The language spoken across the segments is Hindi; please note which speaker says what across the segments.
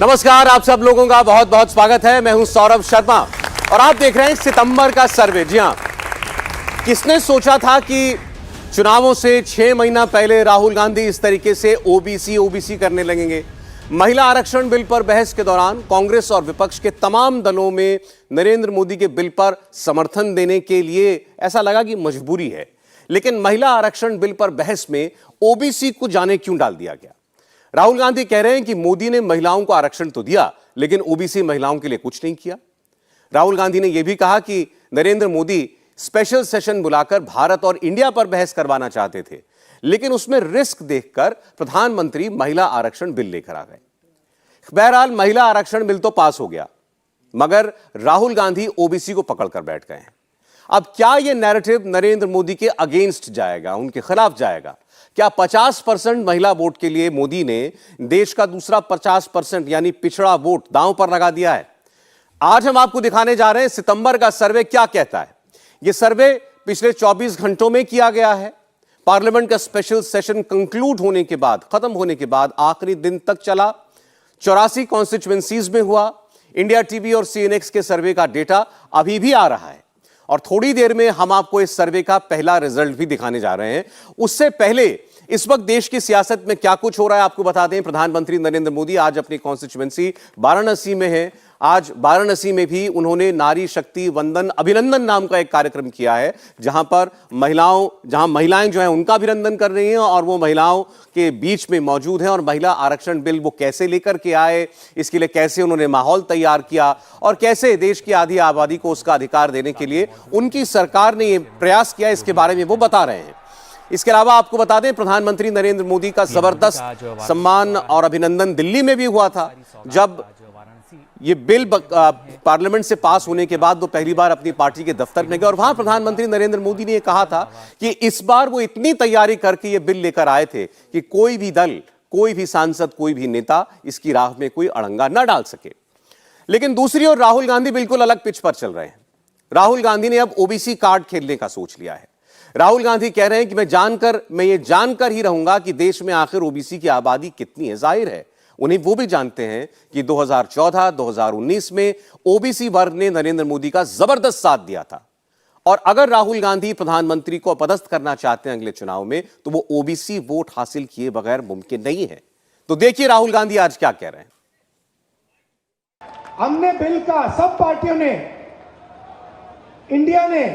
Speaker 1: नमस्कार, आप सब लोगों का बहुत बहुत स्वागत है। मैं हूं सौरभ शर्मा और आप देख रहे हैं सितंबर का सर्वे। जी हां, किसने सोचा था कि चुनावों से 6 महीना पहले राहुल गांधी इस तरीके से ओबीसी करने लगेंगे। महिला आरक्षण बिल पर बहस के दौरान कांग्रेस और विपक्ष के तमाम दलों में नरेंद्र मोदी के बिल पर समर्थन देने के लिए ऐसा लगा कि मजबूरी है, लेकिन महिला आरक्षण बिल पर बहस में ओबीसी को जाने क्यों डाल दिया गया। राहुल गांधी कह रहे हैं कि मोदी ने महिलाओं को आरक्षण तो दिया, लेकिन ओबीसी महिलाओं के लिए कुछ नहीं किया। राहुल गांधी ने यह भी कहा कि नरेंद्र मोदी स्पेशल सेशन बुलाकर भारत और इंडिया पर बहस करवाना चाहते थे, लेकिन उसमें रिस्क देखकर प्रधानमंत्री महिला आरक्षण बिल लेकर आ गए। बहरहाल महिला आरक्षण बिल तो पास हो गया, मगर राहुल गांधी ओबीसी को पकड़कर बैठ गए हैं। अब क्या यह नैरेटिव नरेंद्र मोदी के अगेंस्ट जाएगा, उनके खिलाफ जाएगा? क्या 50% महिला वोट के लिए मोदी ने देश का दूसरा 50% यानी पिछड़ा वोट दांव पर लगा दिया है? आज हम आपको दिखाने जा रहे हैं सितंबर का सर्वे क्या कहता है। यह सर्वे पिछले 24 घंटों में किया गया है। पार्लियामेंट का स्पेशल सेशन कंक्लूड होने के बाद, खत्म होने के बाद आखिरी दिन तक चला। 84 कॉन्स्टिट्यूएंसीज में हुआ। इंडिया टीवी और सीएनएक्स के सर्वे का डेटा अभी भी आ रहा है और थोड़ी देर में हम आपको इस सर्वे का पहला रिजल्ट भी दिखाने जा रहे हैं। उससे पहले इस वक्त देश की सियासत में क्या कुछ हो रहा है आपको बता दें। प्रधानमंत्री नरेंद्र मोदी आज अपनी कॉन्स्टिट्यूएंसी वाराणसी में है। आज वाराणसी में भी उन्होंने नारी शक्ति वंदन अभिनंदन नाम का एक कार्यक्रम किया है, जहां महिलाएं जो हैं उनका अभिनंदन कर रही हैं और वो महिलाओं के बीच में मौजूद हैं। और महिला आरक्षण बिल वो कैसे लेकर के आए, इसके लिए कैसे उन्होंने माहौल तैयार किया और कैसे देश की आधी आबादी को उसका अधिकार देने के लिए उनकी सरकार ने ये प्रयास किया, इसके बारे में वो बता रहे हैं। इसके अलावा आपको बता दें, प्रधानमंत्री नरेंद्र मोदी का जबरदस्त सम्मान और अभिनंदन दिल्ली में भी हुआ था। जब ये बिल पार्लियामेंट से पास होने के बाद वो पहली बार अपनी पार्टी के दफ्तर में गए और वहां प्रधानमंत्री नरेंद्र मोदी ने कहा था कि इस बार वो इतनी तैयारी करके ये बिल लेकर आए थे कि कोई भी दल, कोई भी सांसद, कोई भी नेता इसकी राह में कोई अड़ंगा न डाल सके। लेकिन दूसरी ओर राहुल गांधी बिल्कुल अलग पिच पर चल रहे हैं। राहुल गांधी ने अब ओबीसी कार्ड खेलने का सोच लिया है। राहुल गांधी कह रहे हैं कि मैं ये जानकर ही रहूंगा कि देश में आखिर ओबीसी की आबादी कितनी है। जाहिर है उन्हें वो भी जानते हैं कि 2014-2019 में ओबीसी वर्ग ने नरेंद्र मोदी का जबरदस्त साथ दिया था और अगर राहुल गांधी प्रधानमंत्री को अपदस्थ करना चाहते हैं अगले चुनाव में, तो वो ओबीसी वोट हासिल किए बगैर मुमकिन नहीं है। तो देखिए राहुल गांधी आज क्या कह रहे हैं।
Speaker 2: हमने बिल का सब पार्टियों ने, इंडिया ने,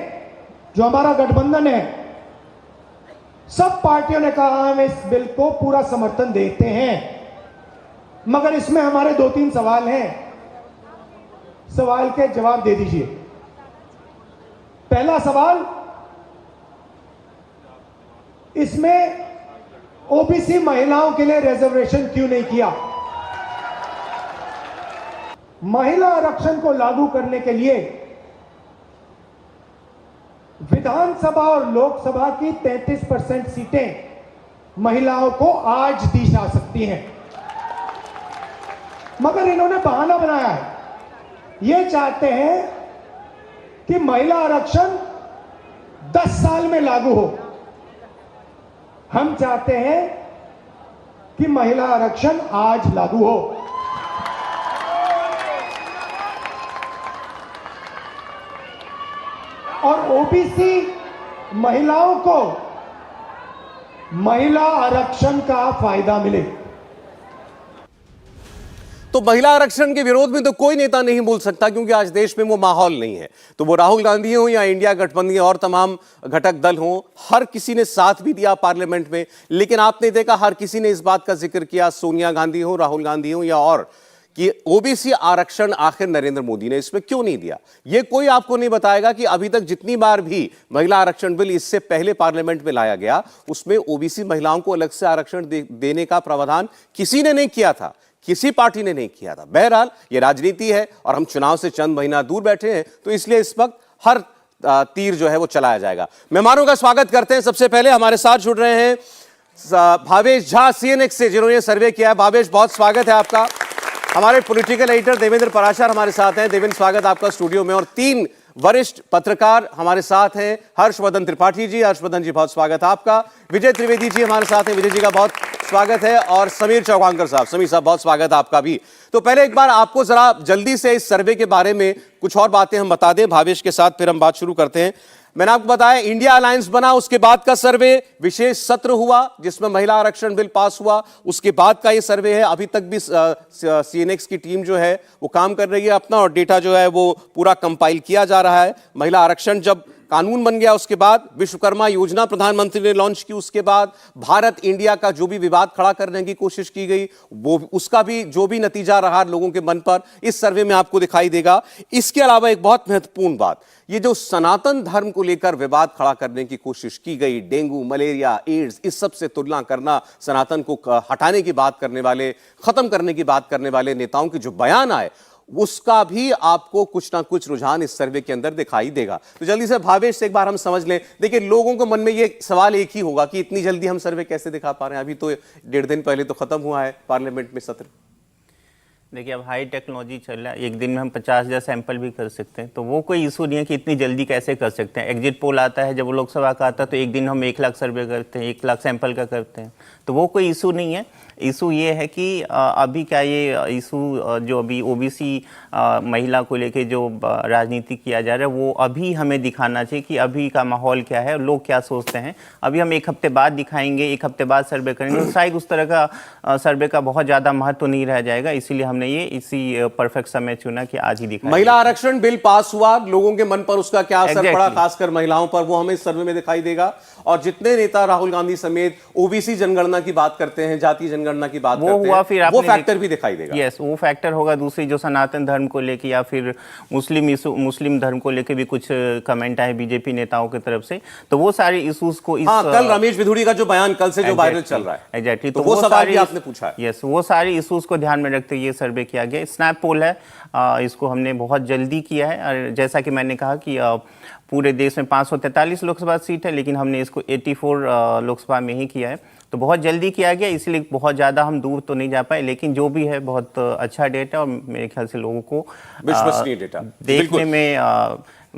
Speaker 2: जो हमारा गठबंधन है, सब पार्टियों ने कहा हम इस बिल को पूरा समर्थन देते हैं, मगर इसमें हमारे 2-3 सवाल हैं। सवाल के जवाब दे दीजिए। पहला सवाल, इसमें ओबीसी महिलाओं के लिए रिजर्वेशन क्यों नहीं किया? महिला आरक्षण को लागू करने के लिए विधानसभा और लोकसभा की 33% सीटें महिलाओं को आज दी जा सकती हैं, मगर इन्होंने बहाना बनाया है। ये चाहते हैं कि महिला आरक्षण 10 साल में लागू हो। हम चाहते हैं कि महिला आरक्षण आज लागू हो। और ओबीसी महिलाओं को महिला आरक्षण का फायदा मिले।
Speaker 1: तो महिला आरक्षण के विरोध में तो कोई नेता नहीं बोल सकता, क्योंकि आज देश में वो माहौल नहीं है। तो वो राहुल गांधी हो या इंडिया गठबंधन और तमाम घटक दल हो, हर किसी ने साथ भी दिया पार्लियामेंट में। लेकिन आपने देखा हर किसी ने इस बात का जिक्र किया, सोनिया गांधी हो, राहुल गांधी हो या और, कि ओबीसी आरक्षण आखिर नरेंद्र मोदी ने इसमें क्यों नहीं दिया। यह कोई आपको नहीं बताएगा कि अभी तक जितनी बार भी महिला आरक्षण बिल इससे पहले पार्लियामेंट में लाया गया, उसमें ओबीसी महिलाओं को अलग से आरक्षण देने का प्रावधान किसी ने नहीं किया था, किसी पार्टी ने नहीं किया था। बहरहाल ये राजनीति है और हम चुनाव से चंद महीना दूर बैठे हैं, तो इसलिए इस वक्त हर तीर जो है वो चलाया जाएगा। मेहमानों का स्वागत करते हैं। सबसे पहले हमारे साथ जुड़ रहे हैं भावेश झा सीएनएक्स से, जिन्होंने सर्वे किया है। भावेश, बहुत स्वागत है आपका। हमारे पॉलिटिकल एडिटर देवेंद्र पराशर हमारे साथ हैं। देवेंद्र, स्वागत आपका स्टूडियो में। और 3 वरिष्ठ पत्रकार हमारे साथ हैं। हर्षवर्धन त्रिपाठी जी, हर्षवर्धन जी बहुत स्वागत है आपका। विजय त्रिवेदी जी हमारे साथ हैं। विजय जी का बहुत स्वागत है। और समीर चौगांकर साहब, समीर साहब बहुत स्वागत है आपका भी। तो पहले एक बार आपको जरा जल्दी से इस सर्वे के बारे में कुछ और बातें हम बता दें भावेश के साथ, फिर हम बात शुरू करते हैं। मैंने आपको बताया इंडिया अलायंस बना, उसके बाद का सर्वे, विशेष सत्र हुआ जिसमें महिला आरक्षण बिल पास हुआ, उसके बाद का ये सर्वे है। अभी तक भी सीएनएक्स की टीम जो है वो काम कर रही है अपना, और डेटा जो है वो पूरा कंपाइल किया जा रहा है। महिला आरक्षण जब कानून बन गया उसके बाद, विश्वकर्मा योजना प्रधानमंत्री ने लॉन्च की, उसके बाद भारत इंडिया का जो भी विवाद खड़ा करने की कोशिश की गई वो उसका भी जो भी नतीजा रहा लोगों के मन पर, इस सर्वे में आपको दिखाई देगा। इसके अलावा एक बहुत महत्वपूर्ण बात, ये जो सनातन धर्म को लेकर विवाद खड़ा करने की कोशिश की गई, डेंगू, मलेरिया, एड्स, इस सब से तुलना करना, सनातन को हटाने की बात करने वाले, खत्म करने की बात करने वाले नेताओं के जो बयान आए, उसका भी आपको कुछ ना कुछ रुझान इस सर्वे के अंदर दिखाई देगा। तो जल्दी से भावेश से एक बार हम समझ लें। देखिए, लोगों को मन में ये सवाल एक ही होगा कि इतनी जल्दी हम सर्वे कैसे दिखा पा रहे हैं, अभी तो 1.5 दिन पहले तो खत्म हुआ है पार्लियामेंट में सत्र।
Speaker 3: देखिए, अब हाई टेक्नोलॉजी चल रहा है, एक दिन में हम 50,000 सैंपल भी कर सकते हैं, तो वो कोई इशू नहीं है कि इतनी जल्दी कैसे कर सकते हैं। एग्जिट पोल आता है, जब लोकसभा का आता है तो एक दिन हम 1 लाख सर्वे करते हैं, 1 लाख सैंपल का करते हैं, तो वो कोई इशू नहीं है। इशू ये है कि अभी क्या ये इशू जो अभी ओबीसी महिला को लेके जो राजनीति किया जा रहा है, वो अभी हमें दिखाना चाहिए कि अभी का माहौल क्या है, लोग क्या सोचते हैं। अभी हम 1 हफ्ते बाद दिखाएंगे, 1 हफ्ते बाद सर्वे करेंगे, तो शायद उस तरह का सर्वे का बहुत ज़्यादा महत्व नहीं रह जाएगा। इसीलिए हमने ये इसी परफेक्ट समय चुना कि आज ही दिखाएंगे।
Speaker 1: महिला आरक्षण बिल पास हुआ, लोगों के मन पर उसका क्या असर पड़ा, खासकर महिलाओं पर, वो हमें इस सर्वे में दिखाई देगा। और जितने नेता राहुल गांधी समेत ओबीसी जनगणना की बात करते हैं, जातीय जनगणना की बात करते हैं, फिर वो फैक्टर भी दिखाई देगा।
Speaker 3: यस, वो फैक्टर होगा। दूसरी जो सनातन धर्म को लेके या फिर मुस्लिम धर्म को लेके भी कुछ कमेंट आए बीजेपी नेताओं की तरफ से, तो वो सारे इश्यूज को
Speaker 1: कल रमेश बिधूड़ी का जो बयान कल से जो वायरल चल रहा है,
Speaker 3: एग्जैक्टली,
Speaker 1: तो वो सवाल भी आपने पूछा है।
Speaker 3: यस, वो सारे इश्यूज को ध्यान में रखते हुए ये सर्वे किया गया। स्नैप पोल है, इसको हमने बहुत जल्दी किया है। और जैसा कि मैंने कहा कि पूरे देश में 543 लोकसभा सीट है, लेकिन हमने इसको 84 लोकसभा में ही किया है, तो बहुत जल्दी किया गया, इसलिए बहुत ज़्यादा हम दूर तो नहीं जा पाए, लेकिन जो भी है बहुत अच्छा डेटा, और मेरे ख्याल से लोगों को
Speaker 1: विश्वसनीय डेटा
Speaker 3: देखने में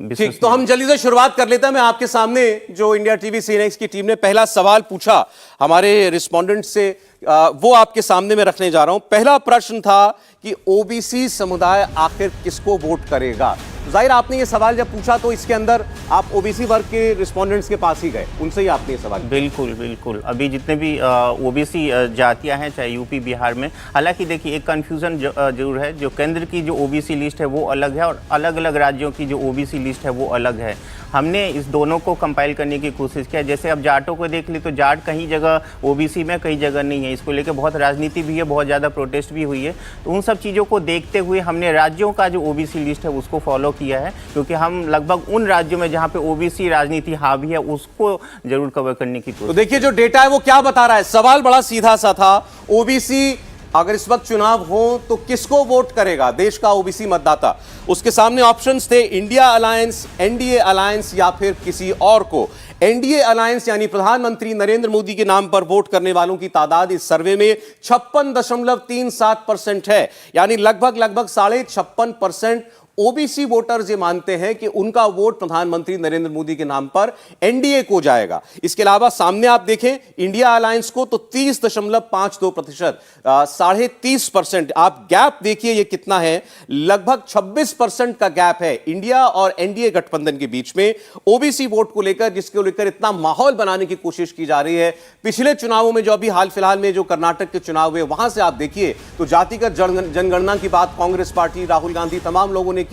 Speaker 1: ठीक। तो हम जल्दी से शुरुआत कर लेते हैं। मैं आपके सामने जो इंडिया टीवी सीएनएक्स की टीम ने पहला सवाल पूछा हमारे रिस्पोंडेंट से, वो आपके सामने में रखने जा रहा हूं। पहला प्रश्न था कि ओबीसी समुदाय आखिर किसको वोट करेगा। जाहिर आपने ये सवाल जब पूछा तो इसके अंदर आप ओबीसी वर्ग के रिस्पोंडेंट्स के पास ही गए, उनसे ही आपने ये सवाल।
Speaker 3: बिल्कुल बिल्कुल। अभी जितने भी ओबीसी जातियां हैं, चाहे यूपी बिहार में, हालांकि देखिए एक कंफ्यूजन जरूर है, जो केंद्र की जो ओबीसी लिस्ट है वो अलग है, और अलग अलग राज्यों की जो ओबीसी लिस्ट है वो अलग है। हमने इस दोनों को कंपाइल करने की कोशिश किया। जैसे अब जाटों को देख ली तो जाट कहीं जगह ओबीसी में, कहीं जगह नहीं है, इसको लेकर बहुत राजनीति भी है, बहुत ज़्यादा प्रोटेस्ट भी हुई है। तो उन सब चीज़ों को देखते हुए हमने राज्यों का जो ओबीसी लिस्ट है उसको फॉलो किया है, क्योंकि हम लगभग उन राज्यों में जहाँ पे ओबीसी राजनीति हावी है उसको जरूर कवर करने की कोशिश।
Speaker 1: तो देखिए जो डेटा है वो क्या बता रहा है। सवाल बड़ा सीधा सा था, ओबीसी अगर इस वक्त चुनाव हो तो किसको वोट करेगा देश का ओबीसी मतदाता। उसके सामने ऑप्शंस थे इंडिया अलायंस, एनडीए अलायंस या फिर किसी और को। एनडीए अलायंस यानी प्रधानमंत्री नरेंद्र मोदी के नाम पर वोट करने वालों की तादाद इस सर्वे में 56.37% है, यानी लगभग 56.5% ओबीसी वोटर्स ये मानते हैं कि उनका वोट प्रधानमंत्री नरेंद्र मोदी के नाम पर एनडीए को जाएगा। इसके अलावा सामने आप देखें इंडिया अलायंस को तो 30.52%, 30.5%। आप गैप देखिए ये कितना है, लगभग 26% का गैप है इंडिया और एनडीए गठबंधन के बीच में ओबीसी वोट को लेकर, जिसको लेकर इतना माहौल बनाने की कोशिश की जा रही है। पिछले चुनावों में जो अभी हाल फिलहाल में जो कर्नाटक के चुनाव हुए वहां से आप देखिए तो जातिगत जनगणना की बात कांग्रेस पार्टी, राहुल गांधी, तमाम लोगों ने की।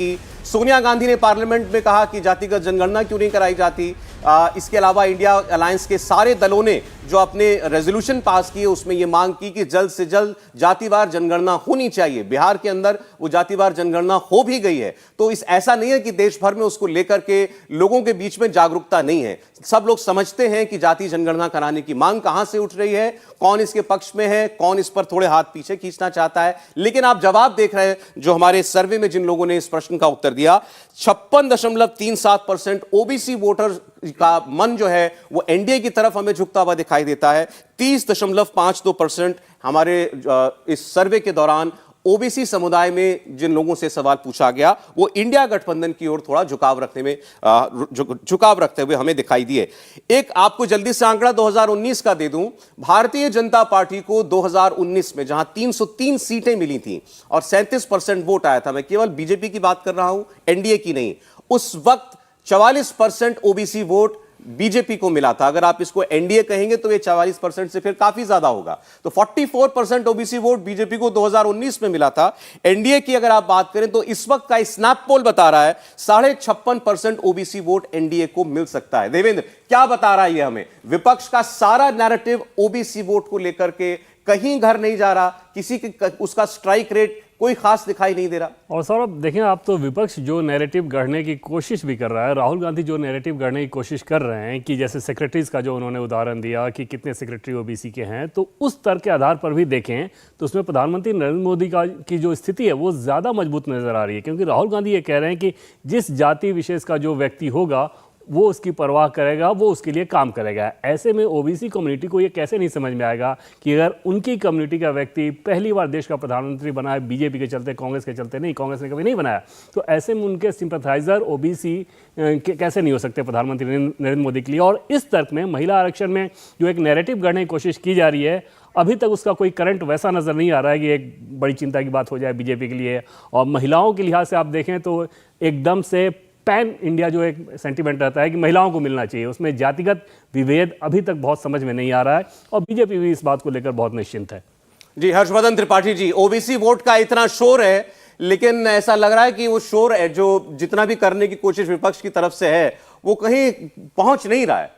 Speaker 1: सोनिया गांधी ने पार्लियामेंट में कहा कि जातिगत जनगणना क्यों नहीं कराई जाती। इसके अलावा इंडिया अलायंस के सारे दलों ने जो अपने रेजोल्यूशन पास किए उसमें यह मांग की कि जल्द से जल्द जातिवार जनगणना होनी चाहिए। बिहार के अंदर वो जातिवार जनगणना हो भी गई है, तो इस ऐसा नहीं है कि देश भर में उसको लेकर के लोगों के बीच में जागरूकता नहीं है। सब लोग समझते हैं कि जाति जनगणना कराने की मांग कहां से उठ रही है, कौन इसके पक्ष में है, कौन इस पर थोड़े हाथ पीछे खींचना चाहता है। लेकिन आप जवाब देख रहे हैं जो हमारे सर्वे में जिन लोगों ने इस प्रश्न का उत्तर दिया, 56.37% ओबीसी वोटर का मन जो है वो एनडीए की तरफ हमें झुकता हुआ दिखाई देता है। 30.52% हमारे इस सर्वे के दौरान ओबीसी समुदाय में जिन लोगों से सवाल पूछा गया वो इंडिया गठबंधन की ओर थोड़ा झुकाव रखते हुए हमें दिखाई दिए। एक आपको जल्दी से आंकड़ा 2019 का दे दूं, भारतीय जनता पार्टी को 2019 में जहां 303 सीटें मिली थी और 37% वोट आया था, मैं केवल बीजेपी की बात कर रहा हूं, एनडीए की नहीं, उस वक्त 44% ओबीसी वोट बीजेपी को मिला था। अगर आप इसको एनडीए कहेंगे तो ये 44% से फिर काफी ज्यादा होगा। तो 44% ओबीसी वोट बीजेपी को 2019 में मिला था। एनडीए की अगर आप बात करें तो इस वक्त का स्नैप पोल बता रहा है 56.5% ओबीसी वोट एनडीए को मिल सकता है। देवेंद्र, क्या बता रहा है ये हमें? विपक्ष का सारा नैरेटिव ओबीसी वोट को लेकर के कहीं घर नहीं जा रहा, किसी के उसका स्ट्राइक रेट कोई खास दिखाई नहीं दे रहा।
Speaker 4: और सौरभ देखें, आप तो विपक्ष जो नैरेटिव गढ़ने की कोशिश भी कर रहा है, राहुल गांधी जो नैरेटिव गढ़ने की कोशिश कर रहे हैं कि जैसे सेक्रेटरीज का जो उन्होंने उदाहरण दिया कि कितने सेक्रेटरी ओबीसी के हैं, तो उस तर्क के आधार पर भी देखें तो उसमें प्रधानमंत्री नरेंद्र मोदी की जो स्थिति है वो ज़्यादा मजबूत नजर आ रही है, क्योंकि राहुल गांधी ये कह रहे हैं कि जिस जाति विशेष का जो व्यक्ति होगा वो उसकी परवाह करेगा, वो उसके लिए काम करेगा। ऐसे में ओबीसी कम्युनिटी को ये कैसे नहीं समझ में आएगा कि अगर उनकी कम्युनिटी का व्यक्ति पहली बार देश का प्रधानमंत्री बना है, बीजेपी के चलते, कांग्रेस के चलते नहीं, कांग्रेस ने कभी नहीं बनाया, तो ऐसे में उनके सिंपैथाइजर ओबीसी कैसे नहीं हो सकते प्रधानमंत्री नरेंद्र मोदी के लिए। और इस तर्क में महिला आरक्षण में जो एक नैरेटिव गढ़ने की कोशिश की जा रही है, अभी तक उसका कोई करंट वैसा नज़र नहीं आ रहा है कि एक बड़ी चिंता की बात हो जाए बीजेपी के लिए। और महिलाओं के लिहाज से आप देखें तो एकदम से पैन इंडिया जो एक सेंटीमेंट रहता है कि महिलाओं को मिलना चाहिए, उसमें जातिगत विभेद अभी तक बहुत समझ में नहीं आ रहा है और बीजेपी भी इस बात को लेकर बहुत निश्चिंत है।
Speaker 1: जी हर्षवर्धन त्रिपाठी जी, ओबीसी वोट का इतना शोर है, लेकिन ऐसा लग रहा है कि वो शोर है जो जितना भी करने की कोशिश विपक्ष की तरफ से है वो कहीं पहुंच नहीं रहा है।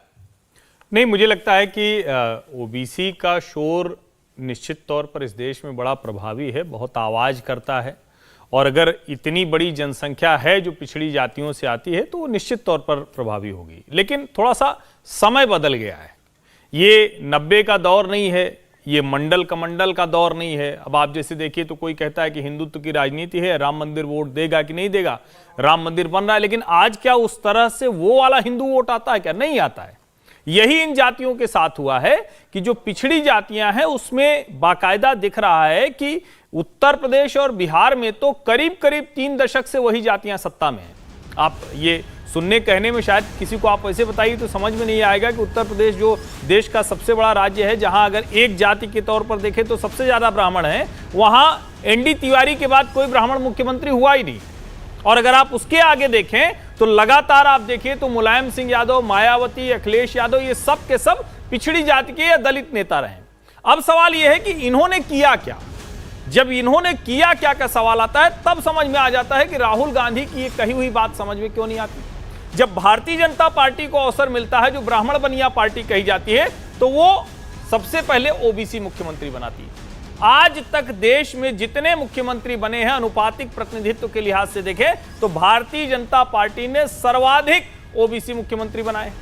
Speaker 5: नहीं, मुझे लगता है कि ओबीसी का शोर निश्चित तौर पर इस देश में बड़ा प्रभावी है, बहुत आवाज करता है, और अगर इतनी बड़ी जनसंख्या है जो पिछड़ी जातियों से आती है तो वो निश्चित तौर पर प्रभावी होगी। लेकिन थोड़ा सा समय बदल गया है, ये 90 का दौर नहीं है, ये मंडल कमंडल का दौर नहीं है। अब आप जैसे देखिए तो कोई कहता है कि हिंदुत्व की राजनीति है, राम मंदिर वोट देगा कि नहीं देगा, राम मंदिर बन रहा है, लेकिन आज क्या उस तरह से वो वाला हिंदू वोट आता है क्या? नहीं आता है। यही इन जातियों के साथ हुआ है कि जो पिछड़ी जातियां हैं उसमें बाकायदा दिख रहा है कि उत्तर प्रदेश और बिहार में तो करीब करीब 3 दशक से वही जातियां सत्ता में हैं। आप ये सुनने कहने में शायद किसी को आप ऐसे बताइए तो समझ में नहीं आएगा कि उत्तर प्रदेश जो देश का सबसे बड़ा राज्य है, जहां अगर एक जाति के तौर पर देखें तो सबसे ज्यादा ब्राह्मण हैं, वहां एनडी तिवारी के बाद कोई ब्राह्मण मुख्यमंत्री हुआ ही नहीं। और अगर आप उसके आगे देखें तो लगातार आप देखिए तो मुलायम सिंह यादव, मायावती, अखिलेश यादव, ये सब के सब पिछड़ी जाति के या दलित नेता रहे। अब सवाल यह है कि इन्होंने किया क्या। जब इन्होंने किया क्या का सवाल आता है तब समझ में आ जाता है कि राहुल गांधी की ये कही हुई बात समझ में क्यों नहीं आती। जब भारतीय जनता पार्टी को अवसर मिलता है, जो ब्राह्मण बनिया पार्टी कही जाती है, तो वो सबसे पहले ओबीसी मुख्यमंत्री बनाती है। आज तक देश में जितने मुख्यमंत्री बने हैं अनुपातिक प्रतिनिधित्व के लिहाज से देखें तो भारतीय जनता पार्टी ने सर्वाधिक ओबीसी मुख्यमंत्री बनाए।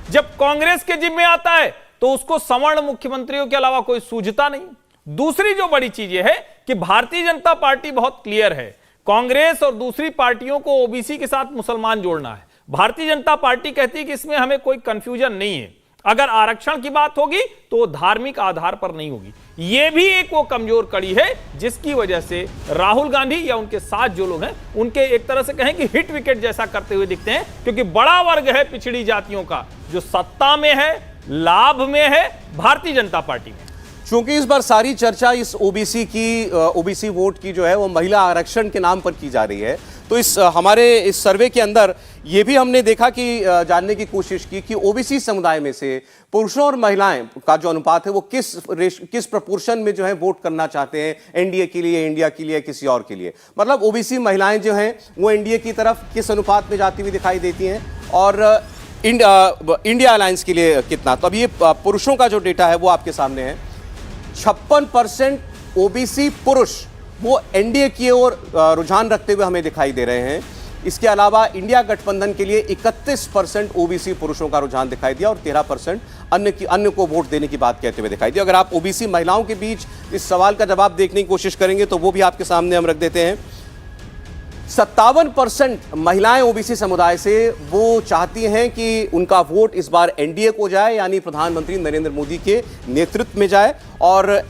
Speaker 5: जब कांग्रेस के जिम्मे आता है तो उसको सवर्ण मुख्यमंत्रियों के अलावा कोई सूझता नहीं। दूसरी जो बड़ी चीज है कि भारतीय जनता पार्टी बहुत क्लियर है, कांग्रेस और दूसरी पार्टियों को ओबीसी के साथ मुसलमान जोड़ना है। भारतीय जनता पार्टी कहती है कि इसमें हमें कोई कंफ्यूजन नहीं है, अगर आरक्षण की बात होगी तो धार्मिक आधार पर नहीं होगी। यह भी एक वो कमजोर कड़ी है जिसकी वजह से राहुल गांधी या उनके साथ जो लोग हैं उनके एक तरह से कहें कि हिट विकेट जैसा करते हुए दिखते हैं, क्योंकि बड़ा वर्ग है पिछड़ी जातियों का जो सत्ता में है, लाभ में है भारतीय जनता पार्टी में।
Speaker 1: चूंकि इस बार सारी चर्चा इस ओबीसी वोट की जो है वो महिला आरक्षण के नाम पर की जा रही है, तो हमारे इस सर्वे के अंदर ये भी हमने देखा कि जानने की कोशिश की कि ओबीसी समुदाय में से पुरुषों और महिलाएं का जो अनुपात है वो किस प्रपोर्शन में जो है वोट करना चाहते हैं, एनडीए के लिए, इंडिया के लिए, किसी और के लिए। मतलब ओबीसी महिलाएं जो हैं वो एनडीए की तरफ किस अनुपात में जाती हुई दिखाई देती हैं और इंडिया अलायंस के लिए कितना। तो अब ये पुरुषों का जो डेटा है वो आपके सामने है। 56% ओबीसी पुरुष वो एनडीए की ओर रुझान रखते हुए हमें दिखाई दे रहे हैं। इसके अलावा इंडिया गठबंधन के लिए 31% ओबीसी पुरुषों का रुझान दिखाई दिया और 13% अन्य को वोट देने की बात कहते हुए दिखाई दिया। अगर आप ओबीसी महिलाओं के बीच इस सवाल का जवाब देखने की कोशिश करेंगे तो वो भी आपके सामने हम रख देते हैं। 57% महिलाएं ओबीसी समुदाय से वो चाहती हैं कि उनका वोट इस बार एनडीए को जाए, यानी प्रधानमंत्री नरेंद्र मोदी के नेतृत्व में जाए, और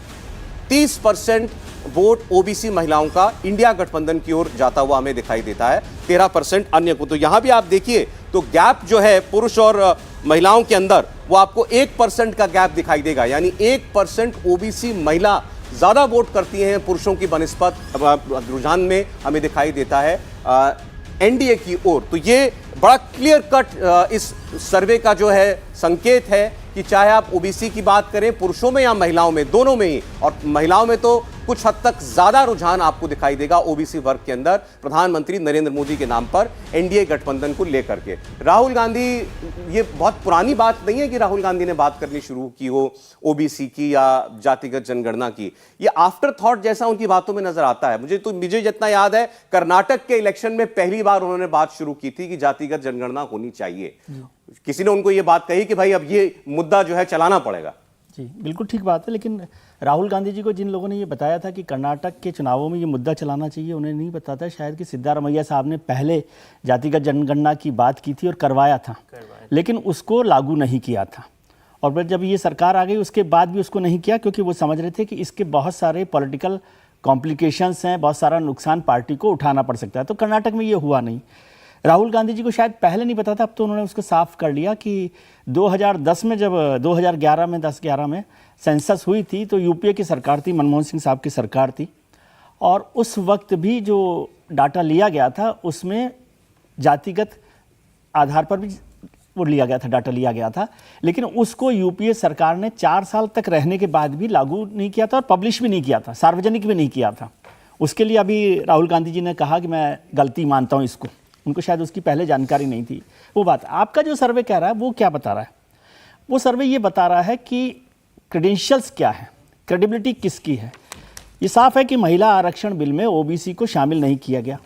Speaker 1: 30% वोट ओबीसी महिलाओं का इंडिया गठबंधन की ओर जाता हुआ हमें दिखाई देता है, 13% अन्य को। तो यहां भी आप देखिए तो गैप जो है पुरुष और महिलाओं के अंदर वो आपको 1% का गैप दिखाई देगा, यानी 1% ओबीसी महिला ज्यादा वोट करती हैं पुरुषों की बनिस्बत रुझान में हमें दिखाई देता है एनडीए की ओर। तो ये बड़ा क्लियर कट इस सर्वे का जो है संकेत है कि चाहे आप ओबीसी की बात करें पुरुषों में या महिलाओं में, दोनों में ही, और महिलाओं में तो कुछ हद तक ज्यादा रुझान आपको दिखाई देगा ओबीसी वर्ग के अंदर प्रधानमंत्री नरेंद्र मोदी के नाम पर एनडीए गठबंधन को लेकर के। राहुल गांधी, ये बहुत पुरानी बात नहीं है कि राहुल गांधी ने बात करनी शुरू की हो ओबीसी की या जातिगत जनगणना की, ये आफ्टर थॉट जैसा उनकी बातों में नजर आता है। मुझे जितना याद है कर्नाटक के इलेक्शन में पहली बार उन्होंने बात शुरू की थी कि जातिगत जनगणना होनी चाहिए। किसी ने उनको ये बात कही कि भाई अब ये मुद्दा जो है चलाना पड़ेगा।
Speaker 6: जी बिल्कुल ठीक बात है, लेकिन राहुल गांधी जी को जिन लोगों ने ये बताया था कि कर्नाटक के चुनावों में ये मुद्दा चलाना चाहिए, उन्हें नहीं पता था शायद कि सिद्धारमैया साहब ने पहले जातिगत जनगणना की बात की थी और करवाया था, लेकिन उसको लागू नहीं किया था। और फिर जब ये सरकार आ गई उसके बाद भी उसको नहीं किया, क्योंकि वो समझ रहे थे कि इसके बहुत सारे पॉलिटिकल कॉम्प्लिकेशंस हैं, बहुत सारा नुकसान पार्टी को उठाना पड़ सकता है। तो कर्नाटक में ये हुआ नहीं। राहुल गांधी जी को शायद पहले नहीं पता था, अब तो उन्होंने उसको साफ कर लिया कि 2010 में जब 2011 में 10-11 में सेंसस हुई थी तो यूपीए की सरकार थी, मनमोहन सिंह साहब की सरकार थी, और उस वक्त भी जो डाटा लिया गया था उसमें जातिगत आधार पर भी वो लिया गया था, डाटा लिया गया था, लेकिन उसको यूपीए सरकार ने 4 साल तक रहने के बाद भी लागू नहीं किया था और पब्लिश भी नहीं किया था, सार्वजनिक भी नहीं किया था। उसके लिए अभी राहुल गांधी जी ने कहा कि मैं गलती मानता हूँ इसको, उनको शायद उसकी पहले जानकारी नहीं थी। वो बात आपका जो सर्वे कह रहा है वो क्या बता रहा है? वो सर्वे ये बता रहा है कि क्रेडेंशियल्स क्या है, क्रेडिबिलिटी किसकी है। ये साफ है कि महिला आरक्षण बिल में ओबीसी को शामिल नहीं किया गया।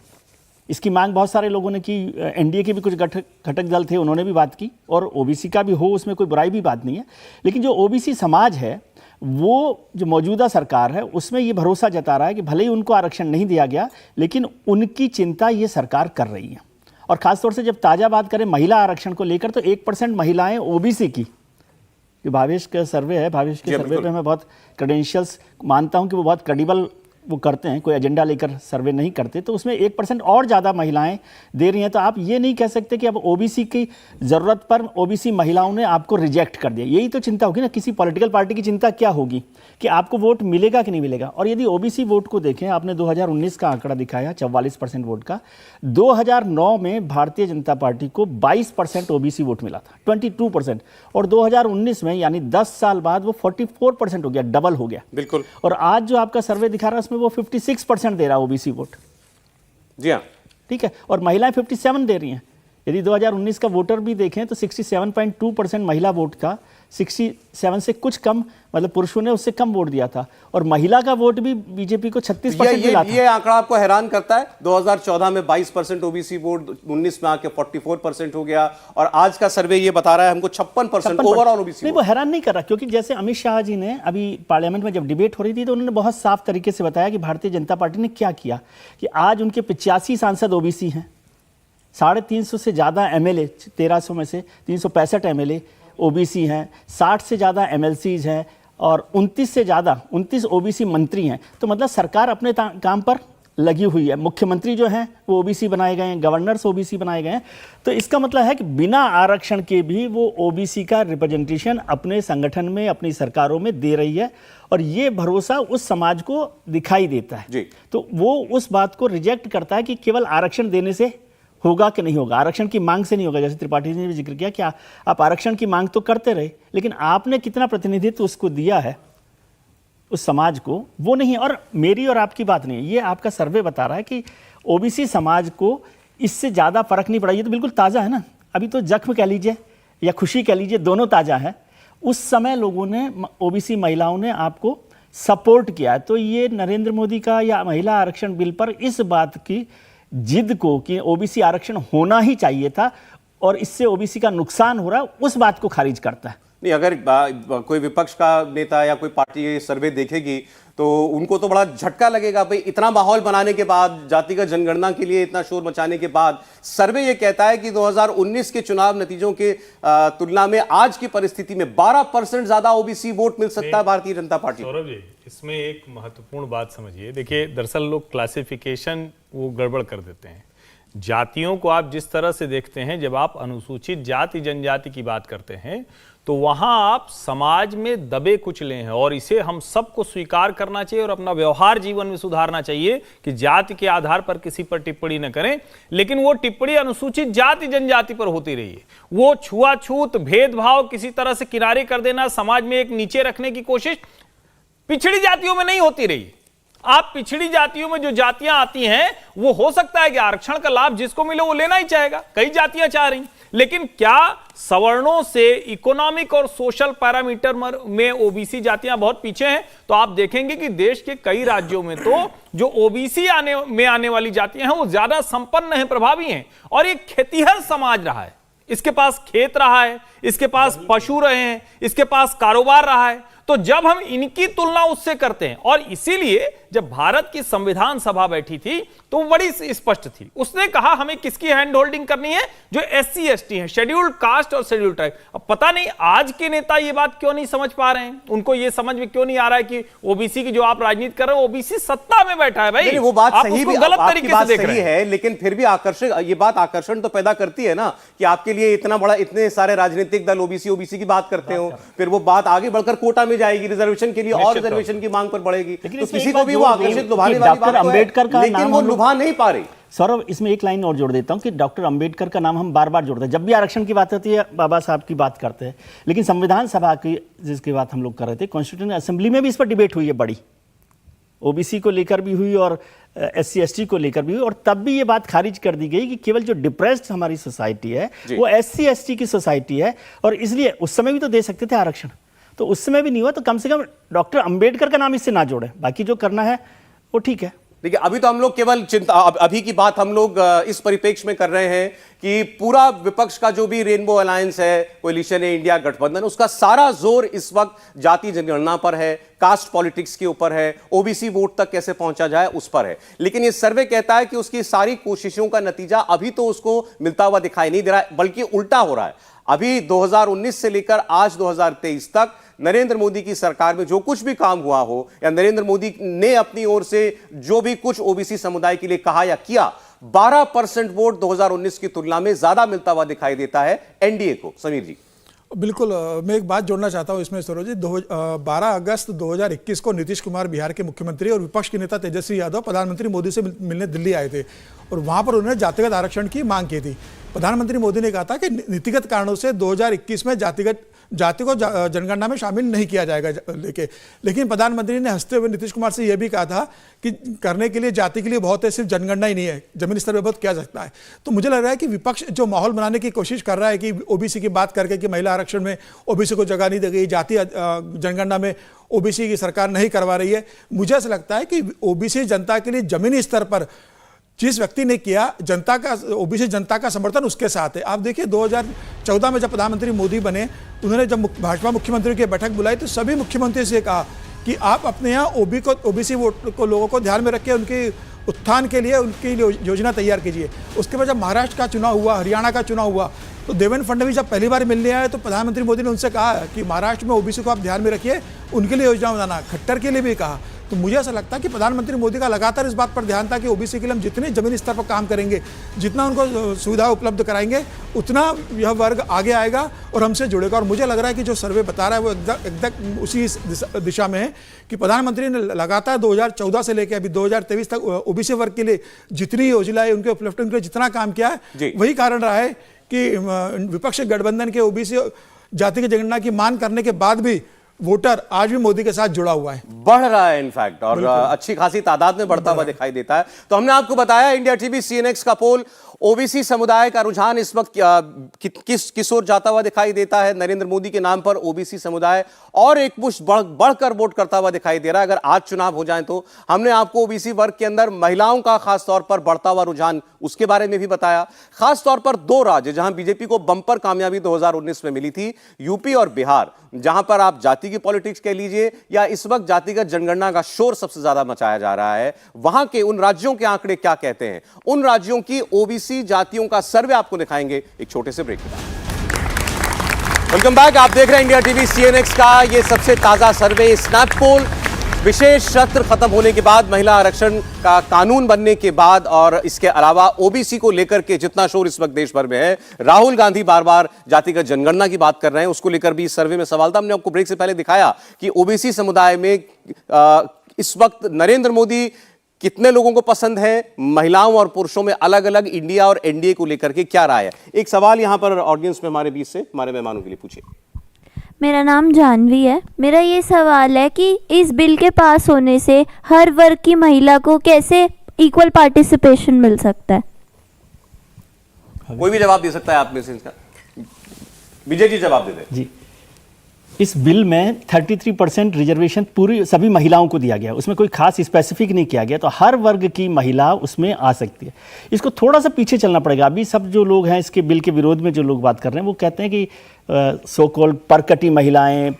Speaker 6: इसकी मांग बहुत सारे लोगों ने की, एनडीए के भी कुछ घटक दल थे, उन्होंने भी बात की, और ओबीसी का भी हो, उसमें कोई बुराई भी बात नहीं है। लेकिन जो ओबीसी समाज है वो जो मौजूदा सरकार है उसमें ये भरोसा जता रहा है कि भले ही उनको आरक्षण नहीं दिया गया लेकिन उनकी चिंता ये सरकार कर रही है। और ख़ासतौर से जब ताज़ा बात करें महिला आरक्षण को लेकर तो 1% महिलाएं ओबीसी की, जो भावेश का सर्वे है, भावेश के सर्वे पे मैं बहुत क्रेडेंशियल्स मानता हूं कि वो बहुत क्रेडिबल वो करते हैं, कोई एजेंडा लेकर सर्वे नहीं करते, तो उसमें 1% और ज़्यादा महिलाएं दे रही हैं। तो आप ये नहीं कह सकते कि अब ओबीसी की ज़रूरत पर ओबीसी महिलाओं ने आपको रिजेक्ट कर दिया। यही तो चिंता होगी ना, किसी पॉलिटिकल पार्टी की चिंता क्या होगी कि आपको वोट मिलेगा कि नहीं मिलेगा। और यदि ओबीसी वोट को देखें, आपने 2019 का आंकड़ा दिखाया 44% वोट का, 2009 में भारतीय जनता पार्टी को 22% ओबीसी वोट मिला था, 22%, और 2019 में यानी 10 साल बाद वो 44% हो गया, डबल हो गया।
Speaker 1: बिल्कुल। और
Speaker 6: आज जो आपका सर्वे दिखा रहा है वो 56% दे रहा है ओबीसी वोट।
Speaker 1: जी हाँ,
Speaker 6: ठीक है, और महिलाएं 57 दे रही हैं। यदि 2019 का वोटर भी देखें तो 67.2% महिला वोट था, 67 से कुछ कम, मतलब पुरुषों ने उससे कम वोट दिया था, और महिला का वोट भी बीजेपी को 36% मिला था।
Speaker 1: ये आंकड़ा आपको हैरान करता है? 2014 में 22% ओबीसी वोट, 19 में आके 44% हो गया, और आज का सर्वे ये बता रहा है हमको 56% ओवरऑल ओबीसी।
Speaker 6: नहीं, वो हैरान नहीं कर रहा, क्योंकि जैसे अमित शाह जी ने अभी पार्लियामेंट में जब डिबेट हो रही थी तो उन्होंने बहुत साफ तरीके से बताया कि भारतीय जनता पार्टी ने क्या किया, कि आज उनके 85 सांसद ओबीसी हैं, 350 से ज़्यादा एमएलए, 1300 में से 365 एमएलए ओबीसी हैं, 60 से ज़्यादा एमएलसीज हैं, और 29 ओबीसी मंत्री हैं। तो मतलब सरकार अपने काम पर लगी हुई है। मुख्यमंत्री जो हैं वो ओबीसी बनाए गए हैं, गवर्नर्स ओबीसी बनाए गए हैं। तो इसका मतलब है कि बिना आरक्षण के भी वो ओबीसी का रिप्रेजेंटेशन अपने संगठन में, अपनी सरकारों में दे रही है, और ये भरोसा उस समाज को दिखाई देता है
Speaker 1: जी।
Speaker 6: तो वो उस बात को रिजेक्ट करता है कि केवल आरक्षण देने से होगा कि नहीं होगा, आरक्षण की मांग से नहीं होगा। जैसे त्रिपाठी जी ने भी जिक्र किया कि आप आरक्षण की मांग तो करते रहे, लेकिन आपने कितना प्रतिनिधित्व उसको दिया है उस समाज को, वो नहीं। और मेरी और आपकी बात नहीं है, ये आपका सर्वे बता रहा है कि ओबीसी समाज को इससे ज़्यादा फर्क नहीं पड़ा। ये तो बिल्कुल ताज़ा है ना, अभी तो जख्म कह लीजिए या खुशी कह लीजिए, दोनों ताज़ा है। उस समय लोगों ने, ओबीसी महिलाओं ने आपको सपोर्ट किया। तो ये नरेंद्र मोदी का या महिला आरक्षण बिल पर इस बात की जिद को कि ओबीसी आरक्षण होना ही चाहिए था और इससे ओबीसी का नुकसान हो रहा है, उस बात को खारिज करता है।
Speaker 1: नहीं, अगर कोई विपक्ष का नेता या कोई पार्टी ये सर्वे देखेगी तो उनको तो बड़ा झटका लगेगा। भाई, इतना माहौल बनाने के बाद, जातिगत जनगणना के लिए इतना शोर मचाने के बाद, सर्वे ये कहता है कि 2019 के चुनाव नतीजों के तुलना में आज की परिस्थिति में 12% ज्यादा ओबीसी वोट मिल सकता है भारतीय जनता पार्टी।
Speaker 5: सौरभ जी, इसमें एक महत्वपूर्ण बात समझिए। देखिए, दरअसल लोग क्लासिफिकेशन वो गड़बड़ कर देते हैं। जातियों को आप जिस तरह से देखते हैं, जब आप अनुसूचित जाति जनजाति की बात करते हैं तो वहां आप समाज में दबे कुचले हैं, और इसे हम सबको स्वीकार करना चाहिए और अपना व्यवहार जीवन में सुधारना चाहिए कि जाति के आधार पर किसी पर टिप्पणी न करें। लेकिन वो टिप्पणी अनुसूचित जाति जनजाति पर होती रही है। वो छुआछूत, भेदभाव, किसी तरह से किनारे कर देना, समाज में एक नीचे रखने की कोशिश पिछड़ी जातियों में नहीं होती रही। आप पिछड़ी जातियों में जो जातियां आती हैं, वो हो सकता है कि आरक्षण का लाभ जिसको मिले वो लेना ही चाहेगा, कई जातियां चाह रही, लेकिन क्या सवर्णों से इकोनॉमिक और सोशल पैरामीटर में ओबीसी जातियां बहुत पीछे हैं? तो आप देखेंगे कि देश के कई राज्यों में तो जो ओबीसी आने वाली जातियां हैं वो ज्यादा संपन्न हैं, प्रभावी हैं, और एक खेतीहर समाज रहा है। इसके पास खेत रहा है, इसके पास पशु रहे हैं, इसके पास कारोबार रहा है। तो जब हम इनकी तुलना उससे करते हैं, और इसीलिए जब भारत की संविधान सभा बैठी थी तो वो बड़ी स्पष्ट थी। उसने कहा हमें किसकी हैंड होल्डिंग करनी है? जो एससी एसटी हैं, शेड्यूल्ड कास्ट और शेड्यूल्ड ट्राइब। अब पता नहीं आज के नेता ये बात क्यों नहीं समझ पा रहे हैं, उनको ये समझ में क्यों नहीं आ रहा है कि ओबीसी की जो आप राजनीति कर रहे हो, ओबीसी सत्ता में बैठा है। भाई,
Speaker 1: वो बात
Speaker 5: आप
Speaker 1: सही
Speaker 5: उसको
Speaker 1: भी,
Speaker 5: गलत
Speaker 1: आपकी
Speaker 5: तरीके
Speaker 1: बात
Speaker 5: से देख
Speaker 1: सही
Speaker 5: रहे हैं।
Speaker 1: है, लेकिन फिर भी ये बात आकर्षण तो पैदा करती है ना कि आपके लिए इतना बड़ा, इतने सारे राजनीतिक दल ओबीसी की बात करते हो, फिर वो बात आगे बढ़कर कोटा में जाएगी, रिजर्वेशन के लिए और रिजर्वेशन की मांग पर बढ़ेगी, तो किसी को भी वो आकर्षित लुभाने वाली बात तो है, लेकिन वो लुभा नहीं पा रही।
Speaker 6: सौरभ, इसमें एक लाइन और जोड़ देता हूं कि डॉक्टर अंबेडकर का नाम हम बार बार जोड़ते हैं। जब भी आरक्षण की बात होती है, बाबा साहब की बात करते हैं, लेकिन संविधान सभा की जिसकी बात हम लोग कर रहे थे, कॉन्स्टिट्यूशन असेंबली में भी इस पर डिबेट हुई है बड़ी, ओबीसी को लेकर भी हुई और एससी एसटी को लेकर भी हुई, और तब भी ये बात खारिज कर दी गई कि केवल जो डिप्रेस्ड हमारी सोसाइटी है वो एससी एसटी की सोसाइटी है, और इसलिए उस समय भी तो दे सकते थे आरक्षण, तो उस समय भी नहीं हुआ। तो कम से कम डॉक्टर अंबेडकर का नाम इससे ना जोड़े, बाकी जो करना है वो ठीक है।
Speaker 1: देखिए, अभी तो हम लोग केवल अभी की बात हम लोग इस परिप्रेक्ष्य में कर रहे हैं कि पूरा विपक्ष का जो भी रेनबो अलायंस है, कोएलिशन है, इंडिया गठबंधन, उसका सारा जोर इस वक्त जाति जनगणना पर है, कास्ट पॉलिटिक्स के ऊपर है, ओबीसी वोट तक कैसे पहुंचा जाए उस पर है। लेकिन ये सर्वे कहता है कि उसकी सारी कोशिशों का नतीजा अभी तो उसको मिलता हुआ दिखाई नहीं दे रहा है, बल्कि उल्टा हो रहा है। अभी 2019 से लेकर आज 2023 तक नरेंद्र मोदी की सरकार में जो कुछ भी काम हुआ हो, या नरेंद्र मोदी ने अपनी ओर से जो भी कुछ ओबीसी समुदाय के लिए कहा या किया, 12% वोट 2019 की तुलना में ज्यादा मिलता हुआ दिखाई देता है एनडीए को। समीर जी,
Speaker 7: बिल्कुल, मैं एक बात जोड़ना चाहता हूं इसमें सरोज जी। 12 अगस्त 2021 को नीतीश कुमार बिहार के मुख्यमंत्री और विपक्ष के नेता तेजस्वी यादव प्रधानमंत्री मोदी से मिलने दिल्ली आए थे, और वहां पर उन्होंने जातिगत आरक्षण की मांग की थी। प्रधानमंत्री मोदी ने कहा था कि नीतिगत कारणों से 2021 में जाति को जनगणना में शामिल नहीं किया जाएगा लेकिन प्रधानमंत्री ने हंसते हुए नीतीश कुमार से यह भी कहा था कि करने के लिए जाति के लिए बहुत है, सिर्फ जनगणना ही नहीं है, जमीनी स्तर पर बहुत किया जा सकता है। तो मुझे लग रहा है कि विपक्ष जो माहौल बनाने की कोशिश कर रहा है कि ओबीसी की बात करके कि महिला आरक्षण में ओबीसी को जगह नहीं दी गई, जाति जनगणना में ओबीसी की सरकार नहीं करवा रही है, मुझे ऐसा लगता है कि ओबीसी जनता के लिए जमीनी स्तर पर जिस व्यक्ति ने किया, जनता का, ओबीसी जनता का समर्थन उसके साथ है। आप देखिए 2014 में जब प्रधानमंत्री मोदी बने, उन्होंने जब भाजपा मुख्यमंत्रियों की बैठक बुलाई तो सभी मुख्यमंत्री से कहा कि आप अपने यहाँ ओबीसी वोट को, लोगों को ध्यान में रखिए, उनके उत्थान के लिए उनकी योजना तैयार कीजिए। उसके बाद जब महाराष्ट्र का चुनाव हुआ, हरियाणा का चुनाव हुआ, तो देवेंद्र फडणवीस जब पहली बार मिलने आए तो प्रधानमंत्री मोदी ने उनसे कहा कि महाराष्ट्र में ओबीसी को आप ध्यान में रखिए, उनके लिए योजना बनाना। खट्टर के लिए भी कहा। तो मुझे ऐसा लगता है कि प्रधानमंत्री मोदी का लगातार इस बात पर ध्यान था कि ओबीसी के लिए हम जितने जमीनी स्तर पर काम करेंगे, जितना उनको सुविधा उपलब्ध कराएंगे, उतना यह वर्ग आगे आएगा और हमसे जुड़ेगा। और मुझे लग रहा है कि जो सर्वे बता रहा है वो एकदम उसी दिशा में है कि प्रधानमंत्री ने लगातार 2014 से लेकर अभी 2023 तक ओबीसी वर्ग के लिए जितनी योजनाएं उनके उपलब्ध, उनके लिए जितना काम किया है, वही कारण रहा है कि विपक्ष गठबंधन के ओबीसी जाति की जनगणना की मांग करने के बाद भी वोटर आज भी मोदी के साथ जुड़ा हुआ है,
Speaker 1: बढ़ रहा है इनफैक्ट, और अच्छी खासी तादाद में बढ़ता हुआ दिखाई देता है। तो हमने आपको बताया इंडिया टीवी CNX का पोल, ओबीसी समुदाय का रुझान इस वक्त किस ओर जाता हुआ दिखाई देता है? नरेंद्र मोदी के नाम पर ओबीसी समुदाय और एक पुश बढ़कर वोट करता हुआ दिखाई दे रहा है। अगर आज चुनाव हो जाए तो हमने आपको ओबीसी वर्ग के अंदर महिलाओं का खास तौर पर बढ़ता हुआ रुझान उसके बारे में भी बताया। खास तौर पर दो राज्य जहां बीजेपी को बंपर कामयाबी 2019 में मिली थी, यूपी और बिहार, जहां पर आप जाति की पॉलिटिक्स कह लीजिए या इस वक्त जातिगत जनगणना का शोर सबसे ज्यादा मचाया जा रहा है, वहां के उन राज्यों के आंकड़े क्या कहते हैं? उन राज्यों की ओबीसी जातियों का सर्वे आपको दिखाएंगे एक छोटे से ब्रेक के बाद। वेलकम बैक, आप देख रहे हैं इंडिया टीवी CNX का ये सबसे ताजा सर्वे स्नैप पोल। विशेष सत्र खत्म होने के बाद, महिला आरक्षण का कानून बनने के बाद और इसके अलावा ओबीसी को लेकर के जितना शोर इस वक्त देश भर में है, राहुल गांधी बार बार जातिगत जनगणना की बात कर रहे हैं, उसको लेकर भी इस सर्वे में सवाल था। हमने आपको ब्रेक से पहले दिखाया कि ओबीसी समुदाय में इस वक्त नरेंद्र मोदी कितने लोगों को पसंद है, महिलाओं और पुरुषों में अलग अलग इंडिया और एनडीए को लेकर के क्या राय है। एक सवाल यहां पर ऑडियंस में हमारे बीच से हमारे मेहमानों के लिए पूछिए।
Speaker 8: मेरा नाम जानवी है। मेरा ये सवाल है कि इस बिल के पास होने से हर वर्ग की महिला को कैसे इक्वल पार्टिसिपेशन मिल सकता है?
Speaker 1: कोई भी जवाब दे सकता है आप में से इसका। विजय जी जवाब दे दें।
Speaker 6: जी, इस बिल में 33% रिजर्वेशन पूरी सभी महिलाओं को दिया गया, उसमें कोई खास स्पेसिफिक नहीं किया गया, तो हर वर्ग की महिला उसमें आ सकती है। इसको थोड़ा सा पीछे चलना पड़ेगा। अभी सब जो लोग हैं इसके बिल के विरोध में जो लोग बात कर रहे हैं वो कहते हैं कि सो कॉल्ड परकटी महिलाएं,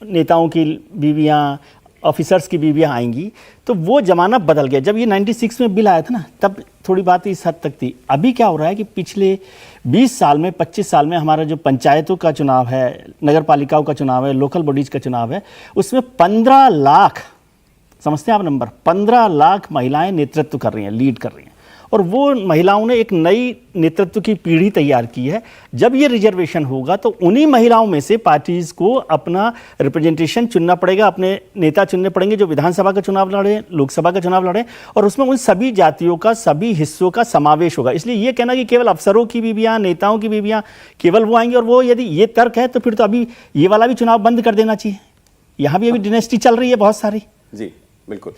Speaker 6: नेताओं की बीवियां, ऑफिसर्स की बीवियां आएंगी, तो वो ज़माना बदल गया। जब ये 96 में बिल आया था ना, तब थोड़ी बात इस हद तक थी। अभी क्या हो रहा है कि पिछले 20 साल में, 25 साल में हमारा जो पंचायतों का चुनाव है, नगर पालिकाओं का चुनाव है, लोकल बॉडीज़ का चुनाव है, उसमें 15 लाख, समझते हैं आप नंबर, 15 लाख महिलाएं नेतृत्व कर रही हैं, लीड कर रही हैं। और वो महिलाओं ने एक नई नेतृत्व की पीढ़ी तैयार की है। जब ये रिजर्वेशन होगा तो उन्हीं महिलाओं में से पार्टीज़ को अपना रिप्रेजेंटेशन चुनना पड़ेगा, अपने नेता चुनने पड़ेंगे जो विधानसभा का चुनाव लड़े, लोकसभा का चुनाव लड़े, और उसमें उन सभी जातियों का, सभी हिस्सों का समावेश होगा। इसलिए ये कहना कि केवल अफसरों की बीवियाँ, नेताओं की बीवियाँ केवल वो आएंगी, और वो यदि ये तर्क है तो फिर तो अभी ये वाला भी चुनाव बंद कर देना चाहिए। यहाँ भी अभी डिनेस्टी चल रही है बहुत सारी।
Speaker 1: जी बिल्कुल।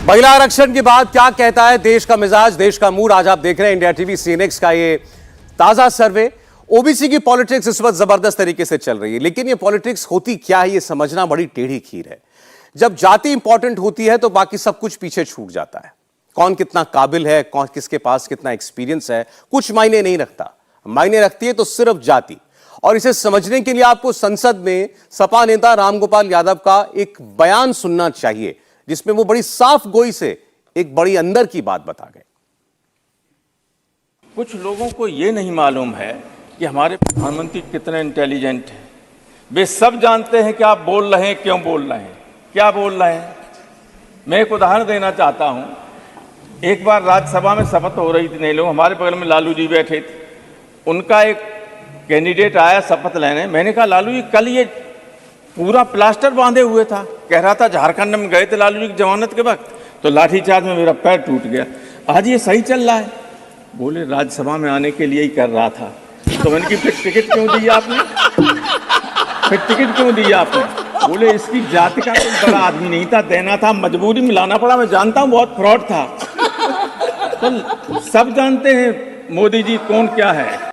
Speaker 1: महिला आरक्षण के बाद क्या कहता है देश का मिजाज, देश का मूड? आज आप देख रहे हैं इंडिया टीवी CNX का ये ताजा सर्वे। ओबीसी की पॉलिटिक्स इस वक्त जबरदस्त तरीके से चल रही है, लेकिन ये पॉलिटिक्स होती क्या है ये समझना बड़ी टेढ़ी खीर है। जब जाति इंपॉर्टेंट होती है तो बाकी सब कुछ पीछे छूट जाता है। कौन कितना काबिल है, कौन किसके पास कितना एक्सपीरियंस है, कुछ मायने नहीं रखता। मायने रखती है तो सिर्फ जाति। और इसे समझने के लिए आपको संसद में सपा नेता रामगोपाल यादव का एक बयान सुनना चाहिए, जिसमें वो बड़ी साफ गोई से एक बड़ी अंदर की बात बता गए।
Speaker 9: कुछ लोगों को ये नहीं मालूम है कि हमारे प्रधानमंत्री कितने इंटेलिजेंट हैं। वे सब जानते हैं कि आप बोल रहे हैं, क्यों बोल रहे हैं, क्या बोल रहे हैं। मैं एक उदाहरण देना चाहता हूं। एक बार राज्यसभा में शपथ हो रही थी, नहीं लोग, हमारे बगल में लालू जी बैठे थे। उनका एक कैंडिडेट आया शपथ लेने। मैंने कहा लालू जी कल ये पूरा प्लास्टर बांधे हुए था, कह रहा था झारखंड में गए थे लालू जी की जमानत के वक्त, तो लाठीचार्ज में मेरा पैर टूट गया। आज ये सही चल रहा है। बोले राज्यसभा में आने के लिए ही कर रहा था। तो मैंने कि फिर टिकट क्यों दी आपने, फिर टिकट क्यों दी आपने? बोले इसकी जाति का कोई बड़ा आदमी नहीं था, देना था, मजबूरी में लाना पड़ा। मैं जानता हूं बहुत फ्रॉड था। तो सब जानते हैं मोदी जी कौन क्या है।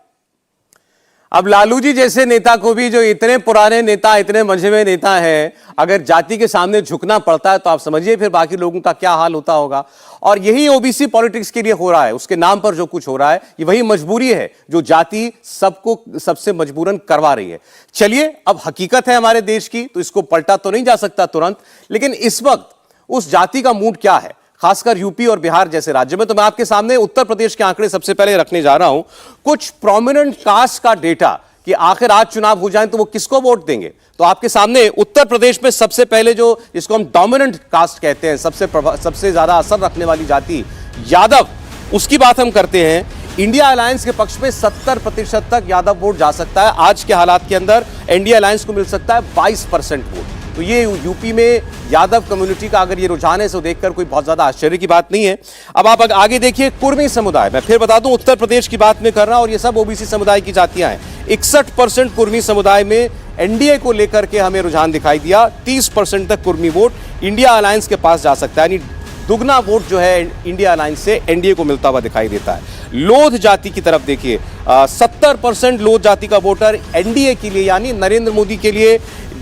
Speaker 1: अब लालू जी जैसे नेता को भी, जो इतने पुराने नेता, इतने मंझे नेता हैं, अगर जाति के सामने झुकना पड़ता है तो आप समझिए फिर बाकी लोगों का क्या हाल होता होगा। और यही ओबीसी पॉलिटिक्स के लिए हो रहा है। उसके नाम पर जो कुछ हो रहा है ये वही मजबूरी है जो जाति सबको सबसे मजबूरन करवा रही है। चलिए, अब हकीकत है हमारे देश की, तो इसको पलटा तो नहीं जा सकता तुरंत, लेकिन इस वक्त उस जाति का मूड क्या है, खासकर यूपी और बिहार जैसे राज्य में। तो मैं आपके सामने उत्तर प्रदेश के आंकड़े सबसे पहले रखने जा रहा हूं। कुछ प्रोमिनेंट कास्ट का डेटा कि आखिर आज चुनाव हो जाए तो वो किसको वोट देंगे। तो आपके सामने उत्तर प्रदेश में सबसे पहले जो, जिसको हम डोमिनेंट कास्ट कहते हैं, सबसे ज्यादा असर रखने वाली जाति यादव, उसकी बात हम करते हैं। इंडिया अलायंस के पक्ष में 70% तक यादव वोट जा सकता है। आज के हालात के अंदर इंडिया अलायंस को मिल सकता है 22% वोट। तो ये यूपी में यादव कम्युनिटी का अगर ये रुझान है तो देखकर कोई बहुत ज्यादा आश्चर्य की बात नहीं है। अब आप आगे देखिए कुर्मी समुदाय। मैं फिर बता दूं, उत्तर प्रदेश की बात में कर रहा हूं और ये सब ओबीसी समुदाय की जातियां हैं। 61% कुर्मी समुदाय में एनडीए को लेकर के हमें रुझान दिखाई दिया। 30% तक कुर्मी वोट इंडिया अलायंस के पास जा सकता है, यानी दुगना वोट जो है इंडिया अलायंस से एनडीए को मिलता हुआ दिखाई देता है। लोध जाति की तरफ देखिए, 70% लोध जाति का वोटर एनडीए के लिए यानी नरेंद्र मोदी के लिए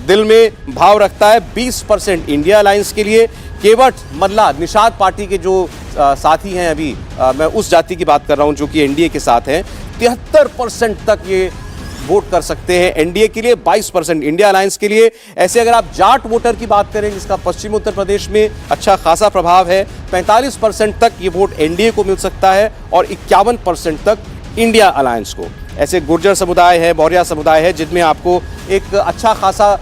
Speaker 1: दिल में भाव रखता है। 20% इंडिया अलायंस के लिए। केवट मल्ला निषाद पार्टी के जो साथी हैं, अभी मैं उस जाति की बात कर रहा हूं जो कि एनडीए के साथ हैं, 73% तक ये वोट कर सकते हैं एनडीए के लिए, 22% इंडिया अलायंस के लिए। ऐसे अगर आप जाट वोटर की बात करें जिसका पश्चिमी उत्तर प्रदेश में अच्छा खासा प्रभाव है, 45% तक ये वोट एनडीए को मिल सकता है और 51% तक इंडिया अलायंस को। ऐसे गुर्जर समुदाय है, मौर्य समुदाय है जिनमें आपको एक अच्छा खासा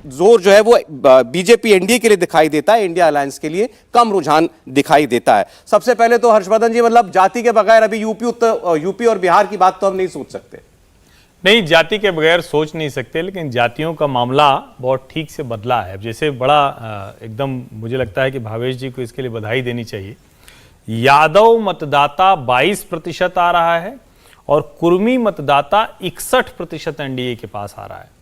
Speaker 1: जोर जो है वो बीजेपी एनडीए के लिए दिखाई देता है, इंडिया अलायंस के लिए कम रुझान दिखाई देता है। सबसे पहले तो हर्षवर्धन जी, मतलब जाति के बगैर अभी यूपी और बिहार की बात तो हम नहीं सोच सकते।
Speaker 5: नहीं, जाति के बगैर सोच नहीं सकते, लेकिन जातियों का मामला बहुत ठीक से बदला है। जैसे बड़ा एकदम मुझे लगता है कि भावेश जी को इसके लिए बधाई देनी चाहिए। यादव मतदाता 22% आ रहा है और कुर्मी मतदाता 61% एनडीए के पास आ रहा है।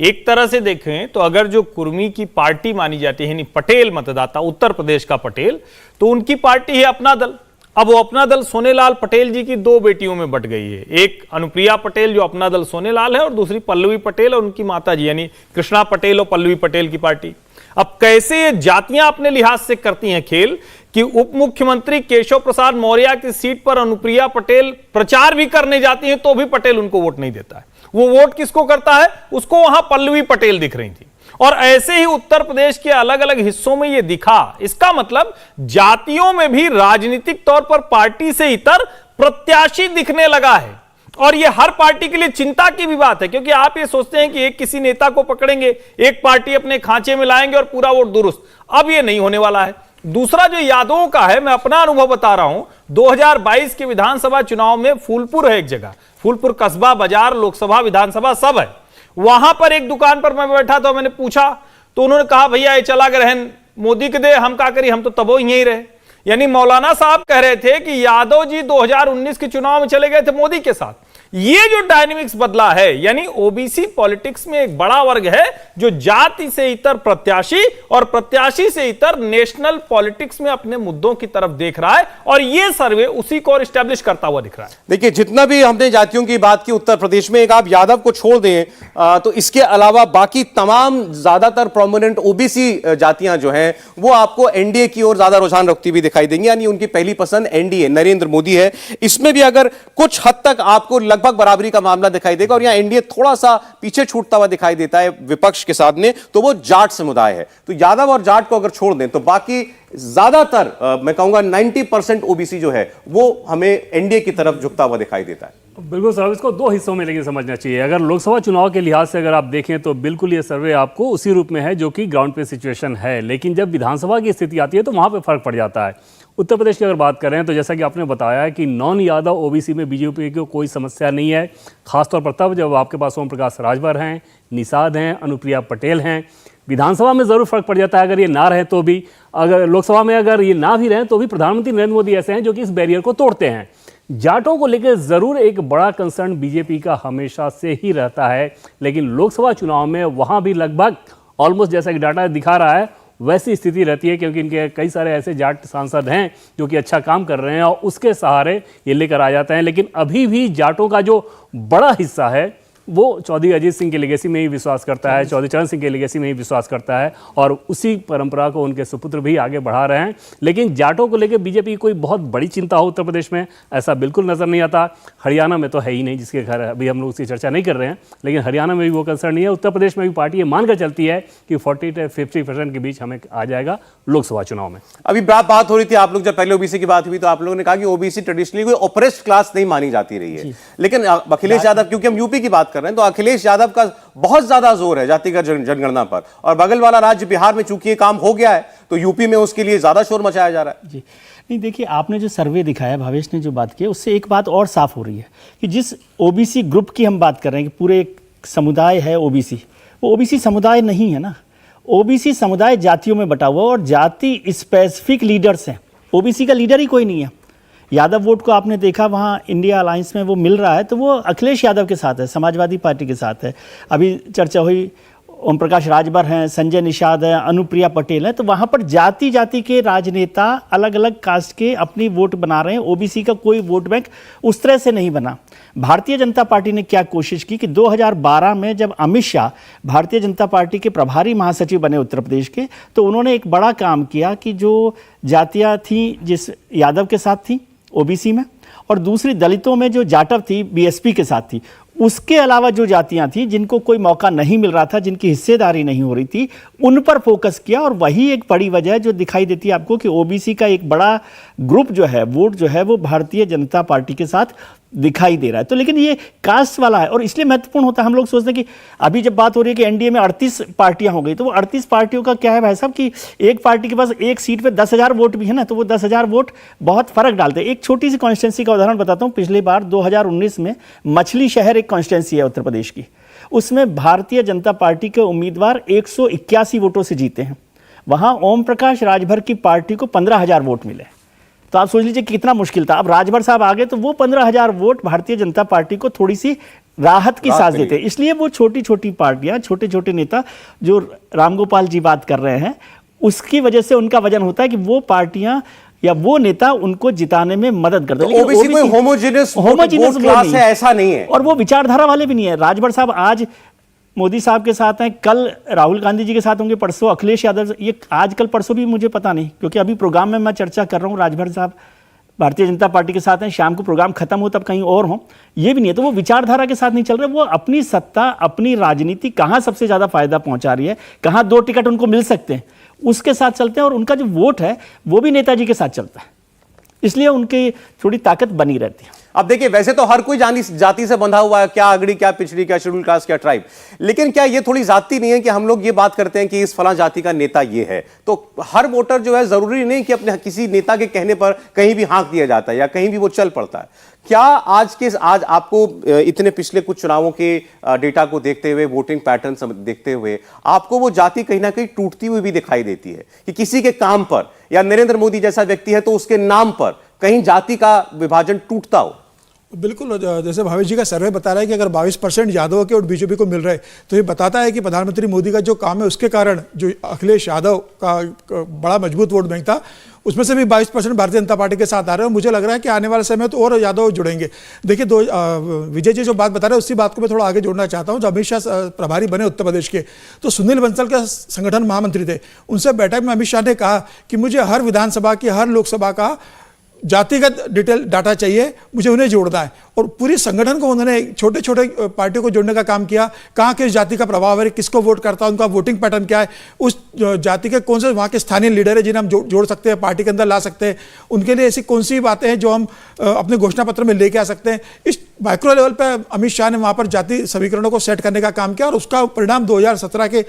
Speaker 5: एक तरह से देखें तो अगर जो कुर्मी की पार्टी मानी जाती है यानी पटेल मतदाता, उत्तर प्रदेश का पटेल, तो उनकी पार्टी है अपना दल। अब वो अपना दल सोनेलाल पटेल जी की 2 बेटियों में बट गई है। एक अनुप्रिया पटेल जो अपना दल सोनेलाल है और दूसरी पल्लवी पटेल और उनकी माता जी यानी कृष्णा पटेल और पल्लवी पटेल की पार्टी। अब कैसे ये जातियां अपने लिहाज से करती हैं खेल कि उप मुख्यमंत्री केशव प्रसाद मौर्य की सीट पर अनुप्रिया पटेल प्रचार भी करने जाती हैं तो भी पटेल उनको वोट नहीं देता है। वो वोट किसको करता है? उसको वहां पल्लवी पटेल दिख रही थी। और ऐसे ही उत्तर प्रदेश के अलग अलग हिस्सों में यह दिखा। इसका मतलब जातियों में भी राजनीतिक तौर पर पार्टी से इतर प्रत्याशी दिखने लगा है। और यह हर पार्टी के लिए चिंता की भी बात है, क्योंकि आप ये सोचते हैं कि एक किसी नेता को पकड़ेंगे, एक पार्टी अपने खांचे में लाएंगे और पूरा वोट दुरुस्त। अब यह नहीं होने वाला है। दूसरा जो यादवों का है, मैं अपना अनुभव बता रहा हूं, 2022 के विधानसभा चुनाव में फूलपुर है एक जगह, फूलपुर कस्बा, बाजार, लोकसभा, विधानसभा सब है। वहां पर एक दुकान पर मैं बैठा था, मैंने पूछा तो उन्होंने कहा भैया ये चला ग्रहण मोदी के दे, हम क्या करिए, हम तो तबो यहीं रहे। यानी मौलाना साहब कह रहे थे कि यादव जी 2019 के चुनाव में चले गए थे मोदी के साथ। ये जो डायनेमिक्स बदला है, यानी ओबीसी पॉलिटिक्स में एक बड़ा वर्ग है जो जाति से इतर प्रत्याशी और प्रत्याशी से इतर नेशनल पॉलिटिक्स में अपने मुद्दों की तरफ देख रहा है, और ये सर्वे उसी को एस्टैब्लिश करता हुआ दिख रहा है।
Speaker 1: देखिए, जितना भी हमने जातियों की बात की उत्तर प्रदेश में, एक आप यादव को छोड़ दें तो इसके अलावा बाकी तमाम ज्यादातर प्रोमिनेंट ओबीसी जातियां जो हैं वो आपको एनडीए की ओर ज्यादा रुझान रखती हुई दिखाई देंगी, यानी उनकी पहली पसंद एनडीए, नरेंद्र मोदी है। इसमें भी अगर कुछ हद तक आपको लगभग बराबरी का मामला दिखाई देगा और यहां एनडीए थोड़ा सा पीछे छूटता हुआ दिखाई देता है विपक्ष के साथ में, तो वो जाट समुदाय है। तो यादव और जाट को अगर छोड़ दें तो बाकी ज्यादातर मैं कहूंगा 90% ओबीसी जो है वो हमें एनडीए की तरफ झुकता हुआ दिखाई देता है।
Speaker 4: बिल्कुल सर, इसको 2 हिस्सों में लेकिन समझना चाहिए। अगर लोकसभा चुनाव के लिहाज से अगर आप देखें तो बिल्कुल ये सर्वे आपको उसी रूप में है जो कि ग्राउंड पे सिचुएशन है, लेकिन जब विधानसभा की स्थिति आती है तो वहां पे फर्क पड़ जाता है। उत्तर प्रदेश की अगर बात करें तो जैसा कि आपने बताया कि नॉन यादव ओबीसी में बीजेपी को कोई समस्या नहीं है, खासतौर पर तब जब आपके पास ओम प्रकाश राजभर हैं, निषाद हैं, अनुप्रिया पटेल हैं। विधानसभा में जरूर फर्क पड़ जाता है अगर ये ना रहे तो भी, अगर लोकसभा में अगर ये ना भी रहे तो भी प्रधानमंत्री नरेंद्र मोदी ऐसे हैं जो कि इस बैरियर को तोड़ते हैं। जाटों को लेकर जरूर एक बड़ा कंसर्न बीजेपी का हमेशा से ही रहता है, लेकिन लोकसभा चुनाव में वहां भी लगभग ऑलमोस्ट जैसा कि डाटा दिखा रहा है वैसी स्थिति रहती है, क्योंकि इनके कई सारे ऐसे जाट सांसद हैं जो कि अच्छा काम कर रहे हैं और उसके सहारे ये लेकर आ जाते हैं। लेकिन अभी भी जाटों का जो बड़ा हिस्सा है वो चौधरी अजीत सिंह की लेगेसी में ही विश्वास करता है, चौधरी चरण सिंह की लेगेसी में ही विश्वास करता है और उसी परंपरा को उनके सुपुत्र भी आगे बढ़ा रहे हैं। लेकिन जाटों को लेकर बीजेपी की कोई बहुत बड़ी चिंता हो उत्तर प्रदेश में, ऐसा बिल्कुल नजर नहीं आता। हरियाणा में तो है ही नहीं, जिसके घर अभी हम लोग उसकी चर्चा नहीं कर रहे हैं, लेकिन हरियाणा में भी वो कंसर्न नहीं है। उत्तर प्रदेश में भी पार्टी ये मानकर चलती है कि 40 से 50% के बीच हमें आ जाएगा लोकसभा चुनाव में।
Speaker 1: अभी बात हो रही थी, आप लोग जब पहले ओबीसी की बात हुई तो आप लोगों ने कहा कि ओबीसी ट्रेडिशनली कोई ऑपरेस्ड क्लास नहीं मानी जाती रही है, लेकिन अखिलेश यादव, क्योंकि हम यूपी की बात कर रहे हैं, तो अखिलेश यादव का बहुत ज्यादा जोर है जातिगत जनगणना पर, और बगल वाला राज्य बिहार में चूंकि ये काम हो गया है तो यूपी में उसके लिए ज्यादा शोर मचाया जा रहा है।
Speaker 6: जी नहीं, देखिए आपने जो सर्वे दिखाया, भावेश ने जो बात की, उससे एक बात और साफ हो रही है कि जिस ओबीसी ग्रुप की हम बात कर रहे हैं कि पूरे एक समुदाय है ओबीसी, वो ओबीसी समुदाय नहीं है ना। ओबीसी समुदाय जातियों में बटा हुआ और जाति स्पेसिफिक लीडर्स हैं, ओबीसी का लीडर ही कोई नहीं है। यादव वोट को आपने देखा वहाँ इंडिया अलायंस में वो मिल रहा है, तो वो अखिलेश यादव के साथ है, समाजवादी पार्टी के साथ है। अभी चर्चा हुई ओम प्रकाश राजभर हैं, संजय निषाद हैं, अनुप्रिया पटेल हैं, तो वहाँ पर जाति जाति के राजनेता अलग अलग कास्ट के अपनी वोट बना रहे हैं। ओबीसी का कोई वोट बैंक उस तरह से नहीं बना। भारतीय जनता पार्टी ने क्या कोशिश की कि 2012 में जब अमित शाह भारतीय जनता पार्टी के प्रभारी महासचिव बने उत्तर प्रदेश के, तो उन्होंने एक बड़ा काम किया कि जो जातियाँ थीं जिस यादव के साथ थी ओबीसी में, और दूसरी दलितों में जो जाटव थी बीएसपी के साथ थी, उसके अलावा जो जातियां थी जिनको कोई मौका नहीं मिल रहा था, जिनकी हिस्सेदारी नहीं हो रही थी, उन पर फोकस किया। और वही एक बड़ी वजह जो दिखाई देती है आपको कि ओबीसी का एक बड़ा ग्रुप जो है, वोट जो है, वो भारतीय जनता पार्टी के साथ दिखाई दे रहा है। तो लेकिन ये कास्ट वाला है और इसलिए महत्वपूर्ण होता है। हम लोग सोचते हैं कि अभी जब बात हो रही है कि एनडीए में 38 पार्टियां हो गई, तो वो 38 पार्टियों का क्या है भाई साहब कि एक पार्टी के पास एक सीट पे 10,000 वोट भी है ना, तो वो 10,000 वोट बहुत फर्क डालते हैं। एक छोटी सी कॉन्स्टिट्यूंसी का उदाहरण बताता हूँ। पिछली बार 2019 में मछली शहर एक कॉन्स्टिट्यूंसी है उत्तर प्रदेश की, उसमें भारतीय जनता पार्टी के उम्मीदवार 181 वोटों से जीते हैं। वहाँ ओम प्रकाश राजभर की पार्टी को 15,000 वोट मिले। तो आप सोच लीजिए कितना मुश्किल था। अब राजभर साहब आ गए तो वो 15,000 वोट भारतीय जनता पार्टी को थोड़ी सी राहत की सांस देते हैं। इसलिए वो छोटी छोटी पार्टियां, छोटे छोटे नेता जो रामगोपाल जी बात कर रहे हैं, उसकी वजह से उनका वजन होता है कि वो पार्टियां या वो नेता उनको जिताने में मदद करते हैं।
Speaker 1: ओबीसी कोई होमोजेनियस क्लास है ऐसा नहीं है,
Speaker 6: और वो विचारधारा वाले भी नहीं है। राजभर साहब आज मोदी साहब के साथ हैं, कल राहुल गांधी जी के साथ होंगे, परसों अखिलेश यादव, ये आज कल परसों भी मुझे पता नहीं, क्योंकि अभी प्रोग्राम में मैं चर्चा कर रहा हूँ राजभर साहब भारतीय जनता पार्टी के साथ हैं, शाम को प्रोग्राम खत्म हो तब कहीं और हो, ये भी नहीं है। तो वो विचारधारा के साथ नहीं चल रहे, वो अपनी सत्ता, अपनी राजनीति कहाँ सबसे ज़्यादा फायदा पहुँचा रही है, कहाँ 2 टिकट उनको मिल सकते हैं, उसके साथ चलते हैं। और उनका जो वोट है वो भी नेताजी के साथ चलता है, इसलिए उनकी थोड़ी ताकत बनी रहती है।
Speaker 1: अब देखिए, वैसे तो हर कोई जाति से बंधा हुआ है, क्या अगड़ी, क्या पिछड़ी, क्या शेड्यूल कास्ट, क्या ट्राइब, लेकिन क्या ये थोड़ी जाति नहीं है कि हम लोग ये बात करते हैं कि इस फलां जाति का नेता ये है? तो हर वोटर जो है, जरूरी नहीं कि अपने किसी नेता के कहने पर कहीं भी हाँक दिया जाता है या कहीं भी वो चल पड़ता है। क्या आज आपको इतने पिछले कुछ चुनावों के डेटा को देखते हुए, वोटिंग पैटर्न देखते हुए, आपको वो जाति कहीं ना कहीं टूटती हुई भी दिखाई देती है कि किसी के काम पर, या नरेंद्र मोदी जैसा व्यक्ति है तो उसके नाम पर कहीं जाति का विभाजन टूटता हो?
Speaker 7: बिल्कुल, जैसे भावेश जी का सर्वे बता रहा है कि अगर 22% यादव के और बीजेपी को मिल रहे, तो ये बताता है कि प्रधानमंत्री मोदी का जो काम है उसके कारण जो अखिलेश यादव का बड़ा मजबूत वोट बैंक था, उसमें से भी 22% भारतीय जनता पार्टी के साथ आ रहे हैं। मुझे लग रहा है कि आने वाले समय तो और यादव जुड़ेंगे। देखिए, विजय जी जो बात बता रहे हैं उसी बात को मैं थोड़ा आगे जोड़ना चाहता हूँ। जब अमित शाह प्रभारी बने उत्तर प्रदेश के, तो सुनील बंसल के संगठन महामंत्री थे, उनसे बैठक में अमित शाह ने कहा कि मुझे हर विधानसभा की, हर लोकसभा का जातिगत डिटेल डाटा चाहिए, मुझे उन्हें जोड़ना है। और पूरी संगठन को उन्होंने छोटे छोटे पार्टियों को जोड़ने का काम किया, कहाँ किस जाति का प्रभाव है, किसको वोट करता है, उनका वोटिंग पैटर्न क्या है, उस जाति के कौन से वहाँ के स्थानीय लीडर है जिन्हें हम जोड़ सकते हैं, पार्टी के अंदर ला सकते हैं, उनके लिए ऐसी कौन सी बातें हैं जो हम अपने घोषणा पत्र में लेके आ सकते हैं। इस माइक्रो लेवल पर अमित शाह ने वहाँ पर जाति समीकरणों को सेट करने का काम किया और उसका परिणाम 2017 के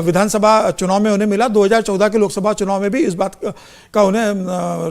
Speaker 7: विधानसभा चुनाव में उन्हें मिला, 2014 के लोकसभा चुनाव में भी इस बात का उन्हें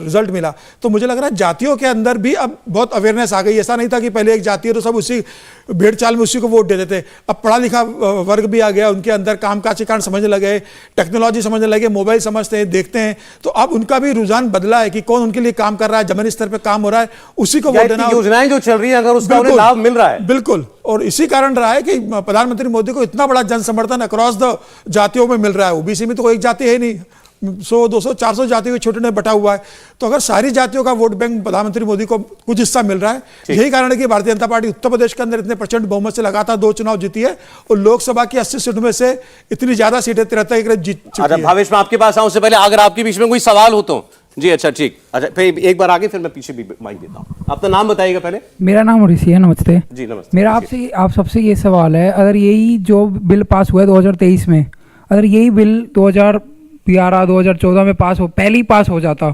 Speaker 7: रिजल्ट मिला। तो मुझे लग रहा है जातियों के अंदर भी अब बहुत अवेयरनेस आ गई। ऐसा नहीं था कि पहले एक जाति है तो सब उसी भेड़ चाल में उसी को वोट दे देते। अब पढ़ा लिखा वर्ग भी आ गया, उनके अंदर कामकाज के कारण समझने लगे, टेक्नोलॉजी समझने लगे, मोबाइल समझते हैं, देखते हैं, तो अब उनका भी रुझान बदला है कि कौन उनके लिए काम कर रहा है, जमीनी स्तर पर काम हो रहा है, उसी को वोट देना।
Speaker 1: योजनाएं जो चल रही है अगर उसका उन्हें लाभ मिल रहा है,
Speaker 7: बिल्कुल, और इसी कारण रहा है कि प्रधानमंत्री मोदी को इतना बड़ा जन समर्थन अक्रॉस द जातियों में मिल रहा है। ओबीसी में तो कोई एक जाति है नहीं, 100, 200, 400 जातियों के छोटे ने बटा हुआ है। तो अगर सारी जातियों का वोट बैंक प्रधानमंत्री मोदी को कुछ हिस्सा मिल रहा है, यही कारण है कि भारतीय जनता पार्टी उत्तर प्रदेश के अंदर इतने प्रचंड बहुमत से लगातार 2 चुनाव जीती है और लोकसभा की 80 सीटों में से इतनी ज्यादा सीटें 73 के जीत चुकी है।
Speaker 1: भावेश, मैं आपके पास आऊं से पहले अगर आपके बीच में कोई सवाल हो तो जी। अच्छा, ठीक, अच्छा, फिर एक बार आगे, फिर मैं पीछे भी माइक देता हूँ। अपना नाम बताइएगा पहले।
Speaker 10: मेरा नाम ऋषि है। नमस्ते
Speaker 1: जी। नमस्ते।
Speaker 10: मेरा आप सबसे ये सवाल है, अगर यही जो बिल पास हुआ है 2023 में, अगर यही बिल 2014 में पास हो, पहले ही पास हो जाता,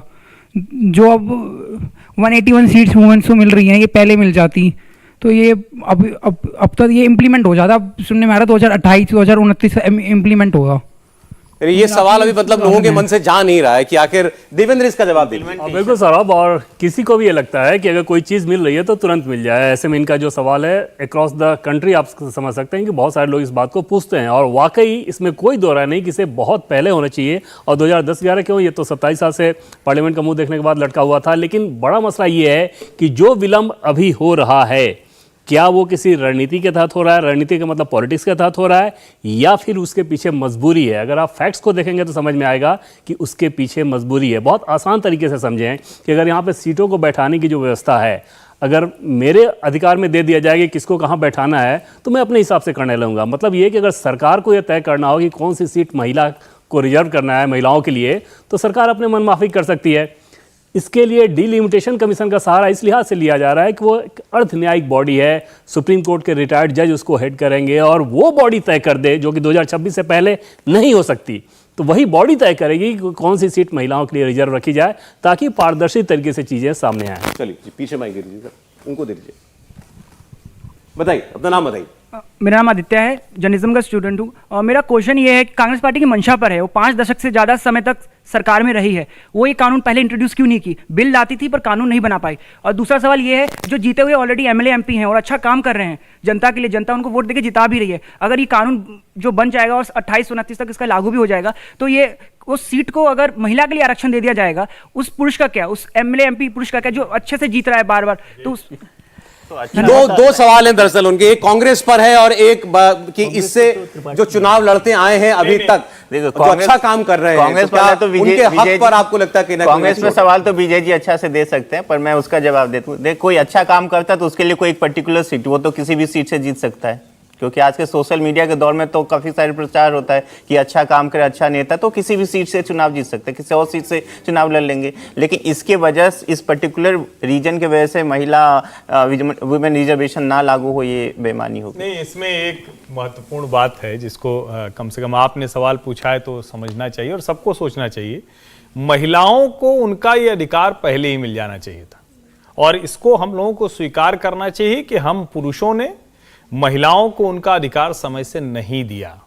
Speaker 10: जो अब 181 सीट्स वुमेन्स को मिल रही हैं ये पहले मिल जाती, तो ये अब तक ये इम्प्लीमेंट हो जाता। सुनने में आ रहा 2028-2029 इम्प्लीमेंट होगा।
Speaker 1: ये सवाल अभी मतलब लोगों के मन से जा नहीं रहा है कि आखिर देवेंद्र इसका जवाब दे।
Speaker 4: बिल्कुल सौरभ, और किसी को भी ये लगता है कि अगर कोई चीज़ मिल रही है तो तुरंत मिल जाए। ऐसे में इनका जो सवाल है अक्रॉस द कंट्री आप समझ सकते हैं कि बहुत सारे लोग इस बात को पूछते हैं, और वाकई इसमें कोई दो राय नहीं कि इसे बहुत पहले होना चाहिए। और 2010-11 क्यों, ये तो 27 साल से पार्लियामेंट का मुंह देखने के बाद लटका हुआ था। लेकिन बड़ा मसला ये है कि जो विलंब अभी हो रहा है, क्या वो किसी रणनीति के तहत हो रहा है, रणनीति का मतलब पॉलिटिक्स के तहत हो रहा है, या फिर उसके पीछे मजबूरी है? अगर आप फैक्ट्स को देखेंगे तो समझ में आएगा कि उसके पीछे मजबूरी है। बहुत आसान तरीके से समझें कि अगर यहाँ पे सीटों को बैठाने की जो व्यवस्था है, अगर मेरे अधिकार में दे दिया जाए कि किसको कहाँ बैठाना है, तो मैं अपने हिसाब से करने लगूंगा। मतलब ये कि अगर सरकार को यह तय करना हो कि कौन सी सीट महिला को रिजर्व करना है महिलाओं के लिए, तो सरकार अपने मनमाफी कर सकती है। इसके लिए डिलिमिटेशन कमीशन का सहारा इस लिहाज से लिया जा रहा है कि वो एक अर्ध न्यायिक बॉडी है, सुप्रीम कोर्ट के रिटायर्ड जज उसको हेड करेंगे, और वो बॉडी तय कर दे, जो कि 2026 से पहले नहीं हो सकती। तो वही बॉडी तय करेगी कि कौन सी सीट महिलाओं के लिए रिजर्व रखी जाए, ताकि पारदर्शी तरीके से चीजें सामने आए।
Speaker 1: चलिए जी, पीछे माइक दे दीजिए सर, उनको दे दीजिए। बताइए, अपना नाम बताइए।
Speaker 10: मेरा नाम आदित्य है, जर्नलिज्म का स्टूडेंट हूँ। और मेरा क्वेश्चन ये है कि कांग्रेस पार्टी की मंशा पर है, वो 5 दशक से ज़्यादा समय तक सरकार में रही है, वो ये कानून पहले इंट्रोड्यूस क्यों नहीं की? बिल लाती थी पर कानून नहीं बना पाई। और दूसरा सवाल ये है, जो जीते हुए ऑलरेडी एमएलए एमपी हैं और अच्छा काम कर रहे हैं जनता के लिए, जनता उनको वोट देके जिता भी रही है, अगर ये कानून जो बन जाएगा और 28-29 तक इसका लागू भी हो जाएगा, तो ये उस सीट को अगर महिला के लिए आरक्षण दे दिया जाएगा, उस पुरुष का क्या, उस एमएलए एमपी पुरुष का क्या जो अच्छे से जीत रहा है बार बार, तो उस
Speaker 1: दो सवाल हैं दरअसल उनके, एक कांग्रेस पर है और एक कि इससे जो चुनाव लड़ते आए हैं अभी तक जो अच्छा काम कर रहे हैं,
Speaker 3: कांग्रेस
Speaker 1: तो क्या
Speaker 3: तो
Speaker 1: उनके हक पर आपको लगता है कि
Speaker 3: कांग्रेस में सवाल तो विजय जी अच्छा से दे सकते हैं, पर मैं उसका जवाब देता हूं। देख, कोई अच्छा काम करता है तो उसके लिए कोई एक पर्टिकुलर सीट, वो तो किसी भी सीट से जीत सकता है, क्योंकि आज के सोशल मीडिया के दौर में तो काफी सारे प्रचार होता है कि अच्छा काम करे, अच्छा नेता, तो किसी भी सीट से चुनाव जीत सकते हैं, किसी और सीट से चुनाव लड़ लेंगे। लेकिन इसके वजह से, इस पर्टिकुलर रीजन के वजह से महिला वुमेन रिजर्वेशन ना लागू हो, ये बेईमानी होगी।
Speaker 5: नहीं, इसमें एक महत्वपूर्ण बात है जिसको कम से कम आपने सवाल पूछा है तो समझना चाहिए और सबको सोचना चाहिए। महिलाओं को उनका ये अधिकार पहले ही मिल जाना चाहिए था, और इसको हम लोगों को स्वीकार करना चाहिए कि हम पुरुषों ने महिलाओं को उनका अधिकार समय से नहीं दिया।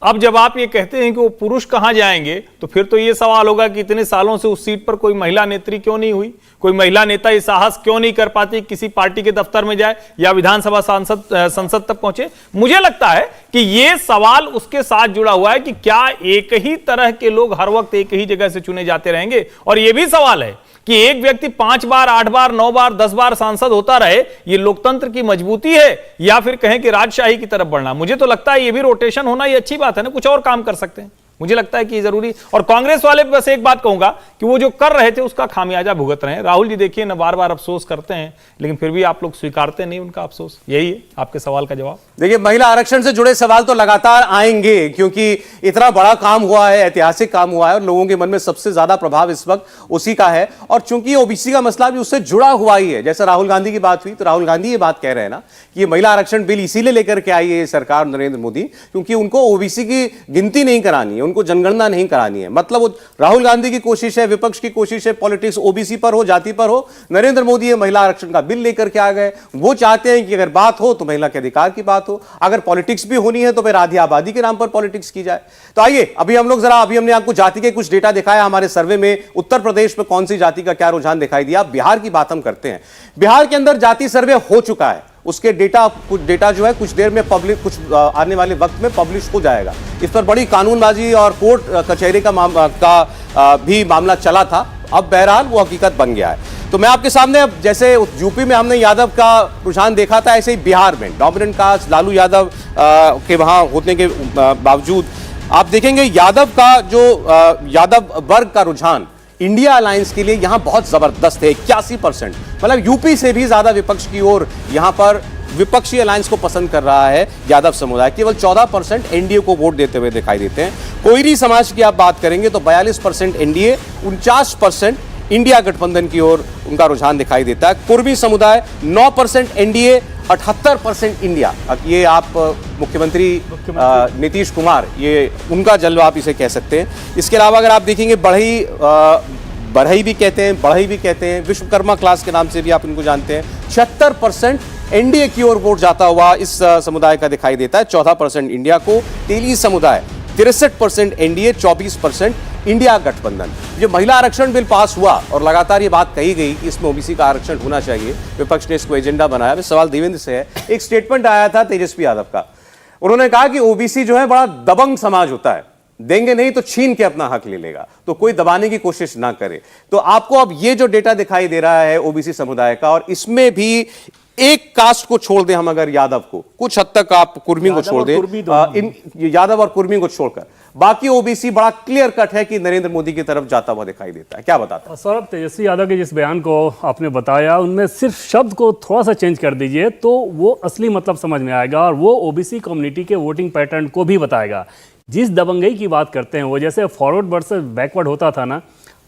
Speaker 5: अब जब आप ये कहते हैं कि वो पुरुष कहां जाएंगे, तो फिर तो ये सवाल होगा कि इतने सालों से उस सीट पर कोई महिला नेत्री क्यों नहीं हुई, कोई महिला नेता ये साहस क्यों नहीं कर पाती किसी पार्टी के दफ्तर में जाए या विधानसभा संसद तक पहुंचे। मुझे लगता है कि ये सवाल उसके साथ जुड़ा हुआ है कि क्या एक ही तरह के लोग हर वक्त एक ही जगह से चुने जाते रहेंगे, और यह भी सवाल है कि एक व्यक्ति 5 बार, 8 बार, 9 बार, 10 बार सांसद होता रहे, ये लोकतंत्र की मजबूती है या फिर कहें कि राजशाही की तरफ बढ़ना। मुझे तो लगता है ये भी रोटेशन होना ये अच्छी बात है ना, कुछ और काम कर सकते हैं, मुझे लगता है कि जरूरी। और कांग्रेस वाले बस एक बात कहूंगा कि वो जो कर रहे थे उसका खामियाजा भुगत रहे हैं। राहुल जी देखिए ना, बार बार अफसोस करते हैं, लेकिन फिर भी आप लोग स्वीकारते नहीं उनका अफसोस। यही है आपके सवाल का जवाब।
Speaker 1: देखिए, महिला आरक्षण से जुड़े सवाल तो लगातार आएंगे, क्योंकि इतना बड़ा काम हुआ है, ऐतिहासिक काम हुआ है, और लोगों के मन में सबसे ज्यादा प्रभाव इस वक्त उसी का है। और चूंकि ओबीसी का मसला भी उससे जुड़ा हुआ ही है, जैसे राहुल गांधी की बात हुई, तो राहुल गांधी ये बात कह रहे हैं ना कि ये महिला आरक्षण बिल इसीलिए लेकर के आई है सरकार नरेंद्र मोदी, क्योंकि उनको ओबीसी की गिनती नहीं करानी है, उनको जनगणना नहीं करानी है। मतलब वो राहुल गांधी की कोशिश है, विपक्ष की कोशिश है, पॉलिटिक्स ओबीसी पर हो, जाति पर हो। नरेंद्र मोदी ये महिला आरक्षण का बिल लेकर के आ गए। वो चाहते हैं कि अगर बात हो तो महिला के अधिकार की बात हो, अगर पॉलिटिक्स भी होनी है तो फिर आधी आबादी के नाम पर पॉलिटिक्स की जाए। तो आइए, अभी हमने आपको जाति के कुछ डेटा दिखाया हमारे सर्वे में, उत्तर प्रदेश में कौन सी जाति का क्या रुझान दिखाई दिया। बिहार की बात हम करते हैं। बिहार के अंदर जाति सर्वे हो चुका है, उसके कुछ डेटा जो है कुछ देर में कुछ आने वाले वक्त में पब्लिश हो जाएगा। इस पर बड़ी कानूनबाजी और कोर्ट कचहरी का भी मामला चला था, अब बहरहाल वो हकीकत बन गया है। तो मैं आपके सामने, अब जैसे यूपी में हमने यादव का रुझान देखा था, ऐसे ही बिहार में डोमिनेंट कास्ट लालू यादव के वहां होने के बावजूद आप देखेंगे यादव का जो यादव वर्ग का रुझान इंडिया अलायंस के लिए यहां बहुत जबरदस्त है, 81%। मतलब यूपी से भी ज्यादा विपक्ष की ओर यहां पर विपक्षी अलायंस को पसंद कर रहा है यादव समुदाय। केवल 14% एनडीए को वोट देते हुए दिखाई देते हैं। कोयरी समाज की आप बात करेंगे तो 42% एनडीए, 49% इंडिया गठबंधन की ओर उनका रुझान दिखाई देता है। कुर्मी समुदाय 9% एनडीए, 78% इंडिया। ये आप मुख्यमंत्री नीतीश कुमार, ये उनका जलवा आप इसे कह सकते हैं। इसके अलावा अगर आप देखेंगे बढ़ई भी कहते हैं, बढ़ई भी कहते हैं, विश्वकर्मा क्लास के नाम से भी आप इनको जानते हैं। 76% एनडीए की ओर वोट जाता हुआ इस समुदाय का दिखाई देता है, 14% इंडिया को। तेली समुदाय 63% एनडीए, 24% इंडिया गठबंधन। जो महिला आरक्षण बिल पास हुआ और लगातार ये बात कही गई कि इसमें ओबीसी का आरक्षण होना चाहिए, विपक्ष ने इसको एजेंडा बनाया। सवाल देवेंद्र से है, एक स्टेटमेंट आया था तेजस्वी यादव का, उन्होंने कहा कि ओबीसी जो है बड़ा दबंग समाज होता है, देंगे नहीं तो छीन के अपना हक ले लेगा, तो कोई दबाने की कोशिश ना करे। तो आपको अब ये जो डेटा दिखाई दे रहा है ओबीसी समुदाय का, और इसमें भी एक कास्ट को छोड़ दें हम, अगर यादव को, कुछ हद तक आप कुर्मी को छोड़ दें, इन यादव और कुर्मी को छोड़कर बाकी ओबीसी बड़ा क्लियर कट है कि नरेंद्र मोदी की तरफ जाता हुआ दिखाई देता है। क्या बताता है
Speaker 4: सौरभ? तेजस्वी यादव के जिस बयान को आपने बताया उनमें सिर्फ शब्द को थोड़ा सा चेंज कर दीजिए तो वो असली मतलब समझ में आएगा, और वो ओबीसी कम्युनिटी के वोटिंग पैटर्न को भी बताएगा। जिस दबंगई की बात करते हैं वो जैसे फॉरवर्ड वर्सेस बैकवर्ड होता था ना,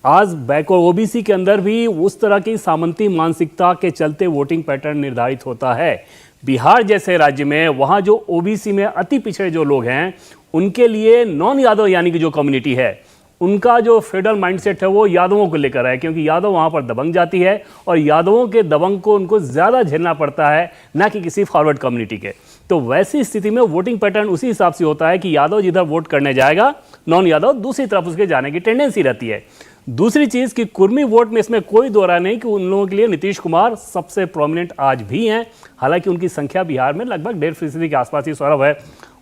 Speaker 4: आज बैकवर्ड ओबीसी के अंदर भी उस तरह की सामंती मानसिकता के चलते वोटिंग पैटर्न निर्धारित होता है। बिहार जैसे राज्य में वहाँ जो ओबीसी में अति पिछड़े जो लोग हैं उनके लिए नॉन यादव यानी कि जो कम्युनिटी है उनका जो फेडरल माइंडसेट है वो यादवों को लेकर है, क्योंकि यादव वहाँ पर दबंग जाती है और यादवों के दबंग को उनको ज़्यादा झेलना पड़ता है, ना कि किसी फॉरवर्ड कम्युनिटी के। तो वैसी स्थिति में वोटिंग पैटर्न उसी हिसाब से होता है कि यादव जिधर वोट करने जाएगा, नॉन यादव दूसरी तरफ उसके जाने की टेंडेंसी रहती है। दूसरी चीज़ कि कुर्मी वोट में इसमें कोई दो राय नहीं कि उन लोगों के लिए नीतीश कुमार सबसे प्रोमिनेंट आज भी हैं, हालांकि उनकी संख्या बिहार में लगभग 1.5% के आसपास ही सौरभ है।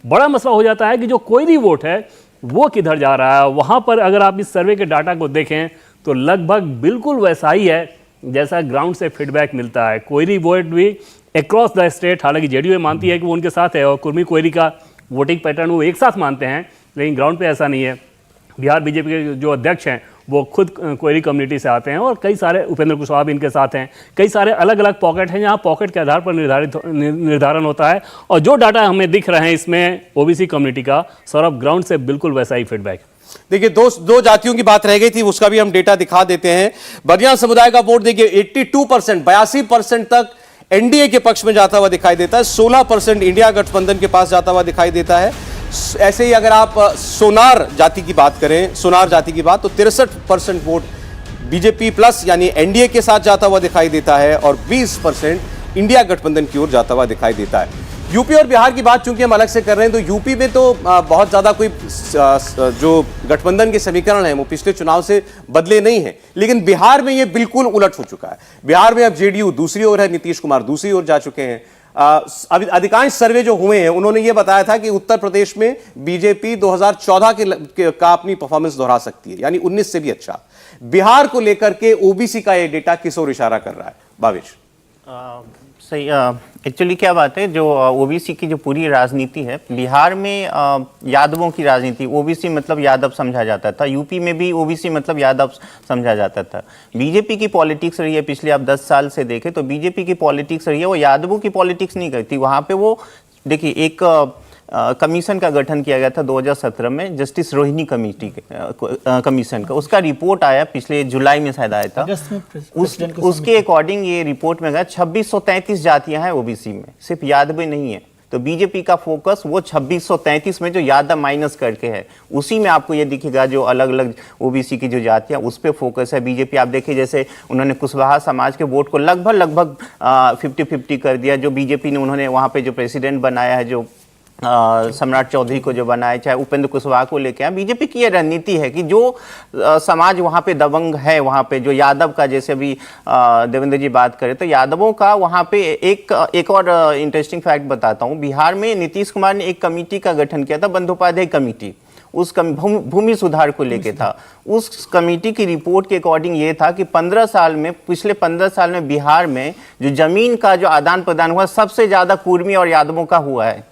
Speaker 4: बड़ा मसला हो जाता है कि जो कोई भी वोट है वो किधर जा रहा है। वहाँ पर अगर आप इस सर्वे के डाटा को देखें तो लगभग बिल्कुल वैसा ही है जैसा ग्राउंड से फीडबैक मिलता है। कोयरी वोट भी अक्रॉस द स्टेट, हालांकि जेडीयू मानती है कि वो उनके साथ है और कुर्मी कोयरी का वोटिंग पैटर्न वो एक साथ मानते हैं, लेकिन ग्राउंड पे ऐसा नहीं है। बिहार बीजेपी के जो अध्यक्ष हैं वो खुद कोयरी कम्युनिटी से आते हैं और कई सारे, उपेंद्र कुशवाहा भी इनके साथ हैं। कई सारे अलग अलग पॉकेट हैं जहाँ पॉकेट के आधार पर निर्धारण होता है, और जो डाटा हमें दिख रहे हैं इसमें ओबीसी कम्युनिटी का, सौरभ, ग्राउंड से बिल्कुल वैसा ही फीडबैक।
Speaker 1: देखिए दो जातियों की बात रह गई थी, उसका भी हम डेटा दिखा देते हैं। बनिया समुदाय का वोट देखिए 82%, 82% तक एनडीए के पक्ष में जाता हुआ दिखाई देता है, 16% इंडिया गठबंधन के पास जाता हुआ दिखाई देता है। ऐसे ही अगर आप सोनार जाति की बात करें, सोनार जाति की बात, तो 63% वोट बीजेपी प्लस यानी एनडीए के साथ जाता हुआ दिखाई देता है और 20% इंडिया गठबंधन की ओर जाता हुआ दिखाई देता है। यूपी और बिहार की बात चूंकि हम अलग से कर रहे हैं, तो यूपी में तो बहुत ज्यादा कोई जो गठबंधन के समीकरण हैं वो पिछले चुनाव से बदले नहीं हैं, लेकिन बिहार में ये बिल्कुल उलट हो चुका है। बिहार में अब जेडीयू दूसरी ओर है, नीतीश कुमार दूसरी ओर जा चुके हैं। अभी अधिकांश सर्वे जो हुए हैं उन्होंने ये बताया था कि उत्तर प्रदेश में बीजेपी 2014 का अपनी परफॉर्मेंस दोहरा सकती है, यानी 19 से भी अच्छा। बिहार को लेकर के ओबीसी का ये डेटा किस ओर इशारा कर रहा है भावेश?
Speaker 3: सही, एक्चुअली क्या बात है, जो ओबीसी की जो पूरी राजनीति है बिहार में, यादवों की राजनीति, ओबीसी मतलब यादव समझा जाता था। यूपी में भी ओबीसी मतलब यादव समझा जाता था। बीजेपी की पॉलिटिक्स रही है पिछले आप 10 साल से देखें तो बीजेपी की पॉलिटिक्स रही है, वो यादवों की पॉलिटिक्स नहीं करती। वहाँ पे वो देखिए एक कमीशन का गठन किया गया था 2017 में, जस्टिस रोहिणी कमेटी कमीशन का, उसका रिपोर्ट आया पिछले जुलाई में शायद आया था। उसके अकॉर्डिंग ये रिपोर्ट में गया 2633 जातियां हैं ओबीसी में, सिर्फ यादव नहीं है। तो बीजेपी का फोकस वो 2633 में जो यादव माइनस करके है उसी में आपको ये दिखेगा, जो अलग अलग ओबीसी की जो जातियां उस पर फोकस है बीजेपी। आप देखिए जैसे उन्होंने कुशवाहा समाज के वोट को लगभग 50-50 कर दिया। जो बीजेपी ने उन्होंने वहाँ पे जो प्रेसिडेंट बनाया है, जो सम्राट चौधरी को जो बनाया, चाहे उपेंद्र कुशवाहा को लेके आए, बीजेपी की यह रणनीति है कि जो समाज वहाँ पे दबंग है, वहाँ पे जो यादव का, जैसे अभी देवेंद्र जी बात करें तो यादवों का वहाँ पे एक और इंटरेस्टिंग फैक्ट बताता हूँ। बिहार में नीतीश कुमार ने एक कमेटी का गठन किया था, बंदोपाध्याय कमेटी, उस भूमि सुधार को लेके था। उस कमेटी की रिपोर्ट के अकॉर्डिंग ये था कि पिछले 15 साल में बिहार में जो जमीन का जो आदान प्रदान हुआ सबसे ज्यादा कुर्मी और यादवों का हुआ है।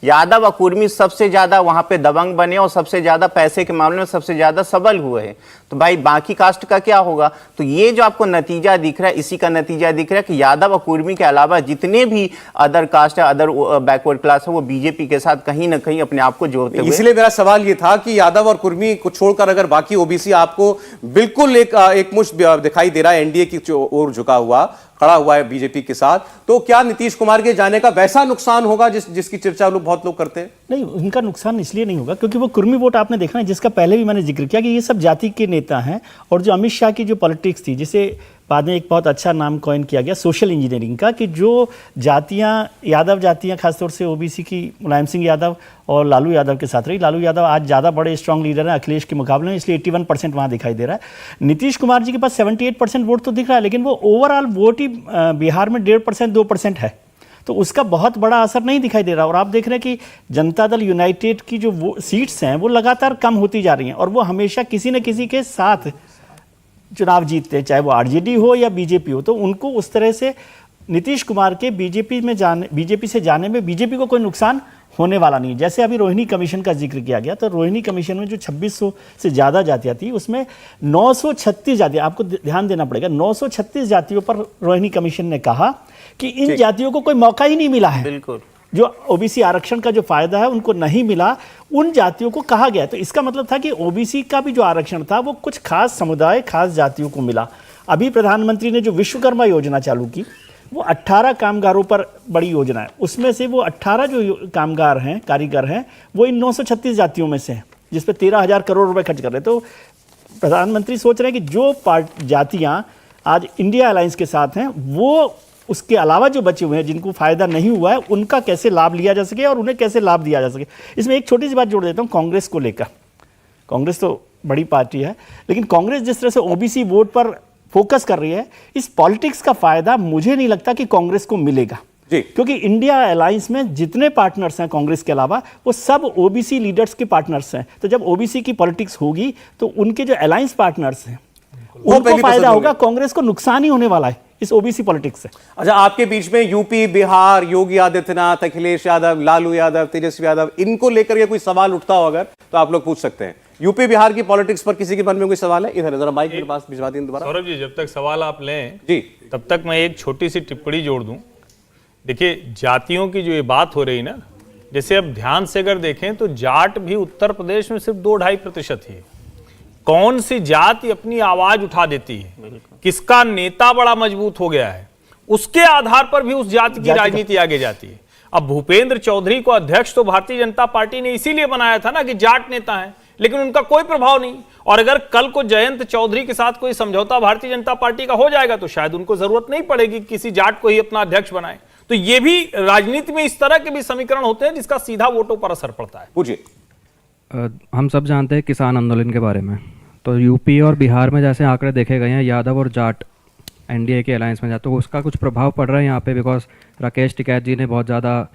Speaker 3: यादव और कुर्मी सबसे ज्यादा वहां पे दबंग बने और सबसे ज्यादा पैसे के मामले में सबसे ज्यादा सबल हुए हैं। तो भाई बाकी कास्ट का क्या होगा? तो ये जो आपको नतीजा दिख रहा है, इसी का नतीजा दिख रहा है कि यादव और कुर्मी के अलावा जितने भी अदर कास्ट है, अदर बैकवर्ड क्लास है, वो बीजेपी के साथ कहीं ना कहीं अपने आप को जोड़ते हुए।
Speaker 1: इसलिए मेरा सवाल ये था कि यादव और कुर्मी को छोड़कर अगर बाकी ओबीसी आपको बिल्कुल एक मुश्त दिखाई दे रहा है, एनडीए की ओर झुका हुआ, खड़ा हुआ है बीजेपी के साथ, तो क्या नीतीश कुमार के जाने का वैसा नुकसान होगा जिसकी चर्चा बहुत लोग करते हैं?
Speaker 6: नहीं, उनका नुकसान इसलिए नहीं होगा क्योंकि वो कुर्मी वोट आपने देखा ना, जिसका पहले भी मैंने जिक्र किया कि ये सब जाति के नेता हैं। और जो अमित शाह की जो पॉलिटिक्स थी, जिसे बाद में एक बहुत अच्छा नाम कॉइन किया गया सोशल इंजीनियरिंग का, कि जो जातियां, यादव जातियां, खासतौर से ओबीसी की मुलायम सिंह यादव और लालू यादव के साथ रही। लालू यादव आज ज़्यादा बड़े स्ट्रांग लीडर हैं अखिलेश के मुकाबले में, इसलिए 81% वहाँ दिखाई दे रहा है। नीतीश कुमार जी के पास 78% वोट तो दिख रहा है, लेकिन वो ओवरऑल वोट ही बिहार में 1.5% 2% है, तो उसका बहुत बड़ा असर नहीं दिखाई दे रहा। और आप देख रहे हैं कि जनता दल यूनाइटेड की जो वो सीट्स हैं वो लगातार कम होती जा रही हैं, और वो हमेशा किसी न किसी के साथ चुनाव जीतते हैं, चाहे वो आरजेडी हो या बीजेपी हो। तो उनको उस तरह से नीतीश कुमार के बीजेपी से जाने में बीजेपी को कोई नुकसान होने वाला नहीं। जैसे अभी रोहिणी कमीशन का जिक्र किया गया, तो रोहिणी कमीशन में जो 2600 से ज़्यादा जातियाँ थी, उसमें 936 जातियाँ, आपको ध्यान देना पड़ेगा, 936 जातियों पर रोहिणी कमीशन ने कहा कि इन जातियों को कोई मौका ही नहीं मिला है।
Speaker 3: बिल्कुल,
Speaker 6: जो ओबीसी आरक्षण का जो फायदा है उनको नहीं मिला, उन जातियों को कहा गया। तो इसका मतलब था कि ओबीसी का भी जो आरक्षण था वो कुछ खास समुदाय, खास जातियों को मिला। अभी प्रधानमंत्री ने जो विश्वकर्मा योजना चालू की, वो 18 कामगारों पर बड़ी योजना है। उसमें से वो 18 जो कामगार हैं, कारीगर हैं, वो इन 936 जातियों में से हैं, जिस पर 13,000 करोड़ रुपए खर्च कर रहे हैं। तो प्रधानमंत्री सोच रहे हैं कि जो जातियाँ आज इंडिया अलायंस के साथ हैं, वो उसके अलावा जो बचे हुए हैं जिनको फ़ायदा नहीं हुआ है, उनका कैसे लाभ लिया जा सके और उन्हें कैसे लाभ दिया जा सके। इसमें एक छोटी सी बात जोड़ देता हूँ कांग्रेस को लेकर। कांग्रेस तो बड़ी पार्टी है, लेकिन कांग्रेस जिस तरह से ओबीसी वोट पर फोकस कर रही है, इस पॉलिटिक्स का फ़ायदा मुझे नहीं लगता कि कांग्रेस को मिलेगा
Speaker 1: जी।
Speaker 6: क्योंकि इंडिया अलायंस में जितने पार्टनर्स हैं कांग्रेस के अलावा, वो सब ओबीसी लीडर्स के पार्टनर्स हैं। तो जब ओबीसी की पॉलिटिक्स होगी तो उनके जो अलायंस पार्टनर्स हैं उनको फायदा होगा, कांग्रेस को नुकसान ही होने वाला है इस ओबीसी पॉलिटिक्स से।
Speaker 1: अच्छा, आपके बीच में यूपी, बिहार, योगी आदित्यनाथ, अखिलेश यादव, लालू यादव, तेजस्वी यादव, इनको लेकर कोई सवाल उठता हो अगर, तो आप लोग पूछ सकते हैं। यूपी बिहार की पॉलिटिक्स पर किसी के मन में कोई सवाल है? इधर जरा माइक मेरे पास भिजवा दें दोबारा।
Speaker 5: सौरभ जी, जब तक सवाल आप लें
Speaker 1: जी,
Speaker 5: तब तक मैं एक छोटी सी टिप्पणी जोड़ दूं। देखिए, जातियों की जो ये बात हो रही ना, जैसे अब ध्यान से अगर देखें तो जाट भी उत्तर प्रदेश में सिर्फ 2-2.5% ही है। कौन सी जाति अपनी आवाज उठा देती है, किसका नेता बड़ा मजबूत हो गया है, उसके आधार पर भी उस जाति की राजनीति आगे जाती है। अब भूपेंद्र चौधरी को अध्यक्ष तो भारतीय जनता पार्टी ने इसीलिए बनाया था ना कि जाट नेता है, लेकिन उनका कोई प्रभाव नहीं। और अगर कल को जयंत चौधरी के साथ कोई समझौता भारतीय जनता पार्टी का हो जाएगा तो शायद उनको जरूरत नहीं पड़ेगी किसी जाट को ही अपना अध्यक्ष बनाए। तो ये भी राजनीति में इस तरह के भी समीकरण होते हैं जिसका सीधा वोटों पर असर पड़ता है।
Speaker 1: पूछिए।
Speaker 11: हम सब जानते हैं किसान आंदोलन के बारे में, तो यूपी और बिहार में जैसे आंकड़े देखे गए हैं, यादव और जाट एनडीए के अलायंस में जाते, तो उसका कुछ प्रभाव पड़ रहा है यहाँ पे, बिकॉज राकेश टिकैत जी ने बहुत ज़्यादा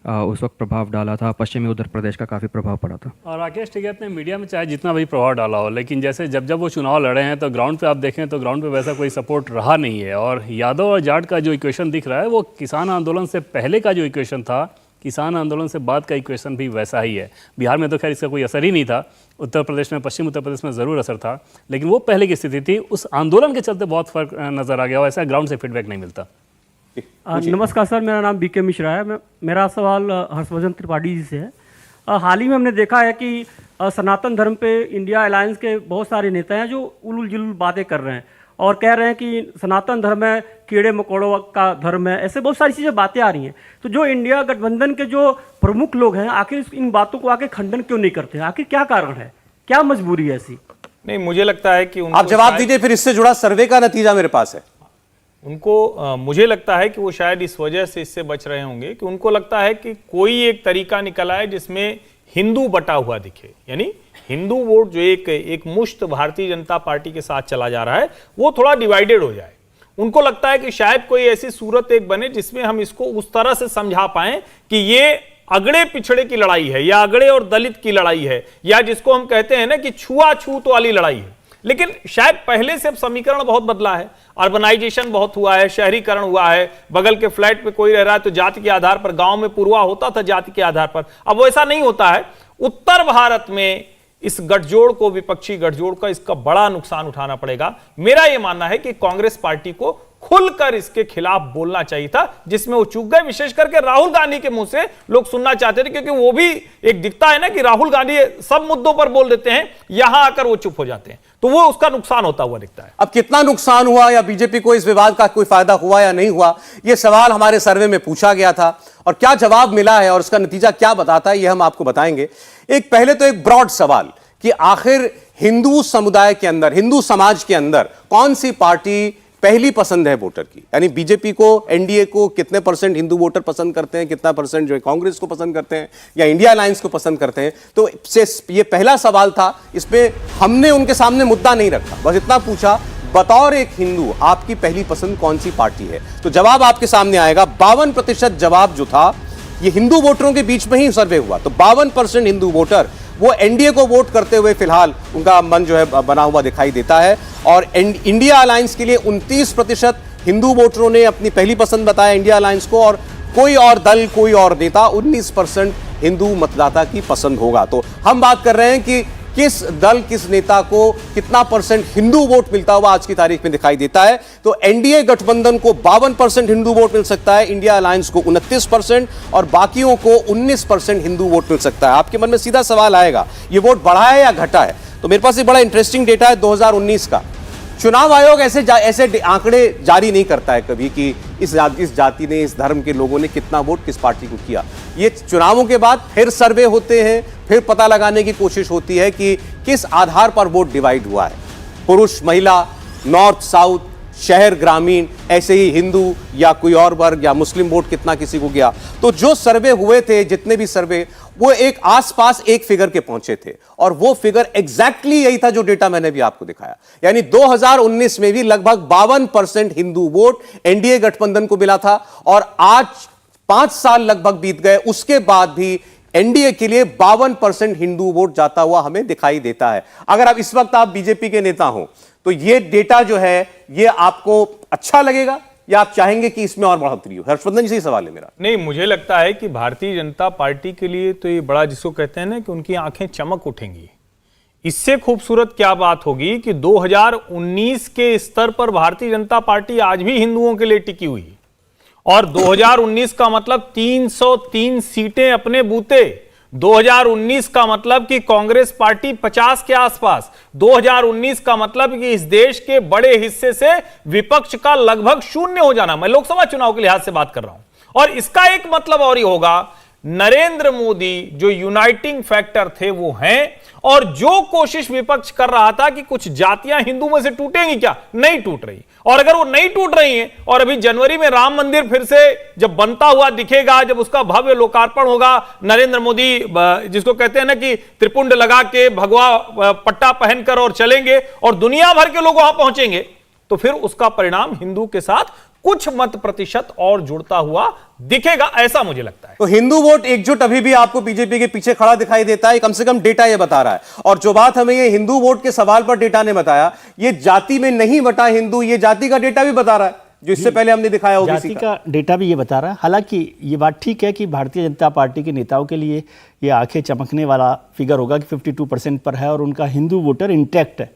Speaker 11: उस वक्त प्रभाव डाला था, पश्चिमी उत्तर प्रदेश का काफ़ी प्रभाव पड़ा था।
Speaker 4: और राकेश टिकैत ने मीडिया में चाहे जितना भी प्रभाव डाला हो, लेकिन जैसे जब वो चुनाव लड़े हैं तो ग्राउंड पे आप देखें तो ग्राउंड पे वैसा कोई सपोर्ट रहा नहीं है। और यादव और जाट का जो इक्वेशन दिख रहा है वो किसान आंदोलन से पहले का जो इक्वेशन था, किसान आंदोलन से बाद का इक्वेशन भी वैसा ही है। बिहार में तो खैर इसका कोई असर ही नहीं था, उत्तर प्रदेश में, पश्चिम उत्तर प्रदेश में ज़रूर असर था, लेकिन वो पहले की स्थिति थी। उस आंदोलन के चलते बहुत फर्क नज़र आ गया और ऐसा ग्राउंड से फीडबैक नहीं मिलता।
Speaker 12: नमस्कार सर, मेरा नाम बीके मिश्रा है। मेरा सवाल हर्षवर्धन त्रिपाठी जी से है। हाल ही में हमने देखा है कि सनातन धर्म पे इंडिया अलायंस के बहुत सारे नेता हैं जो उलूल जुलूल बातें कर रहे हैं और कह रहे हैं कि सनातन धर्म है, कीड़े मकोड़ों का धर्म है, ऐसे बहुत सारी चीज़ें बातें आ रही हैं। तो जो इंडिया गठबंधन के जो प्रमुख लोग हैं, आखिर इन बातों को आके खंडन क्यों नहीं करते हैं? आखिर क्या कारण है, क्या मजबूरी है ऐसी?
Speaker 5: नहीं, मुझे लगता है कि
Speaker 1: आप जवाब दीजिए, फिर इससे जुड़ा सर्वे का नतीजा मेरे पास है।
Speaker 5: उनको मुझे लगता है कि वो शायद इस वजह से इससे बच रहे होंगे कि उनको लगता है कि कोई एक तरीका निकल आए जिसमें हिंदू बटा हुआ दिखे, यानी हिंदू वोट जो एक मुश्त भारतीय जनता पार्टी के साथ चला जा रहा है वो थोड़ा डिवाइडेड हो जाए। उनको लगता है कि शायद कोई ऐसी सूरत एक बने जिसमें हम इसको उस तरह से समझा पाएं कि ये अगड़े पिछड़े की लड़ाई है या अगड़े और दलित की लड़ाई है, या जिसको हम कहते हैं ना कि छुआछूत वाली लड़ाई है। लेकिन शायद पहले से अब समीकरण बहुत बदला है, अर्बनाइजेशन बहुत हुआ है, शहरीकरण हुआ है, बगल के फ्लैट पे कोई रह रहा है तो जाति के आधार पर, गांव में पुरवा होता था जाति के आधार पर, अब वो ऐसा नहीं होता है। उत्तर भारत में इस गठजोड़ को, विपक्षी गठजोड़ का, इसका बड़ा नुकसान उठाना पड़ेगा। मेरा यह मानना है कि कांग्रेस पार्टी को खुलकर इसके खिलाफ बोलना चाहिए था, जिसमें वो चूक गए। विशेष करके राहुल गांधी के मुंह से लोग सुनना चाहते थे, क्योंकि वो भी एक दिखता है ना कि राहुल गांधी सब मुद्दों पर बोल देते हैं, यहां आकर वो चुप हो जाते हैं, तो वो उसका नुकसान होता हुआ दिखता है।
Speaker 1: अब कितना नुकसान हुआ या बीजेपी को इस विवाद का कोई फायदा हुआ या नहीं हुआ, यह सवाल हमारे सर्वे में पूछा गया था और क्या जवाब मिला है और उसका नतीजा क्या बताता है, यह हम आपको बताएंगे। एक पहले तो एक ब्रॉड सवाल कि आखिर हिंदू समुदाय के अंदर, हिंदू समाज के अंदर कौन सी पार्टी पहली पसंद है वोटर की, यानी बीजेपी को, एनडीए को कितने परसेंट हिंदू वोटर पसंद करते हैं, कितना परसेंट जो है कांग्रेस को पसंद करते हैं या इंडिया अलायंस को पसंद करते हैं। तो ये पहला सवाल था, इसमें हमने उनके सामने मुद्दा नहीं रखा, बस इतना पूछा बतौर एक हिंदू आपकी पहली पसंद कौन सी पार्टी है। तो जवाब आपके सामने आएगा। 52% जवाब जो था ये हिंदू वोटरों के बीच में ही सर्वे हुआ, तो 52% हिंदू वोटर वो एनडीए को वोट करते हुए फिलहाल उनका मन जो है बना हुआ दिखाई देता है। और इंडिया अलायंस के लिए 29% हिंदू वोटरों ने अपनी पहली पसंद बताया इंडिया अलायंस को, और कोई और दल, कोई और नेता 19% हिंदू मतदाता की पसंद होगा। तो हम बात कर रहे हैं कि किस दल, किस नेता को कितना परसेंट हिंदू वोट मिलता हुआ आज की तारीख में दिखाई देता है। तो एनडीए गठबंधन को 52% हिंदू वोट मिल सकता है, इंडिया अलायंस को 29% और बाकियों को 19% हिंदू वोट मिल सकता है। आपके मन में सीधा सवाल आएगा, ये वोट बढ़ा है या घटा है? तो मेरे पास एक बड़ा इंटरेस्टिंग डेटा है 2019 का। चुनाव आयोग ऐसे आंकड़े जारी नहीं करता है कभी कि इस जाति ने, इस धर्म के लोगों ने कितना वोट किस पार्टी को किया। ये चुनावों के बाद फिर सर्वे होते हैं, फिर पता लगाने की कोशिश होती है कि किस आधार पर वोट डिवाइड हुआ है, पुरुष महिला, नॉर्थ साउथ, शहर ग्रामीण, ऐसे ही हिंदू या कोई और वर्ग या मुस्लिम वोट कितना किसी को गया। तो जो सर्वे हुए थे, जितने भी सर्वे, वो एक आसपास एक फिगर के पहुंचे थे और वो फिगर एग्जैक्टली यही था जो डेटा मैंने भी आपको दिखाया। यानी 2019 में भी लगभग 52% हिंदू वोट एनडीए गठबंधन को मिला था और आज 5 साल लगभग बीत गए, उसके बाद भी एनडीए के लिए 52% हिंदू वोट जाता हुआ हमें दिखाई देता है। अगर आप इस वक्त आप बीजेपी के नेता हो तो ये डेटा जो है ये आपको अच्छा लगेगा या आप चाहेंगे कि इसमें और बढ़ोतरी हो? हर्षवर्धन जी से सवाल है मेरा।
Speaker 5: नहीं, मुझे लगता है कि भारतीय जनता पार्टी के लिए तो ये बड़ा, जिसको कहते हैं ना कि उनकी आंखें चमक उठेंगी। इससे खूबसूरत क्या बात होगी कि 2019 के स्तर पर भारतीय जनता पार्टी आज भी हिंदुओं के लिए टिकी हुई है और 2019 का मतलब 303 सीटें अपने बूते। 2019 का मतलब कि कांग्रेस पार्टी 50 के आसपास। 2019 का मतलब कि इस देश के बड़े हिस्से से विपक्ष का लगभग शून्य हो जाना। मैं लोकसभा चुनाव के लिहाज से बात कर रहा हूं। और इसका एक मतलब और ही होगा, नरेंद्र मोदी जो यूनाइटिंग फैक्टर थे वो हैं, और जो कोशिश विपक्ष कर रहा था कि कुछ जातियां हिंदू में से टूटेंगी, क्या नहीं टूट रही। और अगर वो नहीं टूट रही हैं और अभी जनवरी में राम मंदिर फिर से जब बनता हुआ दिखेगा, जब उसका भव्य लोकार्पण होगा, नरेंद्र मोदी जिसको कहते हैं ना कि त्रिपुंड लगा के भगवा पट्टा पहनकर और चलेंगे और दुनिया भर के लोग वहां पहुंचेंगे, तो फिर उसका परिणाम हिंदू के साथ कुछ मत प्रतिशत और जुड़ता हुआ दिखेगा, ऐसा मुझे लगता है।
Speaker 1: तो हिंदू वोट एकजुट अभी भी आपको बीजेपी के पीछे खड़ा दिखाई देता है, कम से कम डेटा ये बता रहा है। और जो बात हमें ये हिंदू वोट के सवाल पर डेटा ने बताया, ये जाति में नहीं बटा हिंदू, ये जाति का डेटा भी बता रहा है जो इससे पहले हमने दिखाया ओबीसी
Speaker 6: जाति का डेटा भी ये बता रहा है। हालांकि ये बात ठीक है कि भारतीय जनता पार्टी के नेताओं के लिए ये आंखें चमकने वाला फिगर होगा कि 52% पर है और उनका हिंदू वोटर इंटैक्ट है,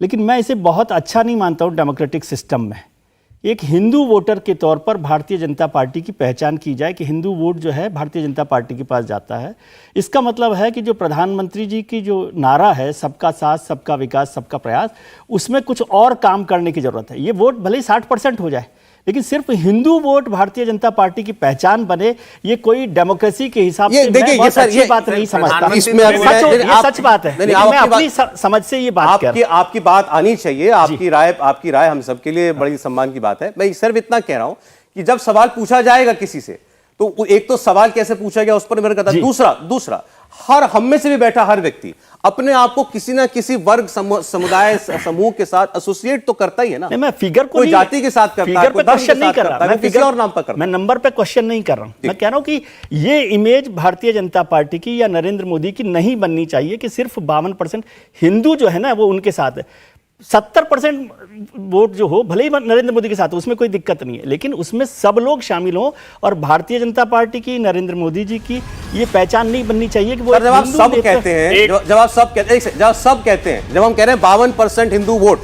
Speaker 6: लेकिन मैं इसे बहुत अच्छा नहीं मानता हूँ। डेमोक्रेटिक सिस्टम में एक हिंदू वोटर के तौर पर भारतीय जनता पार्टी की पहचान की जाए कि हिंदू वोट जो है भारतीय जनता पार्टी के पास जाता है। इसका मतलब है कि जो प्रधानमंत्री जी की जो नारा है, सबका साथ, सबका विकास, सबका प्रयास, उसमें कुछ और काम करने की जरूरत है। ये वोट भले ही 60% हो जाए, लेकिन सिर्फ हिंदू वोट भारतीय जनता पार्टी की पहचान बने, ये कोई डेमोक्रेसी के हिसाब से मैं बहुत अच्छी बात नहीं समझता। ये सच बात है, मैं अपनी समझ से ये बात कर रहा हूं।
Speaker 1: आपकी बात आनी चाहिए, आपकी राय हम सबके लिए बड़ी सम्मान की बात है। मैं सिर्फ इतना कह रहा हूं कि जब सवाल पूछा जाएगा किसी से, तो एक तो सवाल कैसे पूछा गया उस पर निर्भर करता है, दूसरा हर हम में से भी बैठा हर व्यक्ति अपने आप को किसी ना किसी वर्ग, समुदाय, समूह के साथ एसोसिएट तो करता ही है ना।
Speaker 6: मैं फिगर को
Speaker 1: कोई जाति के साथ करता है, कोई क्वेश्चन नहीं कर रहा, मैं किसी और नाम पर करता हूं।
Speaker 6: मैं नंबर पे क्वेश्चन नहीं कर रहा हूं। मैं कह रहा हूं कि ये इमेज भारतीय जनता पार्टी की या नरेंद्र मोदी की नहीं बननी चाहिए कि सिर्फ 52% हिंदू जो है ना वो उनके साथ है। 70% वोट जो हो भले ही नरेंद्र मोदी के साथ, उसमें कोई दिक्कत नहीं है, लेकिन उसमें सब लोग शामिल हों। और भारतीय जनता पार्टी की, नरेंद्र मोदी जी की ये पहचान नहीं बननी चाहिए कि वो
Speaker 1: जब आप सब कहते हैं, जब हम कह रहे हैं 52% हिंदू वोट,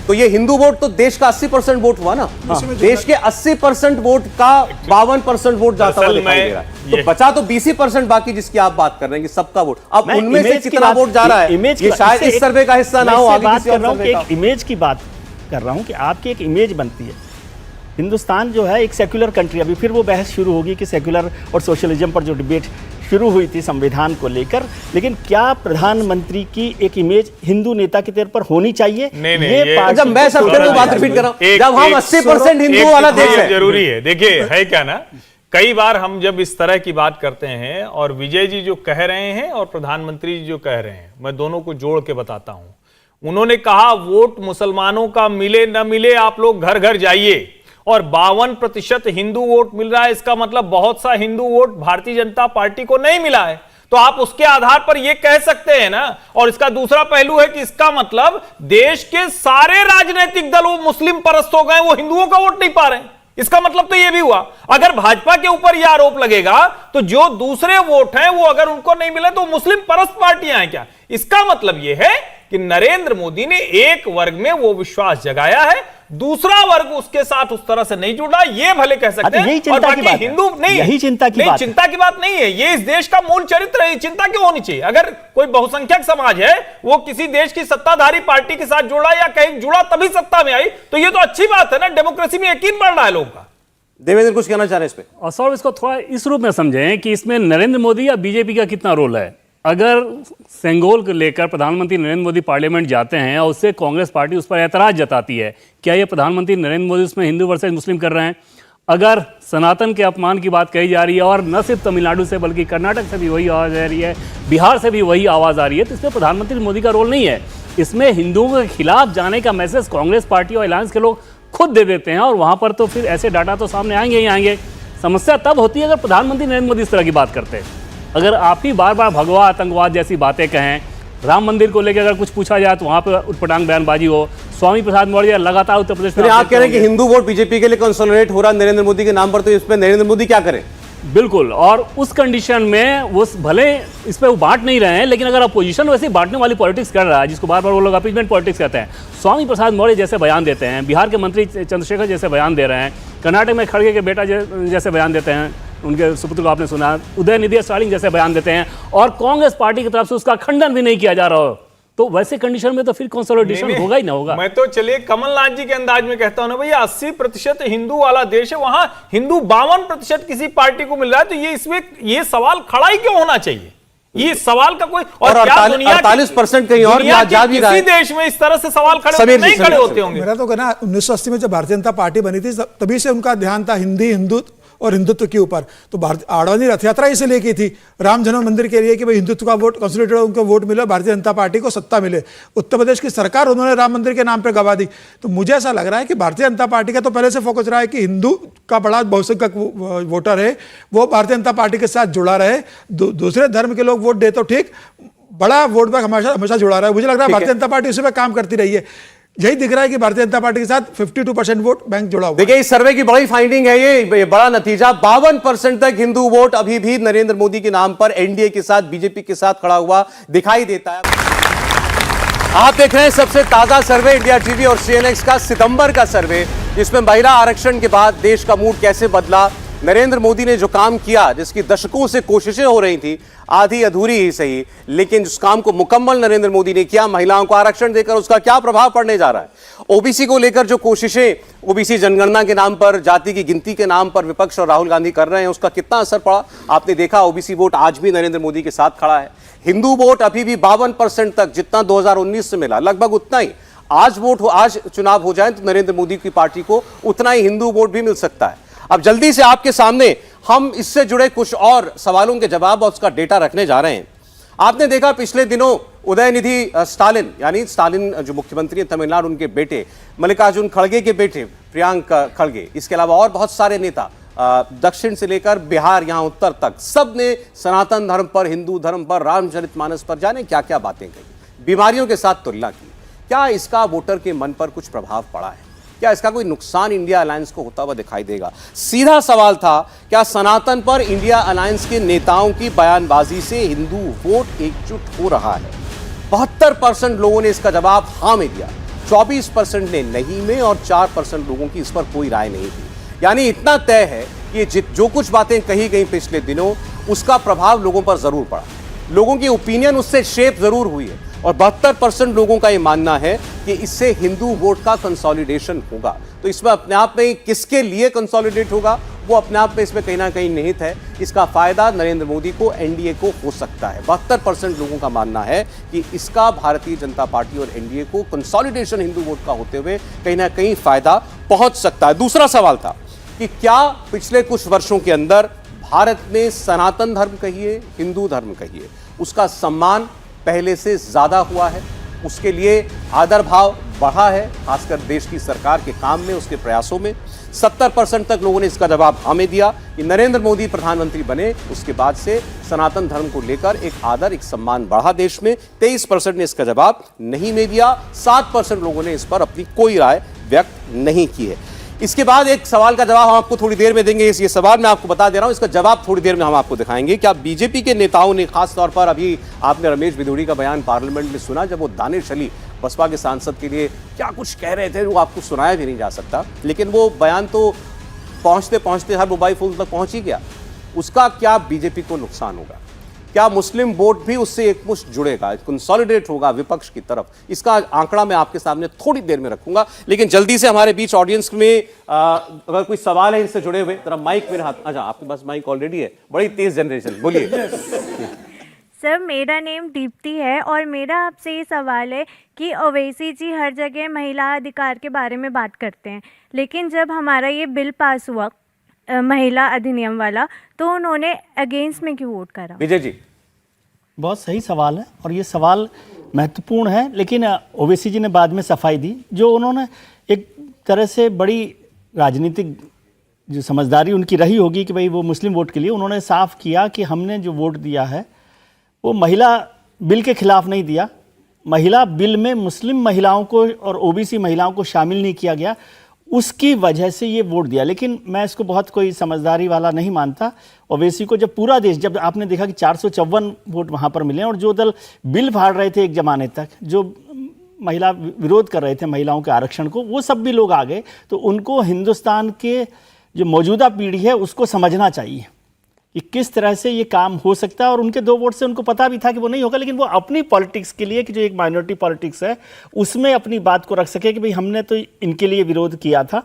Speaker 1: तो ये हिंदू वोट तो देश का 80% वोट हुआ ना। देश के 80% वोट का 52% वोट जाता हुआ दिखाई दे रहा है। तो बचा तो 20% बाकी जिसकी आप बात कर रहे हैं कि सबका वोट। अब उनमें से कितना वोट जा रहा है ये शायद इस सर्वे का हिस्सा ना हो, आगे किसी और सर्वे का।
Speaker 6: इमेज की बात कर रहा हूं कि आपकी एक इमेज बनती है। हिंदुस्तान जो है एक सेक्युलर कंट्री, अभी फिर वो बहस शुरू होगी कि सेक्युलर और सोशलिज्म पर जो डिबेट शुरू हुई थी संविधान को लेकर, लेकिन क्या प्रधानमंत्री की एक इमेज हिंदू नेता के तौर पर होनी चाहिए?
Speaker 1: जब मैं सबसे बात रिपीट कर रहा हूं, जब हम 80% हिंदू वाला देश है,
Speaker 5: जरूरी है। देखिए है क्या ना, कई बार हम जब इस तरह की बात करते हैं और विजय जी जो कह रहे हैं और प्रधानमंत्री जी जो कह रहे हैं, मैं दोनों को जोड़ के बताता हूं। उन्होंने कहा वोट मुसलमानों का मिले न मिले आप लोग घर घर जाइए, और 52% हिंदू वोट मिल रहा है, इसका मतलब बहुत सा हिंदू वोट भारतीय जनता पार्टी को नहीं मिला है। तो आप उसके आधार पर यह कह सकते हैं ना। और इसका दूसरा पहलू है कि इसका मतलब देश के सारे राजनीतिक दल वो मुस्लिम परस्त हो गए, वो हिंदुओं का वोट नहीं पा रहे हैं। इसका मतलब तो यह भी हुआ, अगर भाजपा के ऊपर यह आरोप लगेगा तो जो दूसरे वोट हैं वो अगर उनको नहीं मिले तो मुस्लिम परस्त पार्टियां हैं क्या? इसका मतलब यह है कि नरेंद्र मोदी ने एक वर्ग में वो विश्वास जगाया है, दूसरा वर्ग उसके साथ उस तरह से नहीं जुड़ा, ये भले कह सकते हैं। और बाकी हिंदू नहीं,
Speaker 6: यही चिंता की बात,
Speaker 5: चिंता की बात नहीं है। ये इस देश का मूल चरित्र है, चिंता क्यों होनी चाहिए? अगर कोई बहुसंख्यक समाज है वो किसी देश की सत्ताधारी पार्टी के साथ जुड़ा या कहीं जुड़ा तभी सत्ता में आई, तो ये तो अच्छी बात है ना, डेमोक्रेसी में यकीन बढ़ रहा है लोगों का।
Speaker 1: देवेंद्र कुछ कहना चाह रहे हैं इस पे?
Speaker 4: और सौरभ, इसको थोड़ा इस रूप में समझें कि इसमें नरेंद्र मोदी या बीजेपी का कितना रोल है। अगर सेंगोल को लेकर प्रधानमंत्री नरेंद्र मोदी पार्लियामेंट जाते हैं और उससे कांग्रेस पार्टी उस पर ऐतराज जताती है, क्या ये प्रधानमंत्री नरेंद्र मोदी उसमें हिंदू वर्सेस मुस्लिम कर रहे हैं? अगर सनातन के अपमान की बात कही जा रही है और न सिर्फ तमिलनाडु से बल्कि कर्नाटक से भी वही आवाज़ आ रही है, बिहार से भी वही आवाज़ आ रही है, तो इसमें प्रधानमंत्री मोदी का रोल नहीं है। इसमें हिंदुओं के खिलाफ जाने का मैसेज कांग्रेस पार्टी और अलायंस के लोग खुद दे देते हैं, और वहाँ पर तो फिर ऐसे डाटा तो सामने आएंगे ही आएंगे। समस्या तब होती है अगर प्रधानमंत्री नरेंद्र मोदी इस तरह की बात करते हैं। अगर आप ही बार बार भगवा आतंकवाद जैसी बातें कहें, राम मंदिर को लेकर अगर कुछ पूछा जाए तो वहां पर उटपटांग बयानबाजी हो, स्वामी प्रसाद मौर्य लगातार उत्तर प्रदेश में
Speaker 1: आप कह रहे हैं कि हिंदू वोट बीजेपी के लिए कंसोलिडेट हो रहा है नरेंद्र मोदी के नाम पर, तो इस पर नरेंद्र मोदी क्या करें?
Speaker 4: बिल्कुल, और उस कंडीशन में वो भले इस पर वो बांट नहीं रहे हैं, लेकिन अगर अपोजिशन वैसे बांटने वाली पॉलिटिक्स कर रहा है, जिसको बार बार वो लोग अपीजमेंट पॉलिटिक्स कहते हैं, स्वामी प्रसाद मौर्य जैसे बयान देते हैं, बिहार के मंत्री चंद्रशेखर जैसे बयान दे रहे हैं, कर्नाटक में खड़गे के बेटा जैसे बयान देते हैं, उनके सुपुत्र को आपने सुना, उदयनिधि स्टालिन जैसे बयान देते हैं, और कांग्रेस पार्टी की तरफ से उसका खंडन भी नहीं किया जा रहा हो, तो वैसे कंडीशन में तो फिर कंसोलिडेशन होगा ही ना होगा।
Speaker 5: मैं तो चलिए कमलनाथ जी के अंदाज में कहता हूं ना भैया, 80% हिंदू वाला देश है, वहां हिंदू 52% किसी पार्टी को मिल रहा है, तो ये इसमें ये सवाल खड़ा ही क्यों होना चाहिए? ये सवाल का कोई और
Speaker 1: 48% कहीं और जा भी रहा है।
Speaker 5: किसी देश में इस तरह से सवाल नहीं खड़े होते होंगे।
Speaker 7: मेरा तो कहना 1980 में जब भारतीय जनता पार्टी बनी थी तभी से उनका ध्यान था हिंदू और हिंदुत्व के ऊपर। तो आडवाणी रथ यात्रा इसे लेके थी राम जन्म मंदिर के लिए कि भाई हिंदुत्व का वोट कंसोलिडेटेड उनको वोट मिले, भारतीय जनता पार्टी को सत्ता मिले। उत्तर प्रदेश की सरकार उन्होंने राम मंदिर के नाम पर गवा दी। तो मुझे ऐसा लग रहा है कि भारतीय जनता पार्टी का तो पहले से फोकस रहा है कि हिंदू का बड़ा बहुसंख्यक वोटर है वो भारतीय जनता पार्टी के साथ जुड़ा रहे, दूसरे धर्म के लोग वोट दे तो ठीक, बड़ा वोट बैंक हमेशा जुड़ा रहा है। मुझे लग रहा है भारतीय जनता पार्टी उसी पर काम करती रही है। यही दिख रहा है कि भारतीय जनता पार्टी के साथ 52% वोट बैंक जुड़ा हुआ।
Speaker 1: देखिए इस सर्वे की बड़ी फाइंडिंग है, ये बड़ा नतीजा, 52% तक हिंदू वोट अभी भी नरेंद्र मोदी के नाम पर एनडीए के साथ, बीजेपी के साथ खड़ा हुआ दिखाई देता है। आप देख रहे हैं सबसे ताजा सर्वे इंडिया टीवी और सीएनएक्स का सितंबर का सर्वे, जिसमें महिला आरक्षण के बाद देश का मूड कैसे बदला, नरेंद्र मोदी ने जो काम किया, जिसकी दशकों से कोशिशें हो रही थी, आधी अधूरी ही सही, लेकिन जिस काम को मुकम्मल नरेंद्र मोदी ने किया, महिलाओं को आरक्षण देकर, उसका क्या प्रभाव पड़ने जा रहा है। ओबीसी को लेकर जो कोशिशें ओबीसी जनगणना के नाम पर, जाति की गिनती के नाम पर विपक्ष और राहुल गांधी कर रहे हैं, उसका कितना असर पड़ा आपने देखा। ओबीसी वोट आज भी नरेंद्र मोदी के साथ खड़ा है। हिंदू वोट अभी भी 52% तक, जितना 2019 से मिला लगभग उतना ही आज चुनाव हो जाए तो नरेंद्र मोदी की पार्टी को उतना ही हिंदू वोट भी मिल सकता है। अब जल्दी से आपके सामने हम इससे जुड़े कुछ और सवालों के जवाब और उसका डेटा रखने जा रहे हैं। आपने देखा पिछले दिनों उदयनिधि स्टालिन, यानी स्टालिन जो मुख्यमंत्री हैं तमिलनाडु, उनके बेटे मल्लिकार्जुन खड़गे के बेटे प्रियांक खड़गे, इसके अलावा और बहुत सारे नेता दक्षिण से लेकर बिहार यहां उत्तर तक, सब ने सनातन धर्म पर, हिंदू धर्म पर, रामचरितमानस पर जाने क्या क्या बातें कही, बीमारियों के साथ तुलना की। क्या इसका वोटर के मन पर कुछ प्रभाव पड़ा है? क्या इसका कोई नुकसान इंडिया अलायंस को होता हुआ दिखाई देगा? सीधा सवाल था, क्या सनातन पर इंडिया अलायंस के नेताओं की बयानबाजी से हिंदू वोट एकजुट हो रहा है? 72% लोगों ने इसका जवाब हां में दिया। 24% ने नहीं में और 4% लोगों की इस पर कोई राय नहीं थी। यानी इतना तय है कि जो कुछ बातें कही गई पिछले दिनों उसका प्रभाव लोगों पर जरूर पड़ा, लोगों की ओपिनियन उससे शेप जरूर हुई है और 72% लोगों का यह मानना है कि इससे हिंदू वोट का कंसोलिडेशन होगा। तो इसमें अपने आप में किसके लिए कंसोलिडेट होगा वो अपने आप में इसमें कहीं ना कहीं निहित है। इसका फायदा नरेंद्र मोदी को, एनडीए को हो सकता है। 72% लोगों का मानना है कि इसका भारतीय जनता पार्टी और एनडीए को कंसोलिडेशन हिंदू वोट का होते हुए कहीं ना कहीं फायदा पहुंच सकता है। दूसरा सवाल था कि क्या पिछले कुछ वर्षों के अंदर भारत में सनातन धर्म कहिए, हिंदू धर्म कहिए, उसका सम्मान पहले से ज्यादा हुआ है, उसके लिए आदर भाव बढ़ा है, खासकर देश की सरकार के काम में, उसके प्रयासों में। 70% तक लोगों ने इसका जवाब हमें दिया कि नरेंद्र मोदी प्रधानमंत्री बने उसके बाद से सनातन धर्म को लेकर एक आदर, एक सम्मान बढ़ा देश में। 23% ने इसका जवाब नहीं में दिया। 7% लोगों ने इस पर अपनी कोई राय व्यक्त नहीं की है। इसके बाद एक सवाल का जवाब हम आपको थोड़ी देर में देंगे। ये सवाल मैं आपको बता दे रहा हूं, इसका जवाब थोड़ी देर में हम आपको दिखाएंगे। क्या बीजेपी के नेताओं ने, खास तौर पर अभी आपने रमेश भिदोड़ी का बयान पार्लियामेंट में सुना जब वो दानिश अली बसपा के सांसद के लिए क्या कुछ कह रहे थे, वो आपको सुनाया भी नहीं जा सकता, लेकिन वो बयान तो पहुंचते पहुंचते हर मोबाइल फोन तक पहुंच ही गया। उसका क्या बीजेपी को नुकसान होगा? क्या मुस्लिम वोट भी उससे एकमुश्त जुड़ेगा, कंसोलिडेट होगा विपक्ष की तरफ? इसका आंकड़ा मैं आपके सामने थोड़ी देर में रखूंगा, लेकिन जल्दी से हमारे बीच ऑडियंस में अगर कोई सवाल है इनसे जुड़े हुए, जरा माइक मेरे हाथ। अच्छा, आपके पास माइक ऑलरेडी है, बड़ी तेज जनरेशन, बोलिए।
Speaker 13: सर, मेरा नेम दीप्ति है और मेरा आपसे ये सवाल है कि ओवैसी जी हर जगह महिला अधिकार के बारे में बात करते हैं, लेकिन जब हमारा ये बिल पास हुआ महिला अधिनियम वाला, तो उन्होंने अगेंस्ट में क्यों वोट करा? विजय जी,
Speaker 6: बहुत सही सवाल है और ये सवाल महत्वपूर्ण है, लेकिन ओवैसी जी ने बाद में सफाई दी। जो उन्होंने एक तरह से बड़ी राजनीतिक जो समझदारी उनकी रही होगी कि भाई वो मुस्लिम वोट के लिए, उन्होंने साफ किया कि हमने जो वोट दिया है वो महिला बिल के खिलाफ नहीं दिया। महिला बिल में मुस्लिम महिलाओं को और ओबीसी महिलाओं को शामिल नहीं किया गया, उसकी वजह से ये वोट दिया। लेकिन मैं इसको बहुत कोई समझदारी वाला नहीं मानता। ओवैसी को जब पूरा देश, जब आपने देखा कि 454 वोट वहाँ पर मिले और जो दल बिल फाड़ रहे थे एक जमाने तक, जो महिला विरोध कर रहे थे महिलाओं के आरक्षण को, वो सब भी लोग आ गए। तो उनको हिंदुस्तान के जो मौजूदा पीढ़ी है उसको समझना चाहिए कि किस तरह से ये काम हो सकता है। और उनके 2 वोट से उनको पता भी था कि वो नहीं होगा, लेकिन वो अपनी पॉलिटिक्स के लिए, कि जो एक माइनॉरिटी पॉलिटिक्स है, उसमें अपनी बात को रख सके कि भाई हमने तो इनके लिए विरोध किया था।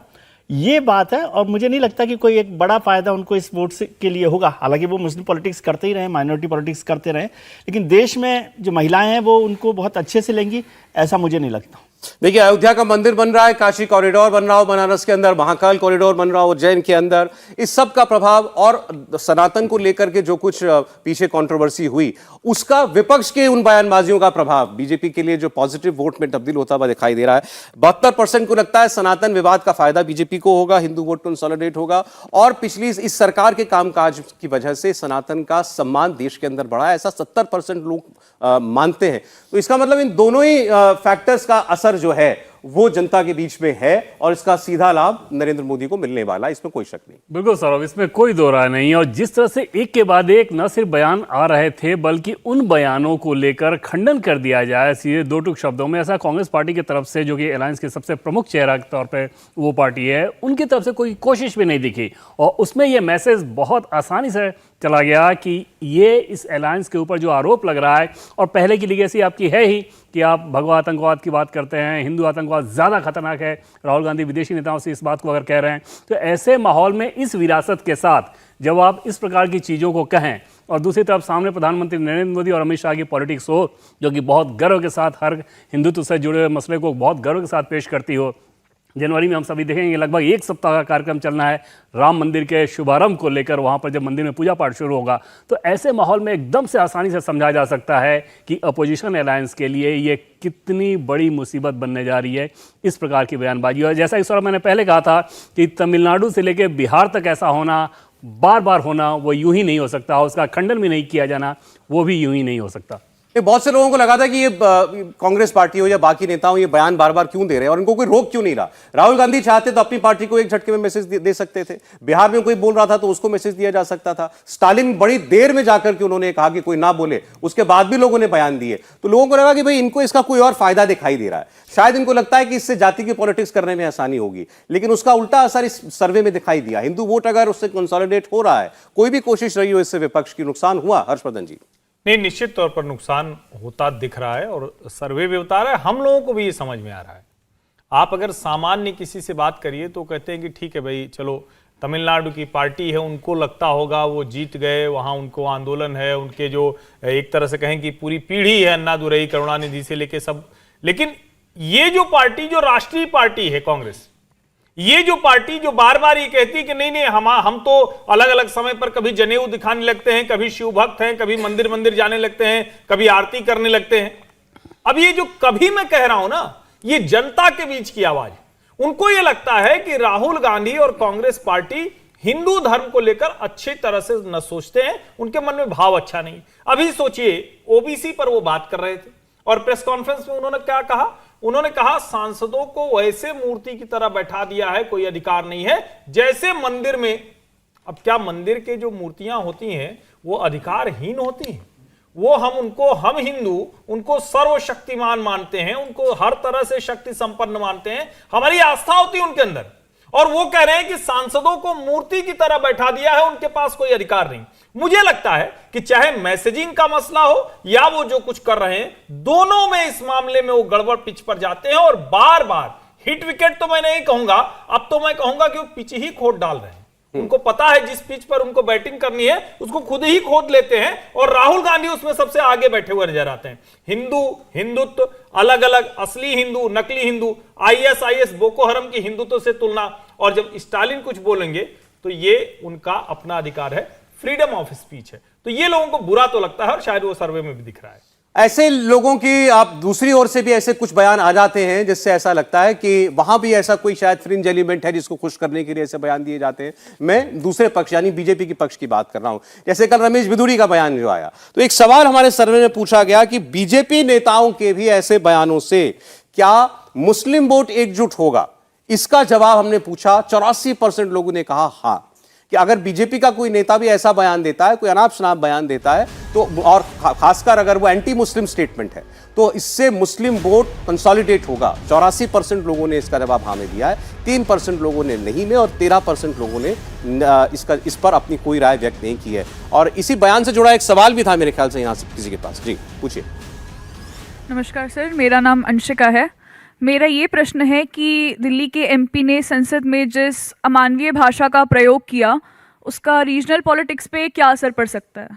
Speaker 6: ये बात है और मुझे नहीं लगता कि कोई एक बड़ा फायदा उनको इस वोट से के लिए होगा। हालांकि वो मुस्लिम पॉलिटिक्स करते ही रहे, माइनॉरिटी पॉलिटिक्स करते रहे, लेकिन देश में जो महिलाएं हैं वो उनको बहुत अच्छे से लेंगी, ऐसा मुझे नहीं लगता।
Speaker 1: देखिए, अयोध्या का मंदिर बन रहा है, काशी कॉरिडोर बन रहा हो बनारस के अंदर, महाकाल कॉरिडोर बन रहा हो उज्जैन के अंदर, इस सब का प्रभाव और सनातन को लेकर के जो कुछ पीछे कंट्रोवर्सी हुई उसका, विपक्ष के उन बयानबाजियों का प्रभाव बीजेपी के लिए जो पॉजिटिव वोट में तब्दील होता हुआ दिखाई दे रहा है। 72% को लगता है सनातन विवाद का फायदा बीजेपी को होगा, हिंदू वोट कंसोलिडेट होगा और पिछली इस सरकार के कामकाज की वजह से सनातन का सम्मान देश के अंदर बढ़ा है, ऐसा 70% लोग मानते हैं। तो इसका मतलब इन दोनों ही फैक्टर्स का असर जो है वो जनता के बीच में है और इसका सीधा लाभ नरेंद्र मोदी को मिलने वाला है, इसमें कोई शक नहीं।
Speaker 4: बिल्कुल सौरभ, इसमें कोई दो राय नहीं। और जिस तरह से एक के बाद एक न सिर्फ बयान आ रहे थे बल्कि उन बयानों को लेकर खंडन कर दिया जाए सीधे 2 टूक शब्दों में, ऐसा कांग्रेस पार्टी की तरफ से, जो कि अलायंस के सबसे प्रमुख चेहरा के तौर पर वो पार्टी है, उनकी तरफ से कोई कोशिश भी नहीं दिखी। और उसमें यह मैसेज बहुत आसानी से चला गया कि ये इस अलायंस के ऊपर जो आरोप लग रहा है, और पहले की लीगेसी आपकी है ही कि आप भगवा आतंकवाद की बात करते हैं, हिंदू आतंकवाद ज़्यादा खतरनाक है, राहुल गांधी विदेशी नेताओं से इस बात को अगर कह रहे हैं, तो ऐसे माहौल में इस विरासत के साथ जब आप इस प्रकार की चीज़ों को कहें और दूसरी तरफ सामने प्रधानमंत्री नरेंद्र मोदी और अमित शाह की पॉलिटिक्स हो, जो कि बहुत गर्व के साथ हर हिंदुत्व से जुड़े हुए मसले को बहुत गर्व के साथ पेश करती हो। जनवरी में हम सभी देखेंगे लगभग 1 सप्ताह का कार्यक्रम चलना है राम मंदिर के शुभारंभ को लेकर, वहाँ पर जब मंदिर में पूजा पाठ शुरू होगा। तो ऐसे माहौल में एकदम से आसानी से समझा जा सकता है कि अपोजिशन अलायंस के लिए ये कितनी बड़ी मुसीबत बनने जा रही है इस प्रकार की बयानबाजी। और जैसा कि सर मैंने पहले कहा था कि तमिलनाडु से लेकर बिहार तक ऐसा होना, बार बार होना, वो यूं ही नहीं हो सकता, उसका खंडन भी नहीं किया जाना, वो भी यूं ही नहीं हो सकता।
Speaker 1: बहुत से लोगों को लगा था कि ये कांग्रेस पार्टी हो या बाकी नेता हो, ये बयान बार बार क्यों दे रहे हैं और इनको कोई रोक क्यों नहीं रहा। राहुल गांधी चाहते तो अपनी पार्टी को एक झटके में मैसेज दे सकते थे। बिहार में कोई बोल रहा था तो उसको मैसेज दिया जा सकता था। स्टालिन बड़ी देर में जाकर के उन्होंने कहा कि कोई ना बोले, उसके बाद भी लोगों ने बयान दिए। तो लोगों को लगा कि भाई इनको इसका कोई और फायदा दिखाई दे रहा है। शायद इनको लगता है कि इससे जाति की पॉलिटिक्स करने में आसानी होगी, लेकिन उसका उल्टा असर इस सर्वे में दिखाई दिया। हिंदू वोट अगर उससे कंसोलिडेट हो रहा है, कोई भी कोशिश रही हो इससे विपक्ष की, नुकसान हुआ हर्षवर्धन जी?
Speaker 5: नहीं, निश्चित तौर पर नुकसान होता दिख रहा है और सर्वे भी बता रहा है, हम लोगों को भी ये समझ में आ रहा है। आप अगर सामान्य किसी से बात करिए तो कहते हैं कि ठीक है भाई, चलो तमिलनाडु की पार्टी है, उनको लगता होगा वो जीत गए, वहां उनको आंदोलन है, उनके जो एक तरह से कहें कि पूरी पीढ़ी है अन्नादुरई करुणानिधि से लेके सब। लेकिन ये जो पार्टी, जो राष्ट्रीय पार्टी है कांग्रेस, ये जो पार्टी जो बार बार ये कहती है कि नहीं नहीं हम तो अलग अलग समय पर कभी जनेऊ दिखाने लगते हैं, कभी शिव भक्त हैं, कभी मंदिर मंदिर जाने लगते हैं, कभी आरती करने लगते हैं। अब ये जो कभी मैं कह रहा हूं ना, ये जनता के बीच की आवाज। उनको ये लगता है कि राहुल गांधी और कांग्रेस पार्टी हिंदू धर्म को लेकर अच्छी तरह से न सोचते हैं, उनके मन में भाव अच्छा नहीं। अभी सोचिए, ओबीसी पर वो बात कर रहे थे और प्रेस कॉन्फ्रेंस में उन्होंने क्या कहा? उन्होंने कहा सांसदों को वैसे मूर्ति की तरह बैठा दिया है, कोई अधिकार नहीं है जैसे मंदिर में। अब क्या मंदिर के जो मूर्तियां होती हैं वो अधिकारहीन होती हैं? वो हम हिंदू उनको सर्वशक्तिमान मानते हैं, उनको हर तरह से शक्ति संपन्न मानते हैं, हमारी आस्था होती है उनके अंदर। और वो कह रहे हैं कि सांसदों को मूर्ति की तरह बैठा दिया है, उनके पास कोई अधिकार नहीं। मुझे लगता है कि चाहे मैसेजिंग का मसला हो या वो जो कुछ कर रहे हैं, दोनों में इस मामले में वो गड़बड़ पिच पर जाते हैं और बार बार हिट विकेट तो मैं नहीं कहूंगा, अब तो मैं कहूंगा कि वो पिच ही खोद डाल रहे हैं। उनको पता है जिस पिच पर उनको बैटिंग करनी है उसको खुद ही खोद लेते हैं और राहुल गांधी उसमें सबसे आगे बैठे हुए नजर आते हैं। हिंदुत्व अलग अलग, असली हिंदू, नकली हिंदू, आईएसआईएस, बोको हरम की हिंदुत्व से तुलना। और जब स्टालिन कुछ बोलेंगे तो ये उनका अपना अधिकार है, फ्रीडम ऑफ स्पीच है। तो ये लोगों को बुरा तो लगता है और शायद वो सर्वे में भी दिख रहा है।
Speaker 1: ऐसे लोगों की आप दूसरी ओर से भी ऐसे कुछ बयान आ जाते हैं जिससे ऐसा लगता है कि वहां भी ऐसा कोई शायद फ्रिंज एलिमेंट है जिसको खुश करने के लिए ऐसे बयान दिए जाते हैं। मैं दूसरे पक्ष यानी बीजेपी के पक्ष की बात कर रहा हूं। जैसे कल रमेश बिधूड़ी का बयान जो आया, तो एक सवाल हमारे सर्वे में पूछा गया कि बीजेपी नेताओं के भी ऐसे बयानों से क्या मुस्लिम वोट एकजुट होगा? इसका जवाब हमने पूछा, 84% लोगों ने कहा हां, कि अगर बीजेपी का कोई नेता भी ऐसा बयान देता है, कोई अनाप शनाप बयान देता है, तो और खासकर अगर वो एंटी मुस्लिम स्टेटमेंट है, तो इससे मुस्लिम वोट कंसोलिडेट होगा। 84% लोगों ने इसका जवाब हाँ में दिया है, 3% लोगों ने नहीं में और 13% लोगों ने इस पर अपनी कोई राय व्यक्त नहीं की है। और इसी बयान से जुड़ा एक सवाल भी था मेरे ख्याल से यहाँ से किसी के पास। जी पूछिए।
Speaker 14: नमस्कार सर, मेरा नाम अंशिका है। मेरा ये प्रश्न है कि दिल्ली के एमपी ने संसद में जिस अमानवीय भाषा का प्रयोग किया, उसका रीजनल पॉलिटिक्स पे क्या असर पड़ सकता है?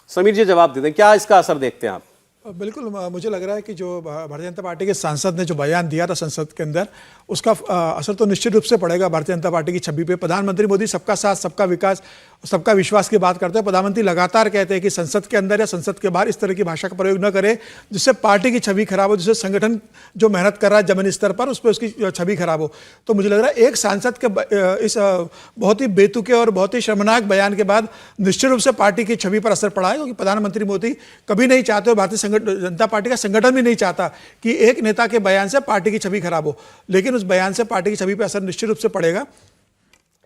Speaker 1: समीर जी जवाब दे दें, क्या इसका असर देखते हैं आप?
Speaker 7: बिल्कुल, मुझे लग रहा है कि जो भारतीय जनता पार्टी के सांसद ने जो बयान दिया था संसद के अंदर, उसका असर तो निश्चित रूप से पड़ेगा भारतीय जनता पार्टी की छवि पे। प्रधानमंत्री मोदी सबका साथ, सबका विकास, सबका विश्वास की बात करते हैं। प्रधानमंत्री लगातार कहते हैं कि संसद के अंदर या संसद के बाहर इस तरह की भाषा का प्रयोग न करें जिससे पार्टी की छवि खराब हो, जिससे संगठन जो मेहनत कर रहा है जमीनी स्तर पर उस पर उसकी छवि खराब हो। तो मुझे लग रहा है एक सांसद के इस बहुत ही बेतुके और बहुत ही शर्मनाक बयान के बाद निश्चित रूप से पार्टी की छवि पर असर पड़ा है, क्योंकि प्रधानमंत्री मोदी कभी नहीं चाहते और भारतीय जनता पार्टी का संगठन भी नहीं चाहता कि एक नेता के बयान से पार्टी की छवि खराब हो, लेकिन उस बयान से पार्टी की छवि पर असर निश्चित रूप से पड़ेगा।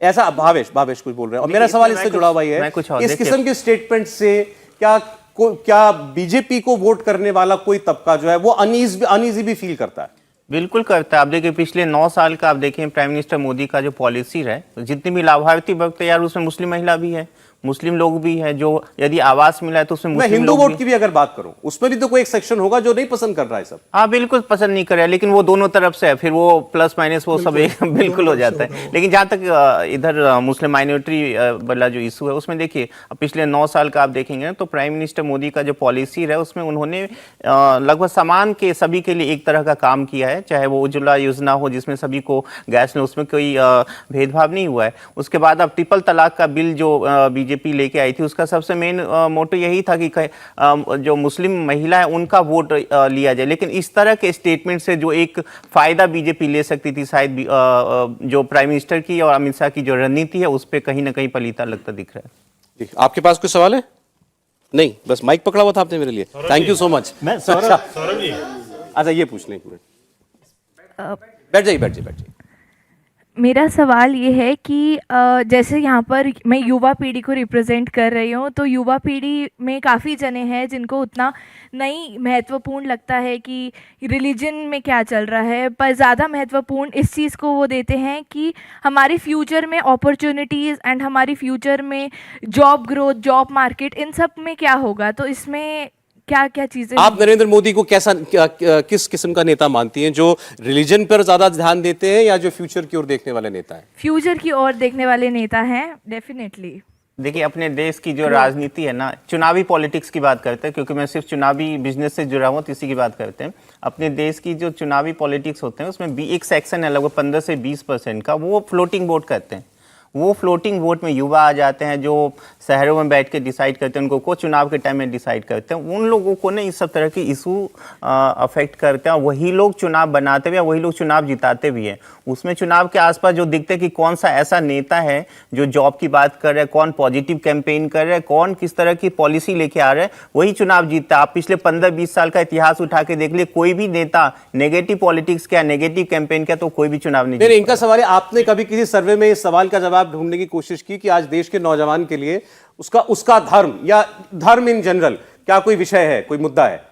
Speaker 1: ऐसा भावेश कुछ बोल रहे हैं और मेरा सवाल इससे जुड़ा हुआ है, इस किस्म के स्टेटमेंट से क्या बीजेपी को वोट करने वाला कोई तबका जो है वो अनईजी भी फील करता है?
Speaker 3: बिल्कुल करता है। आप देखिए पिछले 9 साल का आप देखें प्राइम मिनिस्टर मोदी का जो पॉलिसी है, जितनी भी लाभार्थी वर्ग यार उसमें मुस्लिम महिला भी है, मुस्लिम लोग भी है, जो यदि आवास मिला है तो उसमें
Speaker 1: मैं हिंदू वोट की भी अगर बात करूं, उसमें भी तो कोई एक सेक्शन होगा जो नहीं पसंद कर रहा है सब।
Speaker 3: हाँ बिल्कुल पसंद नहीं कर रहा है, लेकिन वो दोनों तरफ से है, फिर वो प्लस माइनस वो सब एक बिल्कुल हो जाता है। लेकिन जहाँ तक इधर मुस्लिम माइनॉरिटी वाला जो इशू है, उसमें देखिए पिछले 9 साल का आप देखेंगे तो प्राइम मिनिस्टर मोदी का जो पॉलिसी है उसमें उन्होंने लगभग समान के सभी के लिए एक तरह का काम किया है, चाहे वो उज्ज्वला योजना हो जिसमें सभी को गैस में, उसमें कोई भेदभाव नहीं हुआ है। उसके बाद अब ट्रिपल तलाक का बिल जो बीजेपी लेके आई थी, उसका सबसे मेन मोटो यही था कि जो मुस्लिम महिला है उनका वोट लिया जाए। लेकिन इस तरह के स्टेटमेंट से जो एक फायदा बीजेपी ले सकती थी, शायद जो प्राइम मिनिस्टर की और अमित शाह की जो रणनीति है उस पर कहीं ना कहीं पलीता लगता दिख रहा है।
Speaker 1: आपके पास कोई सवाल है? नहीं, बस माइक पकड़ा हुआ था आपने मेरे लिए। Thank you so much.
Speaker 6: मैं
Speaker 5: सौरभ जी,
Speaker 1: अच्छा ये पूछ लें, बैठ जाइए।
Speaker 13: मेरा सवाल ये है कि जैसे यहाँ पर मैं युवा पीढ़ी को रिप्रेजेंट कर रही हूँ, तो युवा पीढ़ी में काफ़ी जने हैं जिनको उतना नहीं महत्वपूर्ण लगता है कि रिलीजन में क्या चल रहा है, पर ज़्यादा महत्वपूर्ण इस चीज़ को वो देते हैं कि हमारे फ्यूचर में अपॉर्चुनिटीज़ एंड हमारी फ्यूचर में जॉब ग्रोथ, जॉब मार्केट, इन सब में क्या होगा। तो इसमें क्या क्या चीजें
Speaker 1: आप नरेंद्र मोदी को किस किस्म का नेता मानती हैं, जो रिलीजन पर ज्यादा ध्यान देते हैं या जो फ्यूचर की ओर देखने वाले नेता हैं?
Speaker 13: फ्यूचर की ओर देखने वाले नेता हैं डेफिनेटली।
Speaker 3: देखिए, अपने देश की जो राजनीति है ना, चुनावी पॉलिटिक्स की बात करते हैं, क्योंकि मैं सिर्फ चुनावी बिजनेस से जुड़ा हुआ तो इसी की बात करते हैं। अपने देश की जो चुनावी पॉलिटिक्स होते हैं उसमें भी एक सेक्शन है लगभग 15 से 20% का, वो फ्लोटिंग वोट करते हैं। वो फ्लोटिंग वोट में युवा आ जाते हैं जो शहरों में बैठ के डिसाइड करते हैं, उनको को चुनाव के टाइम में डिसाइड करते हैं। उन लोगों को ना इस सब तरह की इशू अफेक्ट करते हैं, और वही लोग चुनाव बनाते भी हैं, वही लोग चुनाव जिताते भी हैं। उसमें चुनाव के आसपास जो दिखते हैं कि कौन सा ऐसा नेता है जो जॉब की बात कर रहा है, कौन पॉजिटिव कैंपेन कर रहा है, कौन किस तरह की पॉलिसी लेके आ रहा है, वही चुनाव जीतता है। आप पिछले 15-20 साल का इतिहास उठा के देख लिए, कोई भी नेता नेगेटिव पॉलिटिक्स क्या, नेगेटिव कैंपेन क्या, तो कोई भी चुनाव नहीं।
Speaker 1: इनका सवाल है, आपने कभी किसी सर्वे में इस सवाल का जवाब ढूंढने की कोशिश की कि आज देश के नौजवान के लिए उसका धर्म या धर्म इन जनरल क्या कोई विषय है, कोई मुद्दा है?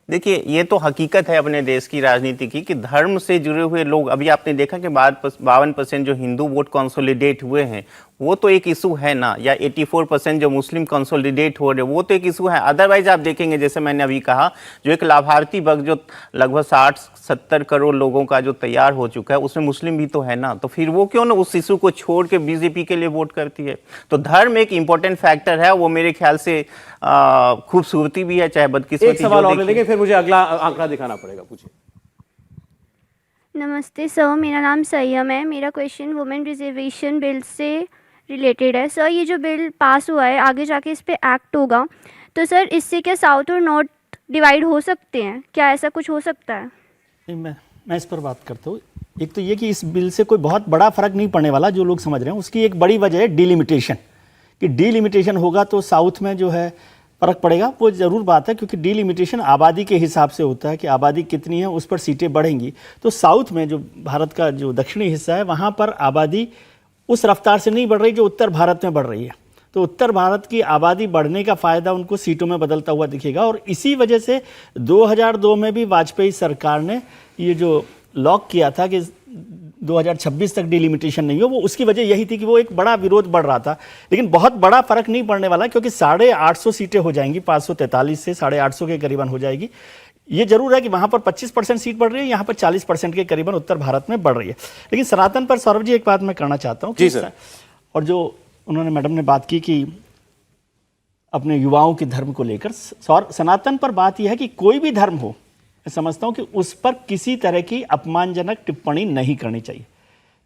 Speaker 3: देखिए, ये तो हकीकत है अपने देश की राजनीति की कि धर्म से जुड़े हुए लोग, अभी आपने देखा कि 52% जो हिंदू वोट कंसोलिडेट हुए हैं वो तो एक इशू है ना, या 84% जो मुस्लिम कंसोलिडेट हो रहे वो तो एक इशू है। अदरवाइज आप देखेंगे, जैसे मैंने अभी कहा, जो एक लाभार्थी वर्ग जो लगभग 60-70 करोड़ लोगों का जो तैयार हो चुका है, उसमें मुस्लिम भी तो है ना, तो फिर वो क्यों ना उस इशू को छोड़ के बीजेपी के लिए वोट करती है। तो धर्म एक इंपॉर्टेंट फैक्टर है, वो मेरे ख्याल से खूबसूरती भी है, चाहे बदकिस्मती।
Speaker 1: एक सवाल और ले लेंगे, फिर मुझे अगला आंकड़ा दिखाना पड़ेगा। पूछिए।
Speaker 8: नमस्ते सर, मेरा नाम सय्यम है। मेरा क्वेश्चन वुमेन रिजर्वेशन बिल से रिलेटेड है। सर, ये जो बिल पास हुआ है, आगे जाके इस पे एक्ट होगा, तो सर इससे क्या साउथ और नॉर्थ डिवाइड हो सकते हैं? क्या ऐसा कुछ हो सकता है?
Speaker 6: मैं इस पर बात करता हूँ। एक तो ये कि इस बिल से कोई बहुत बड़ा फर्क नहीं पड़ने वाला, जो लोग समझ रहे हैं। उसकी एक बड़ी वजह है डिलिमिटेशन, कि डिलिमिटेशन होगा तो साउथ में जो है फर्क पड़ेगा, वो ज़रूर बात है, क्योंकि डिलिमिटेशन आबादी के हिसाब से होता है कि आबादी कितनी है उस पर सीटें बढ़ेंगी। तो साउथ में, जो भारत का जो दक्षिणी हिस्सा है, वहाँ पर आबादी उस रफ्तार से नहीं बढ़ रही जो उत्तर भारत में बढ़ रही है। तो उत्तर भारत की आबादी बढ़ने का फ़ायदा उनको सीटों में बदलता हुआ दिखेगा। और इसी वजह से 2002 में भी वाजपेयी सरकार ने ये जो लॉक किया था कि 2026 तक डिलिमिटेशन नहीं हो, वो उसकी वजह यही थी कि वो एक बड़ा विरोध बढ़ रहा था। लेकिन बहुत बड़ा फर्क नहीं पड़ने वाला, क्योंकि 850 सीटें हो जाएंगी, 543 से 850 के करीबन हो जाएगी। ये जरूर है कि वहाँ पर 25% सीट बढ़ रही है, यहाँ पर 40% के करीबन उत्तर भारत में बढ़ रही है। लेकिन सनातन पर सौरभ जी एक बात मैं करना चाहता हूँ।
Speaker 1: जी सर।
Speaker 6: और जो उन्होंने मैडम ने बात की कि अपने युवाओं के धर्म को लेकर, सनातन पर बात यह है कि कोई भी धर्म हो, मैं समझता हूँ कि उस पर किसी तरह की अपमानजनक टिप्पणी नहीं करनी चाहिए।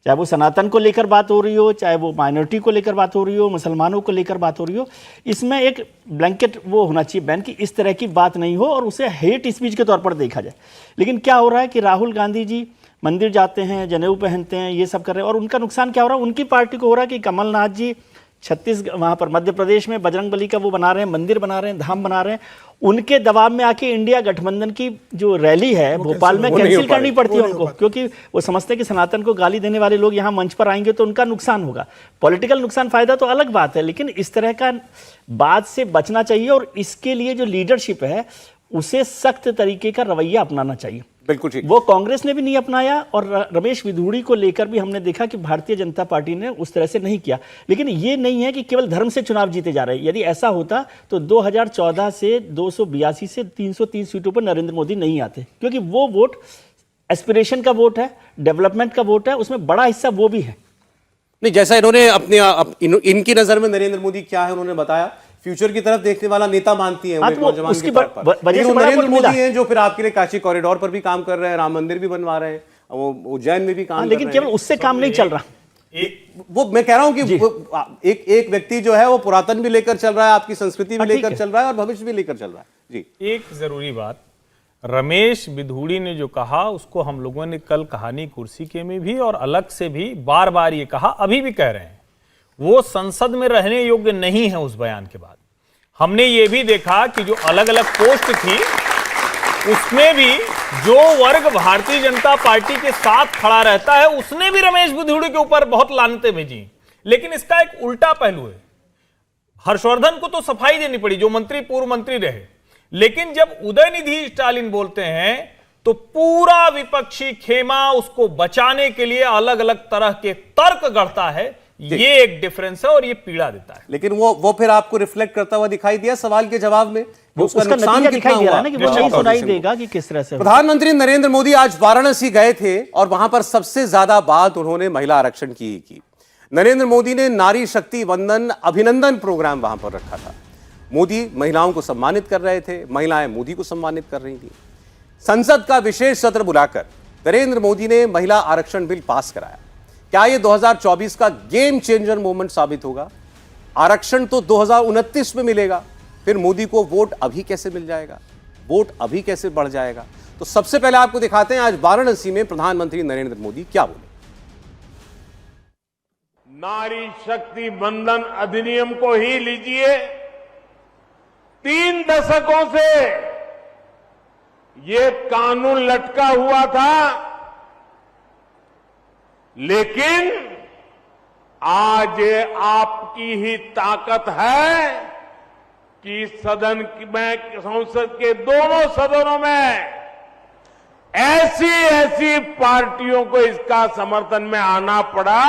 Speaker 6: चाहे वो सनातन को लेकर बात हो रही हो, चाहे वो माइनॉरिटी को लेकर बात हो रही हो, मुसलमानों को लेकर बात हो रही हो, इसमें एक ब्लैंकेट वो होना चाहिए बैन कि इस तरह की बात नहीं हो और उसे हेट स्पीच के तौर पर देखा जाए। लेकिन क्या हो रहा है कि राहुल गांधी जी मंदिर जाते हैं, जनेऊ पहनते हैं, ये सब कर रहे हैं, और उनका नुकसान क्या हो रहा है? उनकी पार्टी को हो रहा है कि कमलनाथ जी छत्तीसगढ़, वहाँ पर मध्य प्रदेश में बजरंगबली का वो बना रहे हैं, मंदिर बना रहे हैं, धाम बना रहे हैं। उनके दबाव में आके इंडिया गठबंधन की जो रैली है भोपाल में कैंसिल करनी पड़ती है उनको, क्योंकि वो समझते हैं कि सनातन को गाली देने वाले लोग यहाँ मंच पर आएंगे तो उनका नुकसान होगा। पॉलिटिकल नुकसान, फायदा तो अलग बात है, लेकिन इस तरह का बात से बचना चाहिए। और इसके लिए जो लीडरशिप है उसे सख्त तरीके का रवैया अपनाना चाहिए।
Speaker 1: बिल्कुल ठीक।
Speaker 6: वो कांग्रेस ने भी नहीं अपनाया, और रमेश विधूड़ी को लेकर भी हमने देखा कि भारतीय जनता पार्टी ने उस तरह से नहीं किया। लेकिन ये नहीं है कि केवल धर्म से चुनाव जीते जा रहे हैं। यदि ऐसा होता तो 2014 से 282 से 303 सीटों पर नरेंद्र मोदी नहीं आते, क्योंकि वो वोट एस्पिरेशन का वोट है, डेवलपमेंट का वोट है, उसमें बड़ा हिस्सा वो भी है।
Speaker 1: नहीं, जैसा इन्होंने इनकी नजर में नरेंद्र मोदी क्या है उन्होंने बताया, फ्यूचर की तरफ देखने वाला नेता मानती है नौजवान के तौर पर। लेकिन नरेंद्र मोदी हैं जो फिर आपके लिए काशी कॉरिडोर पर भी काम कर रहे हैं, राम मंदिर भी बनवा रहे हैं, वो उज्जैन में भी काम,
Speaker 6: लेकिन केवल उससे काम नहीं चल रहा।
Speaker 1: वो मैं कह रहा हूं कि एक व्यक्ति जो है वो पुरातन भी लेकर चल रहा है, आपकी संस्कृति भी लेकर चल रहा है और भविष्य भी लेकर चल रहा है। जी, एक
Speaker 5: जरूरी बात, रमेश विधूड़ी ने जो कहा उसको हम लोगों ने कल कहानी कुर्सी के में भी और अलग से भी बार बार ये कहा, अभी भी कह रहे हैं, वो संसद में रहने योग्य नहीं है उस बयान के बाद। हमने ये भी देखा कि जो अलग अलग पोस्ट थी उसमें भी जो वर्ग भारतीय जनता पार्टी के साथ खड़ा रहता है उसने भी रमेश बुद्धूड़ी के ऊपर बहुत लानतें भेजी। लेकिन इसका एक उल्टा पहलू है। हर्षवर्धन को तो सफाई देनी पड़ी, जो मंत्री पूर्व मंत्री रहे, लेकिन जब उदयनिधि स्टालिन बोलते हैं तो पूरा विपक्षी खेमा उसको बचाने के लिए अलग अलग तरह के तर्क गढ़ता है। ये एक डिफरेंस है और ये पीड़ा देता है।
Speaker 1: लेकिन वो फिर आपको रिफ्लेक्ट करता हुआ दिखाई दिया सवाल के जवाब में,
Speaker 6: उसका नुकसान कितना हुआ ना कि वो नहीं सुनाई देगा कि किस तरह से।
Speaker 1: प्रधानमंत्री नरेंद्र मोदी आज वाराणसी गए थे और वहां पर सबसे ज्यादा बात उन्होंने महिला आरक्षण की। नरेंद्र मोदी ने नारी शक्ति वंदन अभिनंदन प्रोग्राम वहां पर रखा था। मोदी महिलाओं को सम्मानित कर रहे थे, महिलाएं मोदी को सम्मानित कर रही थी। संसद का विशेष सत्र बुलाकर नरेंद्र मोदी ने महिला आरक्षण बिल पास कराया। क्या यह 2024 का गेम चेंजर मोमेंट साबित होगा? आरक्षण तो 2029 में मिलेगा, फिर मोदी को वोट अभी कैसे मिल जाएगा, वोट अभी कैसे बढ़ जाएगा? तो सबसे पहले आपको दिखाते हैं आज वाराणसी में प्रधानमंत्री नरेंद्र मोदी क्या बोले।
Speaker 15: नारी शक्ति बंधन अधिनियम को ही लीजिए, 3 दशकों से ये कानून लटका हुआ था, लेकिन आज ये आपकी ही ताकत है कि सदन में, संसद के दोनों सदनों में ऐसी पार्टियों को इसका समर्थन में आना पड़ा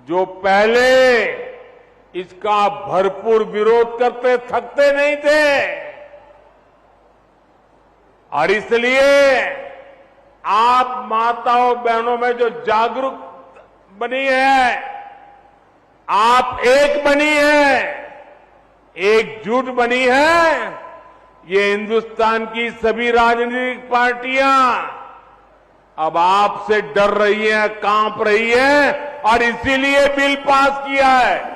Speaker 15: जो पहले इसका भरपूर विरोध करते थकते नहीं थे। और इसलिए आप माताओं बहनों में जो जागरूक बनी है, आप एक बनी है, एकजुट बनी है, ये हिंदुस्तान की सभी राजनीतिक पार्टियां अब आपसे डर रही है, कांप रही है और इसीलिए बिल पास किया है।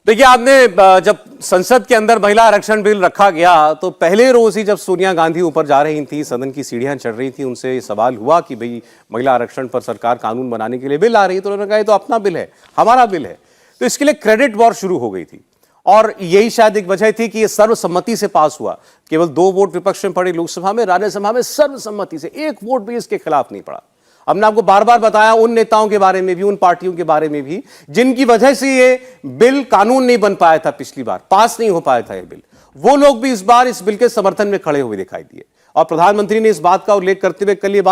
Speaker 1: देखिए, आपने जब संसद के अंदर महिला आरक्षण बिल रखा गया तो पहले रोज ही जब सोनिया गांधी ऊपर जा रही थी, सदन की सीढ़ियां चढ़ रही थी, उनसे ये सवाल हुआ कि भाई महिला आरक्षण पर सरकार कानून बनाने के लिए बिल आ रही है, तो उन्होंने कहा ये तो अपना बिल है, हमारा बिल है। तो इसके लिए क्रेडिट वॉर शुरू हो गई थी और यही शायद एक वजह थी कि ये सर्वसम्मति से पास हुआ। केवल 2 वोट विपक्ष में पड़े लोकसभा में, राज्यसभा में सर्वसम्मति से 1 वोट भी इसके खिलाफ नहीं पड़ा। हमने आपको बार बार बताया उन नेताओं के बारे में भी, उन पार्टियों के बारे में भी जिनकी वजह से ये बिल कानून नहीं बन पाया था, पिछली बार पास नहीं हो पाया था ये बिल, वो लोग भी इस बार इस बिल के समर्थन में खड़े हुए दिखाई दिए। और प्रधानमंत्री ने इस बात का उल्लेख करते हुए कल ये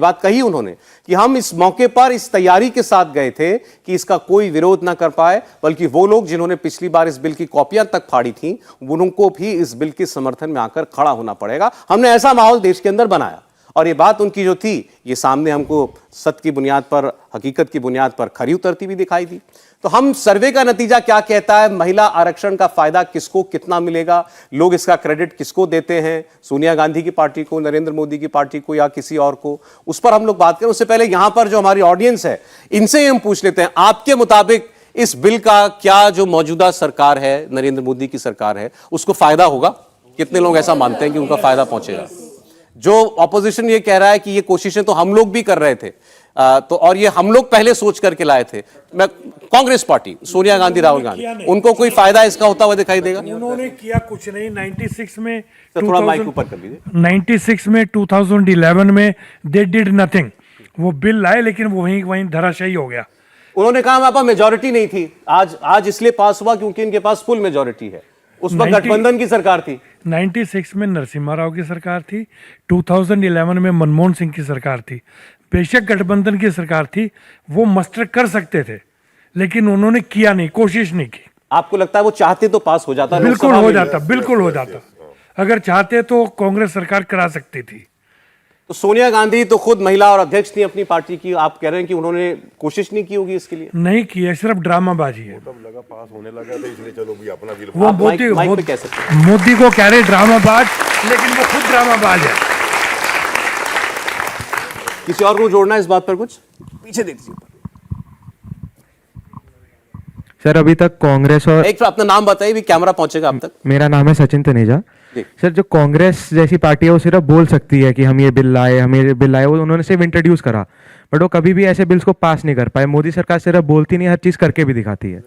Speaker 1: बात कही उन्होंने कि हम इस मौके पर इस तैयारी के साथ गए थे कि इसका कोई विरोध ना कर पाए, बल्कि वो लोग जिन्होंने पिछली बार इस बिल की कॉपियां तक फाड़ी थी, उनको भी इस बिल के समर्थन में आकर खड़ा होना पड़ेगा। हमने ऐसा माहौल देश के अंदर बनाया और ये बात उनकी जो थी ये सामने हमको सत्य की बुनियाद पर, हकीकत की बुनियाद पर खरी उतरती भी दिखाई दी। तो हम सर्वे का नतीजा क्या कहता है, महिला आरक्षण का फायदा किसको कितना मिलेगा, लोग इसका क्रेडिट किसको देते हैं, सोनिया गांधी की पार्टी को, नरेंद्र मोदी की पार्टी को या किसी और को, उस पर हम लोग बात करें। उससे पहले यहां पर जो हमारी ऑडियंस है इनसे हम पूछ लेते हैं, आपके मुताबिक इस बिल का क्या जो मौजूदा सरकार है, नरेंद्र मोदी की सरकार है, उसको फायदा होगा? कितने लोग ऐसा मानते हैं कि उनका फायदा पहुंचेगा? जो ऑपोजिशन ये कह रहा है कि ये कोशिशें तो हम लोग भी कर रहे थे, तो और ये हम लोग पहले सोच करके लाए थे। मैं कांग्रेस पार्टी, सोनिया गांधी, राहुल गांधी, उनको कोई फायदा इसका होता हुआ दिखाई देगा?
Speaker 16: उन्होंने किया कुछ नहीं। 96 में
Speaker 1: थोड़ा माइक ऊपर कर लीजिए।
Speaker 16: 96 में 2011 में दे डिड नथिंग। वो बिल लाए लेकिन वो वहीं धराशायी हो गया।
Speaker 1: उन्होंने कहा हमारे पास मेजोरिटी नहीं थी, आज इसलिए पास हुआ क्योंकि इनके पास फुल मेजोरिटी है। उस पर गठबंधन की सरकार थी।
Speaker 16: 96 में नरसिम्हा राव की सरकार थी, 2011 में मनमोहन सिंह की सरकार थी। बेशक गठबंधन की सरकार थी, वो मस्टर कर सकते थे, लेकिन उन्होंने किया नहीं, कोशिश नहीं की।
Speaker 1: आपको लगता है वो चाहते तो पास हो जाता?
Speaker 16: बिल्कुल हो जाता, बिल्कुल हो जाता। अगर चाहते तो कांग्रेस सरकार करा सकती थी।
Speaker 1: तो सोनिया गांधी तो खुद महिला और अध्यक्ष थी अपनी पार्टी की, आप कह रहे हैं कि उन्होंने कोशिश नहीं की होगी इसके लिए?
Speaker 16: नहीं की है, सिर्फ ड्रामाबाजी है।
Speaker 15: लगा पास होने लगा तो इसलिए चलो भी अपना बिल।
Speaker 16: वो मोदी को कह रहे ड्रामाबाज, लेकिन वो खुद ड्रामाबाज है।
Speaker 1: किसी और को जोड़ना है इस बात पर? कुछ पीछे देख दीजिए
Speaker 11: सर। अभी तक कांग्रेस और
Speaker 1: एक अपना नाम बताइए, भी कैमरा पहुंचेगा आप तक।
Speaker 11: मेरा नाम है सचिन तनेजा। सर, जो कांग्रेस जैसी पार्टी है वो सिर्फ बोल सकती है कि हम ये बिल लाए, वो उन्होंने सिर्फ इंट्रोड्यूस करा, बट वो कभी भी ऐसे बिल्स को पास नहीं कर पाए। मोदी सरकार सिर्फ बोलती नहीं, हर चीज करके भी दिखाती है।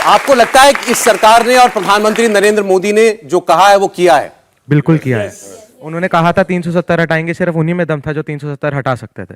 Speaker 1: आपको लगता है कि इस सरकार ने और प्रधानमंत्री नरेंद्र मोदी ने जो कहा है वो किया है?
Speaker 17: बिल्कुल किया है। उन्होंने कहा था 370 हटाएंगे, सिर्फ उन्हीं में दम था जो 370 हटा सकते थे।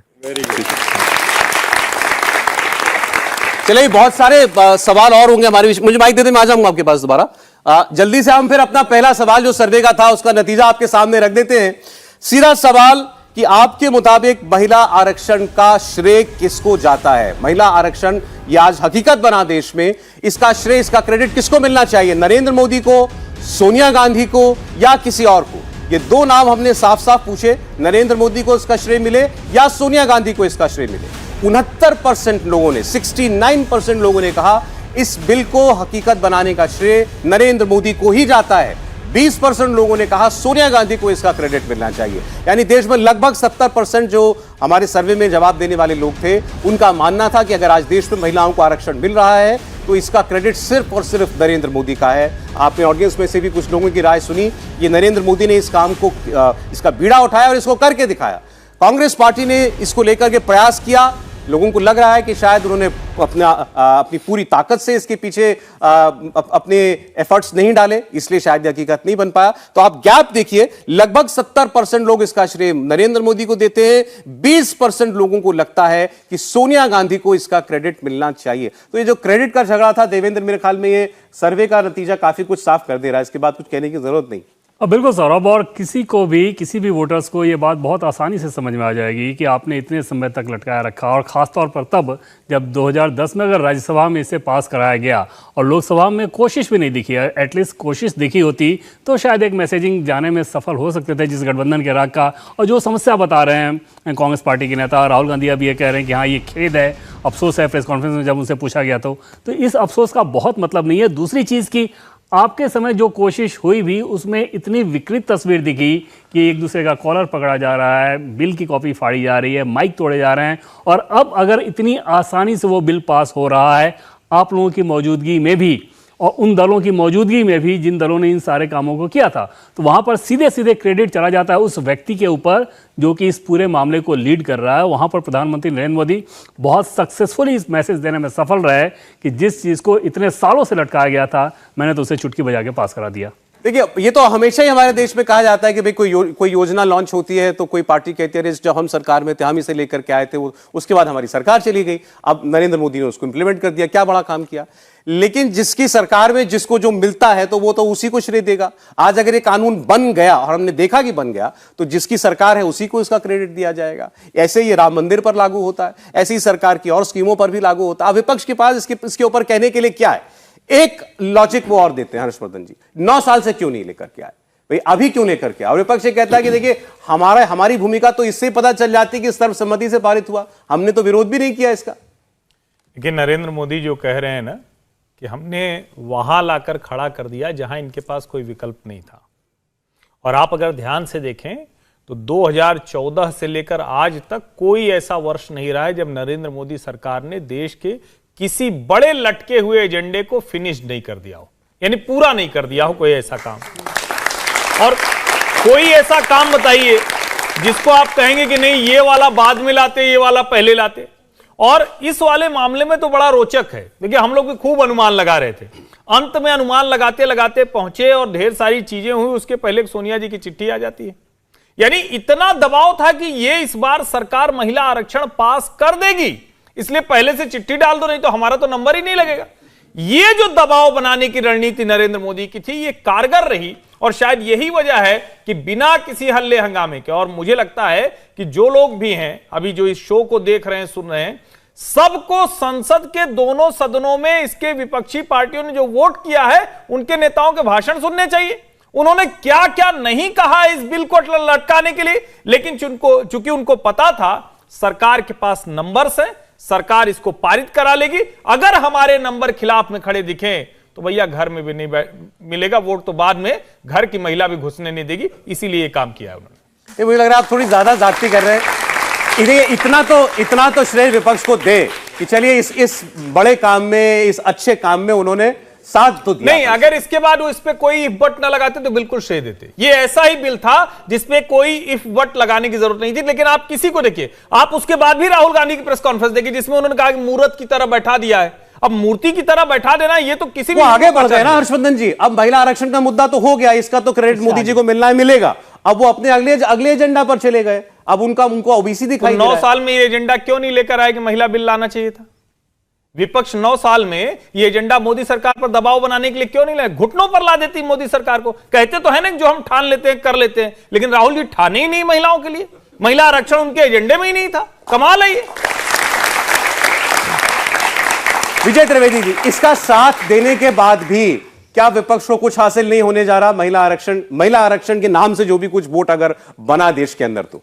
Speaker 1: चलिए, बहुत सारे सवाल और होंगे हमारे बीच। मुझे माइक दे दें, मैं आ जाऊंगा आपके पास दोबारा। जल्दी से हम फिर अपना पहला सवाल जो सर्वे का था उसका नतीजा आपके सामने रख देते हैं। सीधा सवाल कि आपके मुताबिक महिला आरक्षण का श्रेय किसको जाता है? महिला आरक्षण ये आज हकीकत बना देश में, इसका श्रेय, इसका क्रेडिट किसको मिलना चाहिए? नरेंद्र मोदी को, सोनिया गांधी को, या किसी और को? ये दो नाम हमने साफ साफ पूछे। नरेंद्र मोदी को इसका श्रेय मिले या सोनिया गांधी को इसका श्रेय मिले। 69% लोगों ने, 69% लोगों ने कहा इस बिल को हकीकत बनाने का श्रेय नरेंद्र मोदी को ही जाता है। 20% लोगों ने कहा सोनिया गांधी को इसका क्रेडिट मिलना चाहिए। यानी देश में लगभग 70% जो हमारे सर्वे में जवाब देने वाले लोग थे, उनका मानना था कि अगर आज देश में महिलाओं को आरक्षण मिल रहा है तो इसका क्रेडिट सिर्फ और सिर्फ नरेंद्र मोदी का है। आपने ऑडियंस में से भी कुछ लोगों की राय सुनी। ये नरेंद्र मोदी ने इस काम को, इसका बीड़ा उठाया और इसको करके दिखाया। कांग्रेस पार्टी ने इसको लेकर के प्रयास किया। लोगों को लग रहा है कि शायद उन्होंने अपनी पूरी ताकत से इसके पीछे अपने एफर्ट्स नहीं डाले, इसलिए शायद हकीकत नहीं बन पाया। तो आप गैप देखिए, लगभग 70% लोग इसका श्रेय नरेंद्र मोदी को देते हैं, 20% लोगों को लगता है कि सोनिया गांधी को इसका क्रेडिट मिलना चाहिए। तो ये जो क्रेडिट का झगड़ा था देवेंद्र, मेरे ख्याल में ये सर्वे का नतीजा काफी कुछ साफ कर दे रहा है। इसके बाद कुछ कहने की जरूरत नहीं।
Speaker 4: बिल्कुल सौरभ, और किसी भी वोटर्स को ये बात बहुत आसानी से समझ में आ जाएगी कि आपने इतने समय तक लटकाया रखा, और ख़ासतौर पर तब जब 2010 में अगर राज्यसभा में इसे पास कराया गया और लोकसभा में कोशिश भी नहीं दिखी, एटलीस्ट कोशिश दिखी होती तो शायद एक मैसेजिंग जाने में सफल हो सकते थे जिस गठबंधन के राग का। और जो समस्या बता रहे हैं कांग्रेस पार्टी के नेता राहुल गांधी अब ये कह रहे हैं कि हाँ ये खेद है, अफसोस है, प्रेस कॉन्फ्रेंस में जब उनसे पूछा गया तो इस अफसोस का बहुत मतलब नहीं है। दूसरी चीज़ की आपके समय जो कोशिश हुई भी उसमें इतनी विकृत तस्वीर दिखी कि एक दूसरे का कॉलर पकड़ा जा रहा है, बिल की कॉपी फाड़ी जा रही है, माइक तोड़े जा रहे हैं। और अब अगर इतनी आसानी से वो बिल पास हो रहा है आप लोगों की मौजूदगी में भी और उन दलों की मौजूदगी में भी जिन दलों ने इन सारे कामों को किया था, तो वहां पर सीधे सीधे क्रेडिट चला जाता है उस व्यक्ति के ऊपर जो कि इस पूरे मामले को लीड कर रहा है। वहां पर प्रधानमंत्री नरेंद्र मोदी बहुत सक्सेसफुली इस मैसेज देने में सफल रहे कि जिस चीज़ को इतने सालों से लटकाया गया था मैंने तो उसे चुटकी बजा के पास करा दिया।
Speaker 1: देखिए, ये तो हमेशा ही हमारे देश में कहा जाता है कि भाई कोई योजना लॉन्च होती है तो कोई पार्टी कहती है जब हम सरकार में थे हम इसे लेकर के आए थे, उसके बाद हमारी सरकार चली गई, अब नरेंद्र मोदी ने उसको इंप्लीमेंट कर दिया, क्या बड़ा काम किया। लेकिन जिसकी सरकार में जिसको जो मिलता है तो वो तो उसी को श्रेय देगा। आज अगर ये कानून बन गया और हमने देखा कि बन गया तो जिसकी सरकार है उसी को इसका क्रेडिट दिया जाएगा। ऐसे ही राम मंदिर पर लागू होता है, ऐसे ही सरकार की और स्कीमों पर भी लागू होता है। विपक्ष के पास इसके ऊपर कहने के लिए क्या है? एक लॉजिक वो और देते हैं हर्षवर्धन जी, 9 साल से क्यों नहीं लेकर के आए भाई, अभी क्यों लेकर के आए? और विपक्ष ये कहता है कि देखिए हमारी भूमिका तो इससे पता चल जाती कि सर्वसम्मति से पारित हुआ, हमने तो विरोध भी नहीं किया इसका।
Speaker 5: लेकिन नरेंद्र मोदी जो कह रहे हैं ना कि हमने वहां लाकर खड़ा कर दिया जहां इनके पास कोई विकल्प नहीं था। और आप अगर ध्यान से देखें तो 2014 से लेकर आज तक कोई ऐसा वर्ष नहीं रहा है जब नरेंद्र मोदी सरकार ने देश के किसी बड़े लटके हुए एजेंडे को फिनिश नहीं कर दिया हो, यानी पूरा नहीं कर दिया हो कोई ऐसा काम। और कोई ऐसा काम बताइए जिसको आप कहेंगे कि नहीं ये वाला बाद में लाते, ये वाला पहले लाते। और इस वाले मामले में तो बड़ा रोचक है। देखिए, हम लोग भी खूब अनुमान लगा रहे थे, अंत में अनुमान लगाते लगाते पहुंचे और ढेर सारी चीजें हुई, उसके पहले सोनिया जी की चिट्ठी आ जाती है। यानी इतना दबाव था कि ये इस बार सरकार महिला आरक्षण पास कर देगी, इसलिए पहले से चिट्ठी डाल दो, नहीं तो हमारा तो नंबर ही नहीं लगेगा। ये जो दबाव बनाने की रणनीति नरेंद्र मोदी की थी ये कारगर रही, और शायद यही वजह है कि बिना किसी हल्ले हंगामे के, और मुझे लगता है कि जो लोग भी हैं अभी जो इस शो को देख रहे हैं, सुन रहे हैं, सबको संसद के दोनों सदनों में इसके विपक्षी पार्टियों ने जो वोट किया है उनके नेताओं के भाषण सुनने चाहिए। उन्होंने क्या क्या नहीं कहा इस बिल को लटकाने के लिए, लेकिन चूंकि उनको पता था सरकार के पास नंबर्स है, सरकार इसको पारित करा लेगी। अगर हमारे नंबर खिलाफ में खड़े दिखें तो भैया घर में भी नहीं मिलेगा वोट, तो बाद में घर की महिला भी घुसने नहीं देगी, इसीलिए ये काम किया है उन्होंने।
Speaker 1: मुझे लग रहा है आप थोड़ी ज्यादा जाती कर रहे हैं। इतना तो श्रेय विपक्ष को दे कि चलिए इस बड़े काम में, इस अच्छे काम में उन्होंने साथ तो दिया।
Speaker 5: नहीं, अगर इसके बाद वो इस पे कोई इफ बट ना लगाते तो बिल्कुल श्रेय देते। ये ऐसा ही बिल था जिसपे कोई इफ बट लगाने की जरूरत नहीं थी। लेकिन आप किसी को देखिए, आप उसके बाद भी राहुल गांधी की प्रेस कॉन्फ्रेंस देखिए जिसमें उन्होंने कहा कि मूर्त की तरह बैठा दिया है। अब मूर्ति की तरह बैठा देना ये तो किसी भी
Speaker 1: वो आगे बढ़ गए ना हर्षवर्धन जी। अब महिला आरक्षण का मुद्दा तो हो गया, इसका तो क्रेडिट मोदी जी को मिलना है, मिलेगा। अब वो अपने अगले एजेंडा पर चले गए। अब उनको ओबीसी दिखाई दे रहा है।
Speaker 5: 9 साल में ये एजेंडा क्यों नहीं लेकर आए कि महिला बिल लाना चाहिए था? विपक्ष 9 साल में ये एजेंडा मोदी सरकार पर दबाव बनाने के लिए क्यों नहीं लाए? घुटनों पर ला देती मोदी सरकार को। कहते तो है ना जो हम ठान लेते हैं कर लेते हैं, लेकिन राहुल जी ठाने ही नहीं महिलाओं के लिए। महिला आरक्षण उनके एजेंडे में ही नहीं था। कमाल है ये।
Speaker 1: विजय त्रिवेदी जी, इसका साथ देने के बाद भी क्या विपक्ष को कुछ हासिल नहीं होने जा रहा? महिला आरक्षण के नाम से जो भी कुछ वोट अगर बना देश के अंदर, तो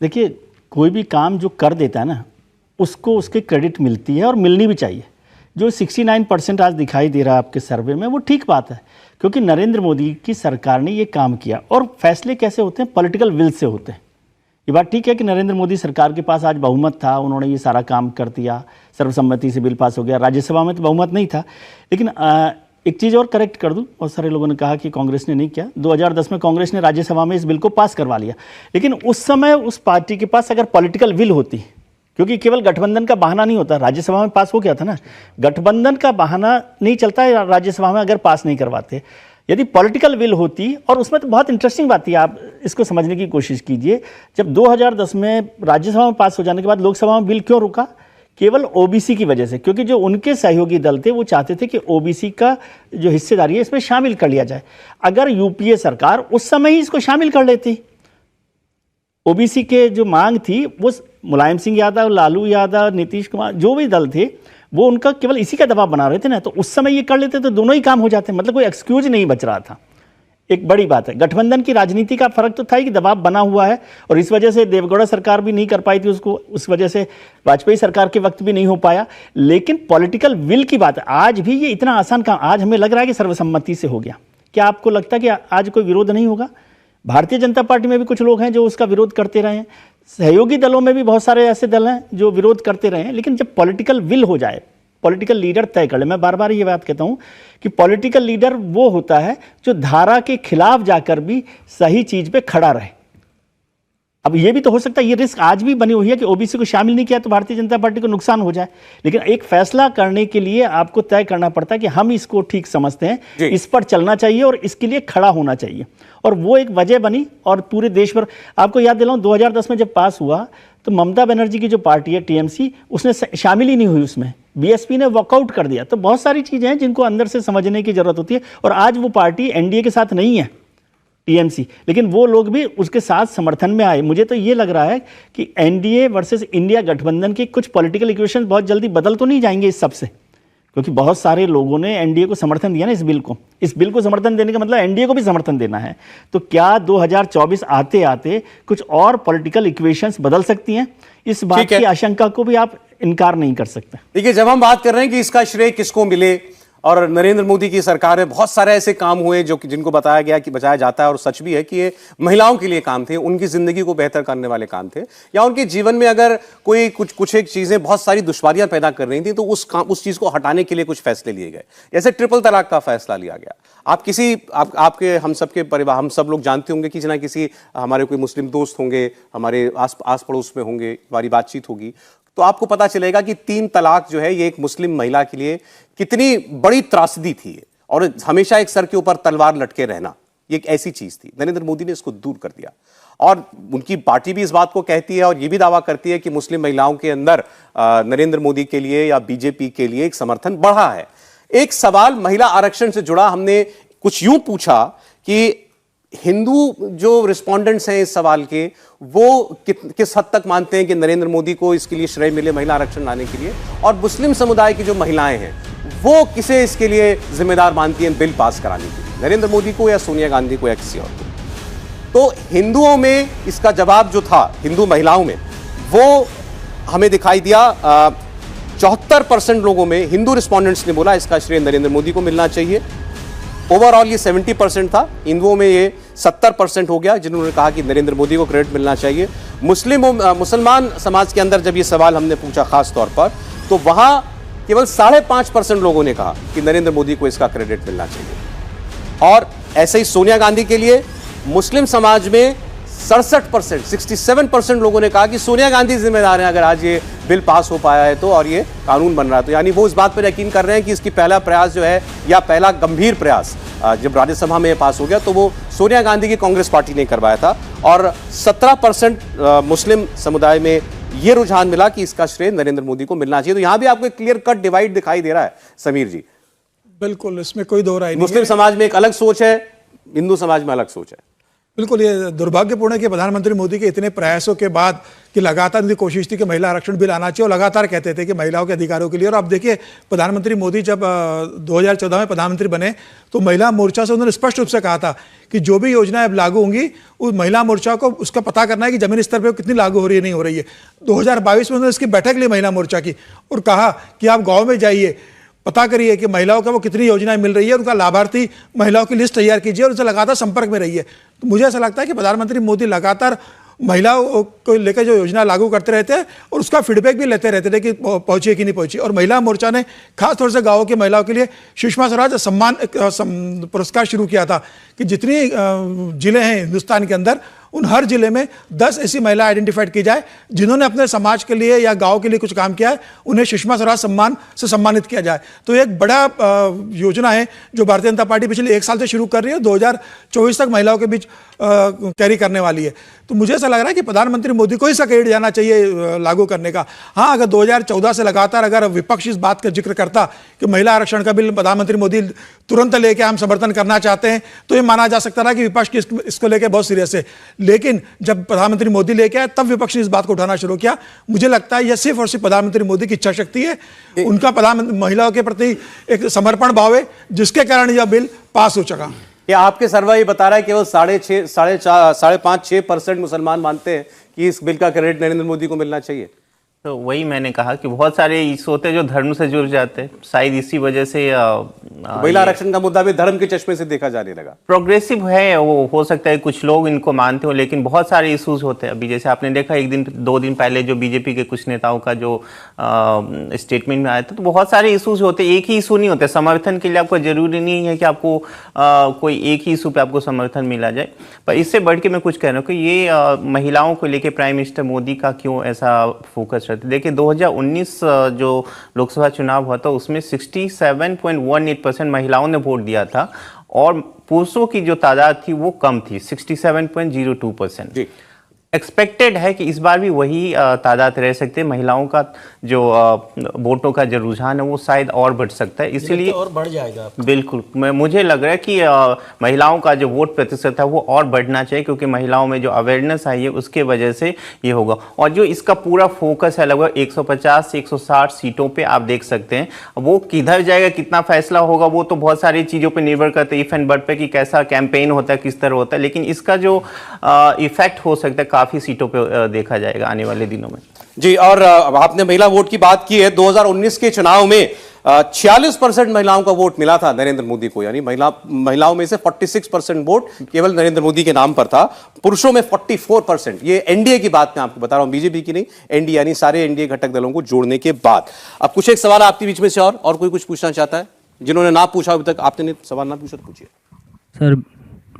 Speaker 6: देखिए कोई भी काम जो कर देता है ना उसको उसके क्रेडिट मिलती है और मिलनी भी चाहिए। जो 69% आज दिखाई दे रहा है आपके सर्वे में, वो ठीक बात है, क्योंकि नरेंद्र मोदी की सरकार ने ये काम किया। और फैसले कैसे होते हैं? पॉलिटिकल विल से होते हैं। ये बात ठीक है कि नरेंद्र मोदी सरकार के पास आज बहुमत था, उन्होंने ये सारा काम कर दिया, सर्वसम्मति से बिल पास हो गया। राज्यसभा में तो बहुमत नहीं था। लेकिन एक चीज़ और करेक्ट कर दूं, बहुत सारे लोगों ने कहा कि कांग्रेस ने नहीं किया। 2010 में कांग्रेस ने राज्यसभा में इस बिल को पास करवा लिया, लेकिन उस समय उस पार्टी के पास अगर पॉलिटिकल विल होती, क्योंकि केवल गठबंधन का बहाना नहीं होता, राज्यसभा में पास हो गया था ना, गठबंधन का बहाना नहीं चलता है राज्यसभा में अगर पास नहीं करवाते। यदि पॉलिटिकल विल होती, और उसमें तो बहुत इंटरेस्टिंग बात थी, आप इसको समझने की कोशिश कीजिए। जब 2010 में राज्यसभा में पास हो जाने के बाद लोकसभा में बिल क्यों रुका? केवल ओबीसी की वजह से, क्योंकि जो उनके सहयोगी दल थे वो चाहते थे कि ओबीसी का जो हिस्सेदारी है इसमें शामिल कर लिया जाए। अगर यूपीए सरकार उस समय ही इसको शामिल कर लेती, ओबीसी के जो मांग थी वो मुलायम सिंह यादव, लालू यादव, नीतीश कुमार, जो भी दल थे वो उनका केवल इसी का दबाव बना रहे थे ना, तो उस समय ये कर लेते तो दोनों ही काम हो जाते। मतलब कोई एक्सक्यूज नहीं बच रहा था। एक बड़ी बात है, गठबंधन की राजनीति का फर्क तो था ही कि दबाव बना हुआ है, और इस वजह से देवगौड़ा सरकार भी नहीं कर पाई थी उसको, उस वजह से वाजपेयी सरकार के वक्त भी नहीं हो पाया। लेकिन पॉलिटिकल विल की बात है, आज भी ये इतना आसान काम, आज हमें लग रहा है कि सर्वसम्मति से हो गया। क्या आपको लगता है कि आज कोई विरोध नहीं होगा? भारतीय जनता पार्टी में भी कुछ लोग हैं जो उसका विरोध करते रहे हैं, सहयोगी दलों में भी बहुत सारे ऐसे दल हैं जो विरोध करते रहे हैं। लेकिन जब पॉलिटिकल विल हो जाए, पॉलिटिकल लीडर तय कर ले, मैं बार बार ये बात कहता हूँ कि पॉलिटिकल लीडर वो होता है जो धारा के खिलाफ जाकर भी सही चीज पे खड़ा रहे। अब ये भी तो हो सकता है, ये रिस्क आज भी बनी हुई है कि ओबीसी को शामिल नहीं किया तो भारतीय जनता पार्टी को नुकसान हो जाए। लेकिन एक फैसला करने के लिए आपको तय करना पड़ता है कि हम इसको ठीक समझते हैं, इस पर चलना चाहिए और इसके लिए खड़ा होना चाहिए। और वो एक वजह बनी और पूरे देश भर, आपको याद दिलाऊं 2010 में जब पास हुआ तो ममता बनर्जी की जो पार्टी है टीएमसी, उसने शामिल ही नहीं हुई उसमें, बीएसपी ने वॉकआउट कर दिया। तो बहुत सारी चीज़ें हैं जिनको अंदर से समझने की जरूरत होती है। और आज वो पार्टी एनडीए के साथ नहीं है, टीएमसी, लेकिन वो लोग भी उसके साथ समर्थन में आए। मुझे तो ये लग रहा है कि एनडीए वर्सेस इंडिया गठबंधन के कुछ पॉलिटिकल इक्वेशन बहुत जल्दी बदल तो नहीं जाएंगे इस सबसे, क्योंकि बहुत सारे लोगों ने एनडीए को समर्थन दिया ना इस बिल को समर्थन देने का मतलब एनडीए को भी समर्थन देना है। तो क्या 2024 आते आते कुछ और पॉलिटिकल इक्वेशंस बदल सकती हैं? इस बात की आशंका को भी आप इनकार नहीं कर सकते।
Speaker 1: देखिए, जब हम बात कर रहे हैं कि इसका श्रेय किसको मिले, और नरेंद्र मोदी की सरकार में बहुत सारे ऐसे काम हुए जो जिनको बताया गया कि बचाया जाता है, और सच भी है कि ये महिलाओं के लिए काम थे, उनकी जिंदगी को बेहतर करने वाले काम थे, या उनके जीवन में अगर कोई कुछ एक चीजें बहुत सारी दुश्वारियां पैदा कर रही थी तो उस चीज को हटाने के लिए कुछ फैसले लिए गए। जैसे ट्रिपल तलाक का फैसला लिया गया। आपके हम सबके परिवार, हम सब लोग जानते होंगे कि ना किसी हमारे कोई मुस्लिम दोस्त होंगे, हमारे आस पड़ोस में होंगे, हमारी बातचीत होगी तो आपको पता चलेगा कि 3 तलाक जो है ये एक मुस्लिम महिला के लिए कितनी बड़ी त्रासदी थी, और हमेशा एक सर के ऊपर तलवार लटके रहना ये एक ऐसी चीज थी। नरेंद्र मोदी ने इसको दूर कर दिया, और उनकी पार्टी भी इस बात को कहती है और ये भी दावा करती है कि मुस्लिम महिलाओं के अंदर नरेंद्र मोदी के लिए या बीजेपी के लिए एक समर्थन बढ़ा है। एक सवाल महिला आरक्षण से जुड़ा हमने कुछ यूं पूछा कि हिंदू जो रिस्पोंडेंट्स हैं इस सवाल के, वो किस हद तक मानते हैं कि नरेंद्र मोदी को इसके लिए श्रेय मिले महिला आरक्षण लाने के लिए, और मुस्लिम समुदाय की जो महिलाएं हैं वो किसे इसके लिए जिम्मेदार मानती हैं बिल पास कराने के लिए, नरेंद्र मोदी को या सोनिया गांधी को या किसी और को। तो हिंदुओं में इसका जवाब जो था, हिंदू महिलाओं में, वो हमें दिखाई दिया 74% लोगों में हिंदू रिस्पोंडेंट्स ने बोला इसका श्रेय नरेंद्र मोदी को मिलना चाहिए। ओवरऑल ये 70% था, हिंदुओं में ये 70% हो गया जिन्होंने कहा कि नरेंद्र मोदी को क्रेडिट मिलना चाहिए। मुसलमान समाज के अंदर जब ये सवाल हमने पूछा खास तौर पर, तो वहां केवल 5.5% लोगों ने कहा कि नरेंद्र मोदी को इसका क्रेडिट मिलना चाहिए। और ऐसे ही सोनिया गांधी के लिए मुस्लिम समाज में 67%, 67% लोगों ने कहा कि सोनिया गांधी जिम्मेदार हैं अगर आज ये बिल पास हो पाया है तो, और ये कानून बन रहा है तो। यानी वो इस बात पर यकीन कर रहे हैं कि इसकी पहला प्रयास जो है, या पहला गंभीर प्रयास जब राज्यसभा में पास हो गया तो वो सोनिया गांधी की कांग्रेस पार्टी ने करवाया था। और 17% मुस्लिम समुदाय में ये रुझान मिला कि इसका श्रेय नरेंद्र मोदी को मिलना चाहिए। तो यहां भी आपको एक क्लियर कट डिवाइड दिखाई दे रहा है समीर जी।
Speaker 7: बिल्कुल, इसमें कोई दो राय नहीं।
Speaker 1: मुस्लिम समाज में एक अलग सोच है, हिंदू समाज में अलग सोच है।
Speaker 7: बिल्कुल, ये दुर्भाग्यपूर्ण है कि प्रधानमंत्री मोदी के इतने प्रयासों के बाद कि लगातार उनकी कोशिश थी कि महिला आरक्षण बिल आना चाहिए और लगातार कहते थे कि महिलाओं के अधिकारों के लिए। और अब देखिए, प्रधानमंत्री मोदी जब 2014 में प्रधानमंत्री बने तो महिला मोर्चा से उन्होंने स्पष्ट रूप से कहा था कि जो भी योजनाएं अब लागू होंगी उस महिला मोर्चा को उसका पता करना है कि जमीनी स्तर पर कितनी लागू हो रही है, नहीं हो रही है। 2022 में उन्होंने इसकी बैठक ली महिला मोर्चा की और कहा कि आप गाँव में जाइए, पता करिए कि महिलाओं को वो कितनी योजनाएं मिल रही है, उनका लाभार्थी महिलाओं की लिस्ट तैयार कीजिए और उनसे लगातार संपर्क में रहिए। तो मुझे ऐसा लगता है कि प्रधानमंत्री मोदी लगातार महिलाओं को लेकर जो योजना लागू करते रहते हैं और उसका फीडबैक भी लेते रहते थे कि पहुंची कि नहीं पहुंची। और महिला मोर्चा ने खासतौर से गाँव की महिलाओं के लिए सुषमा स्वराज सम्मान पुरस्कार शुरू किया था कि जितनी जिले हैं हिंदुस्तान के अंदर, उन हर जिले में 10 ऐसी महिला आइडेंटिफाइड की जाए जिन्होंने अपने समाज के लिए या गांव के लिए कुछ काम किया है, उन्हें सुषमा स्वराज सम्मान से सम्मानित किया जाए। तो एक बड़ा योजना है जो भारतीय जनता पार्टी पिछले 1 साल से शुरू कर रही है, 2024 तक महिलाओं के बीच कैरी करने वाली है। तो मुझे ऐसा लग रहा है कि प्रधानमंत्री मोदी को ही इसका क्रेडिट जाना चाहिए लागू करने का। हाँ, अगर 2014 से लगातार अगर विपक्ष इस बात का जिक्र करता कि महिला आरक्षण का बिल प्रधानमंत्री मोदी तुरंत लेके हम समर्थन करना चाहते हैं, तो ये माना जा सकता था कि विपक्ष की इसको लेके बहुत सीरियस है। लेकिन जब प्रधानमंत्री मोदी लेके आए तब विपक्ष ने इस बात को उठाना शुरू किया। मुझे लगता है यह सिर्फ और सिर्फ प्रधानमंत्री मोदी की इच्छा शक्ति है, उनका प्रधानमंत्री महिलाओं के प्रति एक समर्पण भाव है, जिसके कारण यह बिल पास हो सका।
Speaker 1: ये आपके सर्वे बता रहा है केवल 5.5-6% मुसलमान मानते हैं कि इस बिल का क्रेडिट नरेंद्र मोदी को मिलना चाहिए।
Speaker 3: तो वही मैंने कहा कि बहुत सारे इश्यू होते हैं जो धर्म से जुड़ जाते हैं, शायद इसी वजह से
Speaker 1: महिला आरक्षण का मुद्दा भी धर्म के चश्मे से देखा जाने लगा।
Speaker 3: प्रोग्रेसिव है वो, हो सकता है कुछ लोग इनको मानते हो, लेकिन बहुत सारे इश्यूज होते हैं। अभी जैसे आपने देखा 1-2 दिन पहले जो बीजेपी के कुछ नेताओं का जो स्टेटमेंट में आया था, तो बहुत सारे इश्यूज होते हैं, एक ही इशू नहीं होते। समर्थन के लिए आपको जरूरी नहीं है कि आपको कोई एक ही इशू पे आपको समर्थन मिला जाए। पर इससे बढ़ के मैं कुछ कह रहा हूँ कि ये महिलाओं को लेकर प्राइम मिनिस्टर मोदी का क्यों ऐसा फोकस रहता है। देखिए 2019 जो लोकसभा चुनाव हुआ था उसमें 67.18% महिलाओं ने वोट दिया था और पुरुषों की जो तादाद थी वो कम थी, 67.02%। एक्सपेक्टेड है कि इस बार भी वही तादाद रह सकते हैं। महिलाओं का जो वोटों का जो रुझान है वो शायद और बढ़ सकता है, इसलिए
Speaker 6: और बढ़ जाएगा।
Speaker 3: बिल्कुल, मुझे लग रहा है कि महिलाओं का जो वोट प्रतिशत है वो और बढ़ना चाहिए, क्योंकि महिलाओं में जो अवेयरनेस आई है उसके वजह से ये होगा। और जो इसका पूरा फोकस है लगभग 150 से 160 सीटों पे, आप देख सकते हैं वो किधर जाएगा, कितना फैसला होगा, वो तो बहुत सारी चीज़ों पर निर्भर करता है, इफ एंड बट पे कि कैसा कैंपेन होता है, किस तरह होता है। लेकिन इसका जो इफेक्ट हो सकता है काफी सीटों पे देखा जाएगा आने वाले दिनों में।
Speaker 1: जी, और आपने महिला वोट की बात की है। 2019 के चुनाव में 46% महिलाओं का वोट मिला था नरेंद्र मोदी को, यानी महिलाओं में से 46% वोट केवल नरेंद्र मोदी के नाम पर था। पुरुषों में 44%। ये एनडीए की बात मैं आपको बता रहा हूं, बीजेपी की नहीं, एनडीए यानी सारे एनडीए घटक दलों को जोड़ने के बाद। अब कुछ एक सवाल आपके बीच में से और कोई कुछ पूछना चाहता है? जिन्होंने ना पूछा अभी तक, आपने सवाल ना पूछा तो पूछिए।
Speaker 11: सर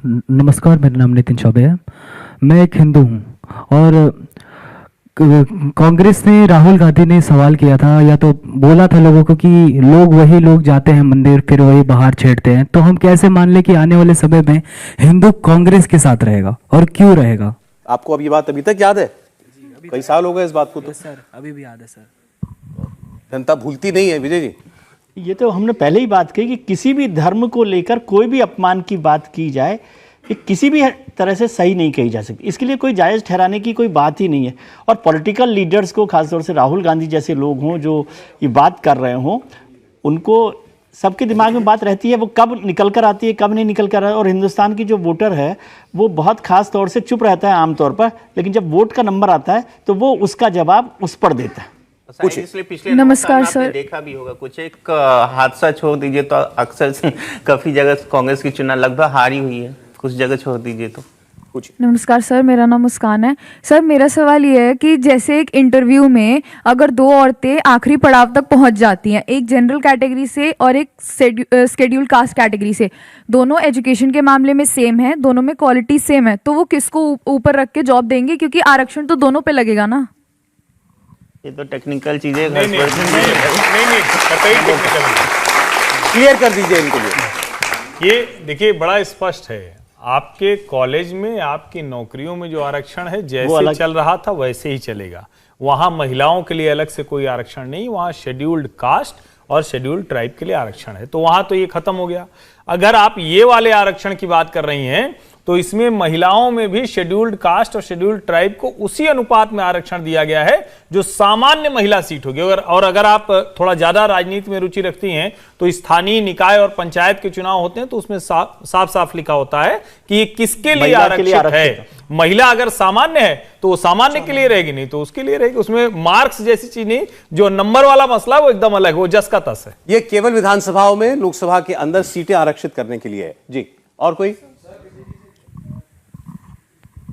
Speaker 11: नमस्कार, मेरा नाम नितिन चौबे है, मैं एक हिंदू हूँ और कांग्रेस ने राहुल गांधी ने सवाल किया था या तो बोला था लोगों को कि वही लोग जाते हैं मंदिर फिर वही बाहर छेड़ते हैं, तो हम कैसे मान ले कि आने वाले समय में हिंदू कांग्रेस के साथ रहेगा और क्यों रहेगा?
Speaker 1: आपको अब ये बात अभी तक याद है? कई साल हो गए इस बात को तो।
Speaker 6: सर अभी भी याद है सर,
Speaker 1: जनता भूलती नहीं है विजय जी।
Speaker 6: ये तो हमने पहले ही बात कही कि किसी भी धर्म को लेकर कोई भी अपमान की बात की जाए ये किसी भी तरह से सही नहीं कही जा सकती, इसके लिए कोई जायज़ ठहराने की कोई बात ही नहीं है। और पॉलिटिकल लीडर्स को, खासतौर से राहुल गांधी जैसे लोग हों जो ये बात कर रहे हों, उनको सबके दिमाग में बात रहती है, वो कब निकल कर आती है कब नहीं निकल कर। और हिंदुस्तान की जो वोटर है वो बहुत खास तौर से चुप रहता है आमतौर पर, लेकिन जब वोट का नंबर आता है तो वो उसका जवाब उस पर देता है।
Speaker 3: इसलिए पिछले
Speaker 14: नमस्कार सर,
Speaker 3: देखा भी होगा कुछ एक हादसा छोड़ दीजिए तो अक्सर काफी जगह कांग्रेस की चुनाव लगभग हारी हुई है, कुछ जगह छोड़ दीजिए तो
Speaker 1: पूछिए।
Speaker 14: नमस्कार सर, मेरा नाम मुस्कान है। सर मेरा सवाल ये है कि जैसे एक इंटरव्यू में अगर दो औरतें आखिरी पड़ाव तक पहुंच जाती हैं, एक जनरल कैटेगरी से और एक शेड्यूल्ड कास्ट कैटेगरी से, दोनों एजुकेशन के मामले में सेम है, दोनों में क्वालिटी सेम है, तो वो किसको ऊपर रख के जॉब देंगे? क्योंकि आरक्षण तो दोनों पे लगेगा ना।
Speaker 3: ये तो टेक्निकल चीजें
Speaker 5: नहीं,
Speaker 1: क्लियर कर दीजिए इनके लिए।
Speaker 5: ये देखिए बड़ा स्पष्ट है, आपके कॉलेज में आपकी नौकरियों में जो आरक्षण है जैसे चल रहा था वैसे ही चलेगा। वहां महिलाओं के लिए अलग से कोई आरक्षण नहीं, वहां शेड्यूल्ड कास्ट और शेड्यूल्ड ट्राइब के लिए आरक्षण है, तो वहां तो ये खत्म हो गया। अगर आप ये वाले आरक्षण की बात कर रही हैं तो इसमें महिलाओं में भी शेड्यूल्ड कास्ट और शेड्यूल्ड ट्राइब को उसी अनुपात में आरक्षण दिया गया है जो सामान्य महिला सीट होगी। और अगर आप थोड़ा ज्यादा राजनीति में रुचि रखती हैं तो स्थानीय निकाय और पंचायत के चुनाव होते हैं तो उसमें साफ साफ लिखा होता है कि ये किसके लिए आरक्षित है। महिला अगर सामान्य है तो वो सामान्य के लिए रहेगी, नहीं तो उसके लिए रहेगी। उसमें मार्क्स जैसी चीज नहीं, जो नंबर वाला मसला वो एकदम अलग, वो जस का तस है।
Speaker 1: ये केवल विधानसभाओं में, लोकसभा के अंदर सीटें आरक्षित करने के लिए है जी। और कोई?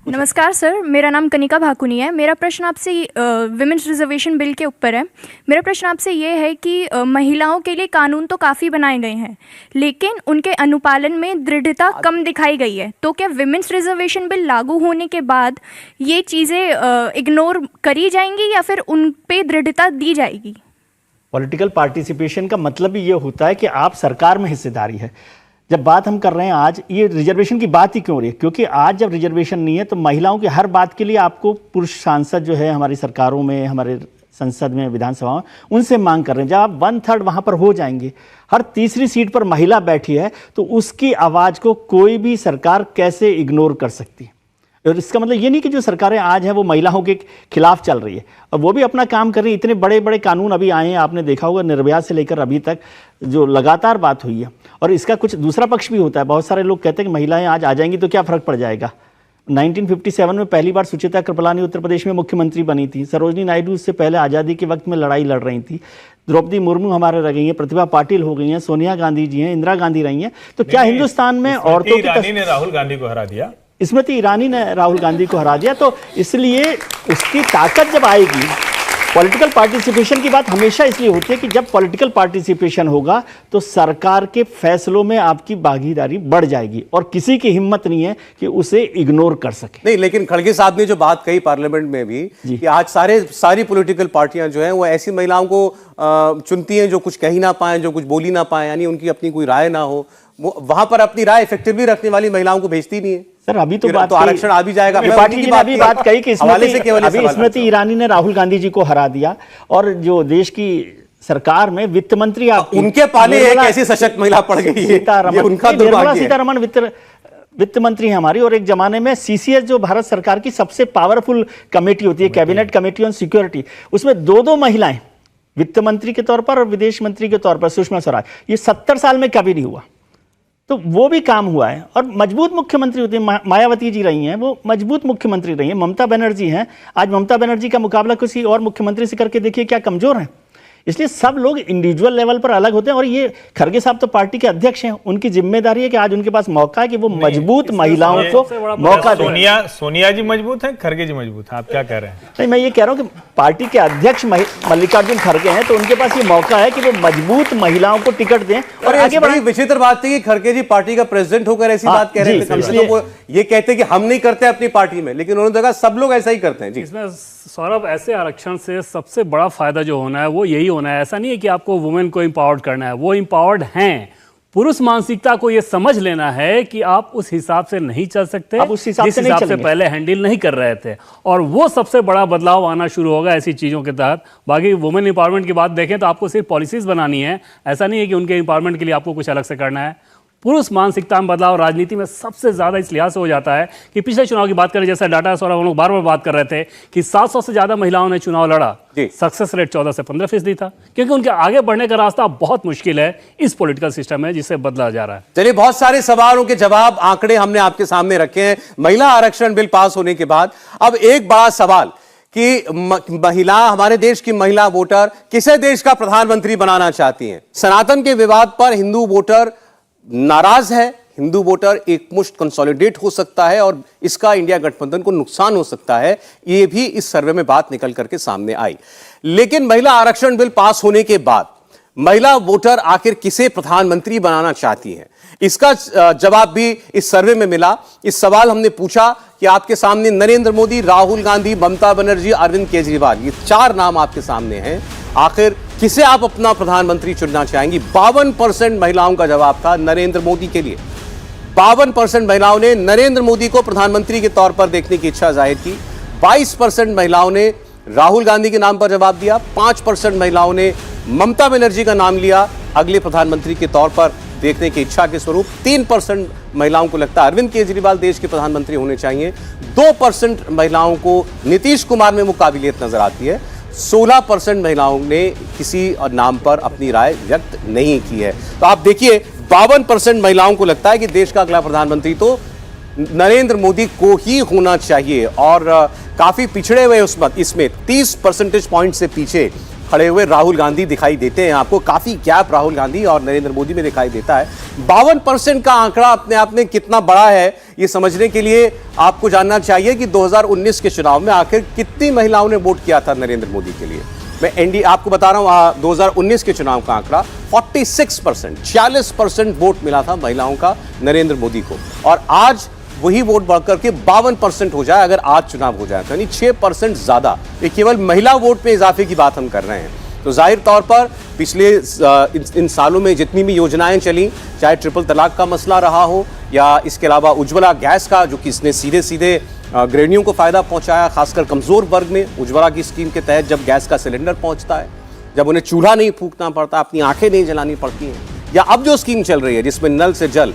Speaker 8: नमस्कार सर, मेरा नाम कनिका भाकुनी है। मेरा प्रश्न आपसे विमेंस रिजर्वेशन बिल के ऊपर है। मेरा प्रश्न आपसे ये है कि महिलाओं के लिए कानून तो काफ़ी बनाए गए हैं, लेकिन उनके अनुपालन में दृढ़ता कम दिखाई गई है। तो क्या विमेंस रिजर्वेशन बिल लागू होने के बाद ये चीज़ें इग्नोर करी जाएंगी या फिर उन पे दृढ़ता दी जाएगी?
Speaker 6: पॉलिटिकल पार्टिसिपेशन का मतलब ही ये होता है कि आप सरकार में हिस्सेदारी है। जब बात हम कर रहे हैं आज, ये रिजर्वेशन की बात ही क्यों हो रही है? क्योंकि आज जब रिजर्वेशन नहीं है तो महिलाओं की हर बात के लिए आपको पुरुष सांसद जो है हमारी सरकारों में, हमारे संसद में, विधानसभा में, उनसे मांग कर रहे हैं। जब आप 1/3 वहाँ पर हो जाएंगे, हर तीसरी सीट पर महिला बैठी है, तो उसकी आवाज़ को कोई भी सरकार कैसे इग्नोर कर सकती है? और इसका मतलब ये नहीं कि जो सरकारें आज हैं वो महिलाओं के खिलाफ चल रही है, और वो भी अपना काम कर रही है। इतने बड़े बड़े कानून अभी आए हैं, आपने देखा होगा, निर्भया से लेकर अभी तक जो लगातार बात हुई है। और इसका कुछ दूसरा पक्ष भी होता है। बहुत सारे लोग कहते हैं कि महिलाएं आज आ जाएंगी तो क्या फ़र्क पड़ जाएगा। 1957 में पहली बार सुचित्रा कृपलानी उत्तर प्रदेश में मुख्यमंत्री बनी थी। सरोजनी नायडू उससे पहले आज़ादी के वक्त में लड़ाई लड़ रही थी। द्रौपदी मुर्मू हमारे रह गई हैं, प्रतिभा पाटिल हो गई हैं, सोनिया गांधी जी हैं, इंदिरा गांधी रही हैं। तो क्या हिंदुस्तान में औरतों की
Speaker 5: ने राहुल गांधी को हरा दिया,
Speaker 6: स्मृति ईरानी ने राहुल गांधी को हरा दिया। तो इसलिए उसकी ताकत जब आएगी, पॉलिटिकल पार्टिसिपेशन की बात हमेशा इसलिए होती है कि जब पॉलिटिकल पार्टिसिपेशन होगा तो सरकार के फैसलों में आपकी भागीदारी बढ़ जाएगी और किसी की हिम्मत नहीं है कि उसे इग्नोर कर सके।
Speaker 1: नहीं, लेकिन खड़गे साहब ने जो बात कही पार्लियामेंट में भी कि आज सारी पॉलिटिकल पार्टियां जो हैं वो ऐसी महिलाओं को चुनती हैं जो कुछ कह ही ना पाए, जो कुछ बोली ना पाए, यानी उनकी अपनी कोई राय ना हो, वो वहां पर अपनी राय इफेक्टिवली रखने वाली महिलाओं को भेजती नहीं है।
Speaker 6: सर अभी तो बात
Speaker 1: आरक्षण आ भी जाएगा।
Speaker 6: त्रिपाठी जी ने अभी बात कही कि स्मृति ईरानी ने राहुल गांधी जी को हरा दिया, और जो देश की सरकार में वित्त मंत्री
Speaker 1: उनके पाले एक ऐसी सशक्त महिला पड़ गई है,
Speaker 6: निर्मला सीतारमण वित्त मंत्री है हमारी। और एक जमाने में सीसीएस जो भारत सरकार की सबसे पावरफुल कमेटी होती है, कैबिनेट कमेटी ऑन सिक्योरिटी, उसमें 2 महिलाएं वित्त मंत्री के तौर पर और विदेश मंत्री के तौर पर, सुषमा स्वराज। ये 70 साल में कभी नहीं हुआ। तो वो भी काम हुआ है। और मजबूत मुख्यमंत्री होते हैं, मायावती जी रही हैं, वो मजबूत मुख्यमंत्री रही हैं। ममता बनर्जी हैं, आज ममता बनर्जी का मुकाबला किसी और मुख्यमंत्री से करके देखिए क्या कमजोर हैं। इसलिए सब लोग इंडिविजुअल लेवल पर अलग होते हैं। और ये खड़गे साहब तो पार्टी के अध्यक्ष हैं, उनकी जिम्मेदारी है कि आज उनके पास मौका है कि वो मजबूत महिलाओं को मौका दें।
Speaker 5: सोनिया जी मजबूत हैं, खड़गे जी मजबूत हैं, आप क्या कह रहे हैं?
Speaker 6: नहीं, मैं ये कह रहा हूँ कि पार्टी के अध्यक्ष मल्लिकार्जुन खड़गे हैं, तो उनके पास ये मौका है कि वो मजबूत महिलाओं को टिकट दें और आगे बढ़ें।
Speaker 1: विचित्र बात थी कि खड़गे जी पार्टी का प्रेसिडेंट होकर ऐसी बात कह रहे थे। इसलिए वो ये कहते कि हम नहीं करते अपनी पार्टी में, लेकिन उन्होंने कहा सब लोग ऐसा ही करते हैं जी।
Speaker 4: इसमें सौरभ, ऐसे आरक्षण से सबसे बड़ा फायदा जो होना है वो यही होना है। ऐसा नहीं है कि आपको वुमेन को एम्पावर्ड करना है, वो एम्पावर्ड हैं। पुरुष मानसिकता को ये समझ लेना है कि आप उस हिसाब से नहीं चल सकते,
Speaker 6: उस हिसाब
Speaker 4: जिस हिसाब से पहले हैंडल नहीं कर रहे थे। और वो सबसे बड़ा बदलाव आना शुरू होगा ऐसी चीज़ों के तहत। बाकी वुमेन एम्पावरमेंट की बात देखें तो आपको सिर्फ पॉलिसीज बनानी है, ऐसा नहीं है कि उनके एम्पावरमेंट के लिए आपको कुछ अलग से करना है। पुरुष मानसिकता में बदलाव राजनीति में सबसे ज्यादा इस लिहाज से हो जाता है कि पिछले चुनाव की बात करें, जैसा डाटा सौरभ हम लोग बार बार बात कर रहे थे कि 700 से ज्यादा महिलाओं ने चुनाव लड़ा, सक्सेस रेट 14 से 15% था, क्योंकि उनके आगे बढ़ने का रास्ता बहुत मुश्किल है इस पॉलिटिकल सिस्टम में जिसे बदला जा रहा है।
Speaker 1: चलिए, बहुत सारे सवालों के जवाब, आंकड़े हमने आपके सामने रखे हैं महिला आरक्षण बिल पास होने के बाद। अब एक बड़ा सवाल कि महिला, हमारे देश की महिला वोटर किसे देश का प्रधानमंत्री बनाना चाहती हैं। सनातन के विवाद पर हिंदू वोटर नाराज है, हिंदू वोटर एक मुश्त कंसोलिडेट हो सकता है और इसका इंडिया गठबंधन को नुकसान हो सकता है, ये भी इस सर्वे में बात निकल करके सामने आई। लेकिन महिला आरक्षण बिल पास होने के बाद महिला वोटर आखिर किसे प्रधानमंत्री बनाना चाहती हैं, इसका जवाब भी इस सर्वे में मिला। इस सवाल हमने पूछा कि आपके सामने नरेंद्र मोदी, राहुल गांधी, ममता बनर्जी, अरविंद केजरीवाल, ये 4 नाम आपके सामने हैं, आखिर किसे आप अपना प्रधानमंत्री चुनना चाहेंगी। 52% महिलाओं का जवाब था नरेंद्र मोदी के लिए। 52% महिलाओं ने नरेंद्र मोदी को प्रधानमंत्री के तौर पर देखने की इच्छा जाहिर की। 22% महिलाओं ने राहुल गांधी के नाम पर जवाब दिया। 5% महिलाओं ने ममता बनर्जी का नाम लिया अगले प्रधानमंत्री के तौर पर देखने की इच्छा के स्वरूप। 3% महिलाओं को लगता है अरविंद केजरीवाल देश के प्रधानमंत्री होने चाहिए। 2% महिलाओं को नीतीश कुमार में वो काबिलियत नजर आती है। 16% महिलाओं ने किसी नाम पर अपनी राय व्यक्त नहीं की है। तो आप देखिए 52% महिलाओं को लगता है कि देश का अगला प्रधानमंत्री तो नरेंद्र मोदी को ही होना चाहिए और काफी पिछड़े हुए इसमें 30 परसेंटेज पॉइंट से पीछे खड़े हुए राहुल गांधी दिखाई देते हैं। आपको काफी गैप राहुल गांधी और नरेंद्र मोदी में दिखाई देता है। 52% का आंकड़ा अपने आप में कितना बड़ा है ये समझने के लिए आपको जानना चाहिए कि 2019 के चुनाव में आखिर कितनी महिलाओं ने वोट किया था नरेंद्र मोदी के लिए। मैं एनडी आपको बता रहा हूं 2019 के चुनाव का आंकड़ा 46% वोट मिला था महिलाओं का नरेंद्र मोदी को, और आज वही वोट बढ़कर के 52% हो जाए अगर आज चुनाव हो जाए तो, यानी 6% ज्यादा। ये केवल महिला वोट में इजाफे की बात हम कर रहे हैं। तो जाहिर तौर पर पिछले इन सालों में जितनी भी योजनाएं चली, चाहे ट्रिपल तलाक का मसला रहा हो या इसके अलावा उज्ज्वला गैस का, जो कि इसने सीधे सीधे गृहिणियों को फायदा पहुंचाया, खासकर कमजोर वर्ग में। उज्ज्वला की स्कीम के तहत जब गैस का सिलेंडर पहुंचता है, जब उन्हें चूल्हा नहीं फूंकना पड़ता, अपनी आंखें नहीं जलानी पड़ती हैं, या अब जो स्कीम चल रही है जिसमें नल से जल,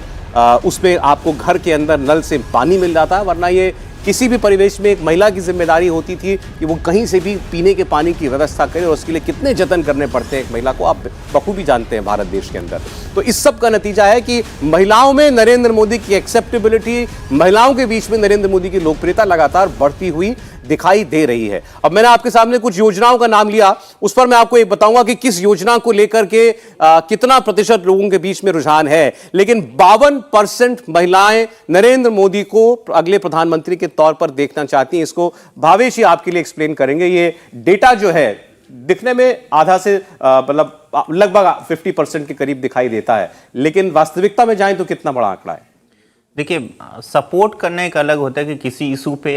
Speaker 1: उसमें आपको घर के अंदर नल से पानी मिल जाता है। वरना ये किसी भी परिवेश में एक महिला की जिम्मेदारी होती थी कि वो कहीं से भी पीने के पानी की व्यवस्था करे, और उसके लिए कितने जतन करने पड़ते हैं एक महिला को, आप बखूबी जानते हैं भारत देश के अंदर। तो इस सब का नतीजा है कि महिलाओं में नरेंद्र मोदी की एक्सेप्टेबिलिटी, महिलाओं के बीच में नरेंद्र मोदी की लोकप्रियता लगातार बढ़ती हुई दिखाई दे रही है। अब मैंने आपके सामने कुछ योजनाओं का नाम लिया, उस पर मैं आपको एक बताऊंगा कि किस योजना को लेकर के कितना प्रतिशत लोगों के बीच में रुझान है। लेकिन 52% महिलाएं नरेंद्र मोदी को अगले प्रधानमंत्री के तौर पर देखना चाहती हैं। इसको भावेश ही आपके लिए एक्सप्लेन करेंगे। ये डेटा जो है दिखने में आधा से मतलब लगभग 50% के करीब दिखाई देता है, लेकिन वास्तविकता में जाएं तो कितना बड़ा आंकड़ा है।
Speaker 3: देखिए, सपोर्ट करना एक अलग होता है कि किसी इशू पे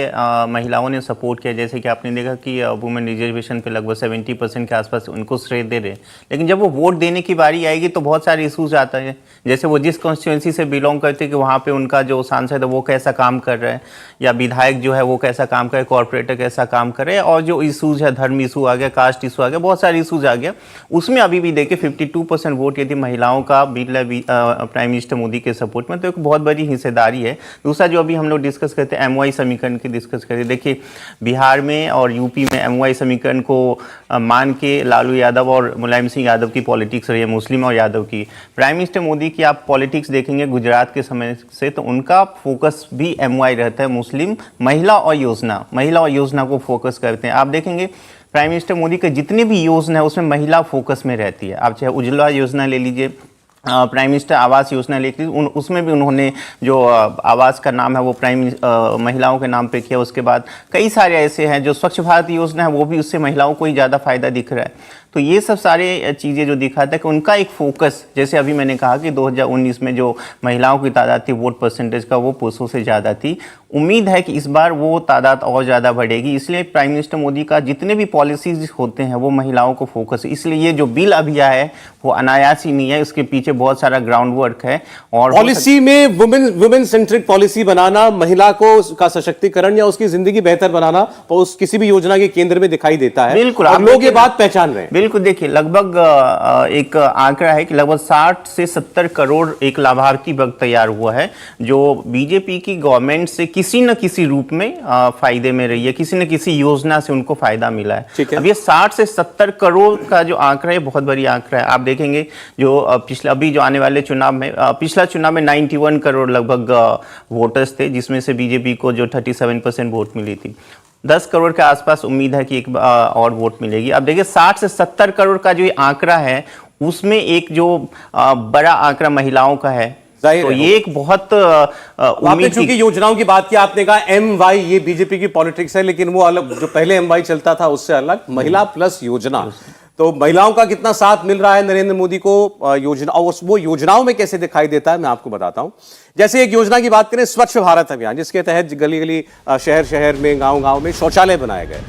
Speaker 3: महिलाओं ने सपोर्ट किया। जैसे कि आपने देखा कि वुमेन रिजर्वेशन पे लगभग 70% के आसपास उनको श्रेय दे रहे हैं, लेकिन जब वो वोट देने की बारी आएगी तो बहुत सारे इशूज आता है। जैसे वो जिस कॉन्स्टिट्यूंसी से बिलोंग करते हैं कि वहाँ पे उनका जो सांसद है वो कैसा काम कर रहा है, या विधायक जो है वो कैसा काम करे, कॉर्पोरेटर कैसा काम करे, और जो इशूज है, धर्म इशू आ गया, कास्ट इशू आ गया, बहुत सारे इशूज आ गया। उसमें अभी भी देखिए 52% वोट यदि महिलाओं का बिल है प्राइम मिनिस्टर मोदी के सपोर्ट में, तो एक बहुत बड़ी हिस्सेदारी है। दूसरा जो अभी हम लोग डिस्कस करते हैं MY समीकरण की डिस्कस करें, देखिए बिहार में और यूपी में MY समीकरण को मान के लालू यादव और मुलायम सिंह यादव की पॉलिटिक्स रही है, मुस्लिम और यादव की। प्राइम मिनिस्टर मोदी की आप पॉलिटिक्स देखेंगे गुजरात के समय से, तो उनका फोकस भी MY रहता है, मुस्लिम, महिला और योजना को फोकस करते हैं। आप देखेंगे प्राइम मिनिस्टर मोदी के जितनी भी योजना है उसमें महिला फोकस में रहती है। आप चाहे उज्ज्वला योजना ले लीजिए, प्राइम मिनिस्टर आवास योजना लेकर उसमें भी उन्होंने जो आवास का नाम है वो महिलाओं के नाम पे किया। उसके बाद कई सारे ऐसे हैं जो स्वच्छ भारत योजना है, वो भी उससे महिलाओं को ही ज़्यादा फायदा दिख रहा है। तो ये सब सारे चीज़ें जो दिखाता है कि उनका एक फोकस, जैसे अभी मैंने कहा कि 2019 में जो महिलाओं की तादाद थी वोट परसेंटेज का, वो पुरुषों से ज़्यादा थी। उम्मीद है कि इस बार वो तादाद और ज़्यादा बढ़ेगी, इसलिए प्राइम मिनिस्टर मोदी का जितने भी पॉलिसीज होते हैं वो महिलाओं को फोकस है। इसलिए ये जो बिल अभी आया है वो अनायास ही नहीं है, उसके पीछे बहुत सारा ग्राउंड वर्क है। और
Speaker 1: पॉलिसी में वुमेन सेंट्रिक पॉलिसी बनाना, महिला को का सशक्तिकरण या उसकी जिंदगी बेहतर बनाना उस किसी भी योजना के केंद्र में दिखाई देता है।
Speaker 3: बिल्कुल,
Speaker 1: और लोग ये बात पहचान रहे हैं।
Speaker 3: बिल्कुल, देखिए लगभग एक आंकड़ा है कि लगभग 60 से 70 करोड़ एक लाभार्थी वर्ग तैयार हुआ है जो बीजेपी की गवर्नमेंट से किसी न किसी रूप में फायदे में रही है, किसी न किसी योजना से उनको फायदा मिला है। अब ये 60 से 70 करोड़ का जो आंकड़ा है बहुत बड़ी आंकड़ा है। आप देखेंगे जो पिछला अभी जो आने वाले चुनाव में, पिछला चुनाव में 91 करोड़ लगभग वोटर्स थे, जिसमें से बीजेपी को जो 37% वोट मिली थी। 10 करोड़ के आसपास उम्मीद है कि एक और वोट मिलेगी। अब देखिए 60 से 70 करोड़ का जो आंकड़ा है उसमें एक जो बड़ा आंकड़ा महिलाओं का है,
Speaker 1: जाहिर
Speaker 3: तो
Speaker 1: है।
Speaker 3: ये एक बहुत
Speaker 1: आपने
Speaker 3: उम्मीद
Speaker 1: चूंकि योजनाओं की बात की, आपने कहा MY ये बीजेपी की पॉलिटिक्स है, लेकिन वो अलग, जो पहले MY चलता था उससे अलग, महिला प्लस योजना। तो महिलाओं का कितना साथ मिल रहा है नरेंद्र मोदी को योजना, और वो योजनाओं में कैसे दिखाई देता है मैं आपको बताता हूं। जैसे एक योजना की बात करें, स्वच्छ भारत अभियान, जिसके तहत गली गली, शहर शहर में, गांव गांव में शौचालय बनाए गए।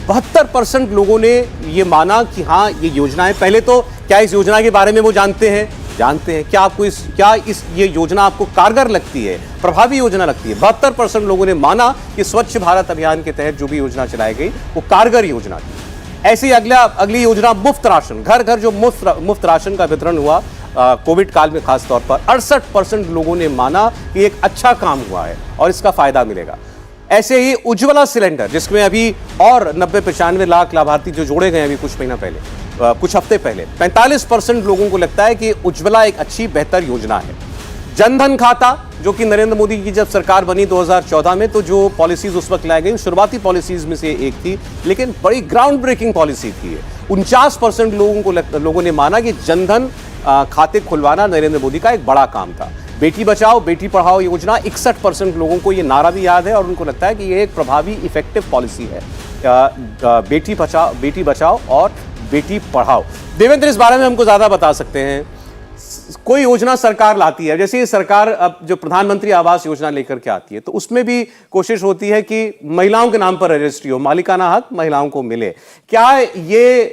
Speaker 1: 72% लोगों ने ये माना कि हाँ ये योजना है। पहले तो क्या इस योजना के बारे में वो जानते हैं? क्या आपको ये योजना आपको कारगर लगती है, प्रभावी योजना लगती है? 72% लोगों ने माना कि स्वच्छ भारत अभियान के तहत जो भी योजना चलाई गई वो कारगर योजना थी। ऐसी अगली योजना मुफ्त राशन, घर घर जो मुफ्त राशन का वितरण हुआ कोविड काल में, खास तौर पर 68% लोगों ने माना कि एक अच्छा काम हुआ है और इसका फायदा मिलेगा। ऐसे ही उज्ज्वला सिलेंडर, जिसमें अभी और 90-95 लाख लाभार्थी जो जोड़े गए अभी कुछ महीना पहले, कुछ हफ्ते पहले, 45% लोगों को लगता है कि उज्ज्वला एक अच्छी बेहतर योजना है। जनधन खाता, जो कि नरेंद्र मोदी की जब सरकार बनी 2014 में, तो जो पॉलिसीज उस वक्त लाई गई शुरुआती पॉलिसीज में से एक थी, लेकिन बड़ी ग्राउंड ब्रेकिंग पॉलिसी थी। 49% लोगों ने माना कि जनधन खाते खुलवाना नरेंद्र मोदी का एक बड़ा काम था। बेटी बचाओ बेटी पढ़ाओ योजना, 61% लोगों को ये नारा भी याद है और उनको लगता है कि ये एक प्रभावी इफेक्टिव पॉलिसी है। बेटी बचाओ और बेटी पढ़ाओ। देवेंद्र, इस बारे में हमको ज्यादा बता सकते हैं। कोई योजना सरकार लाती है, जैसे ये सरकार अब जो प्रधानमंत्री आवास योजना लेकर के आती है, तो उसमें भी कोशिश होती है कि महिलाओं के नाम पर रजिस्ट्री हो, मालिकाना हक महिलाओं को मिले। क्या ये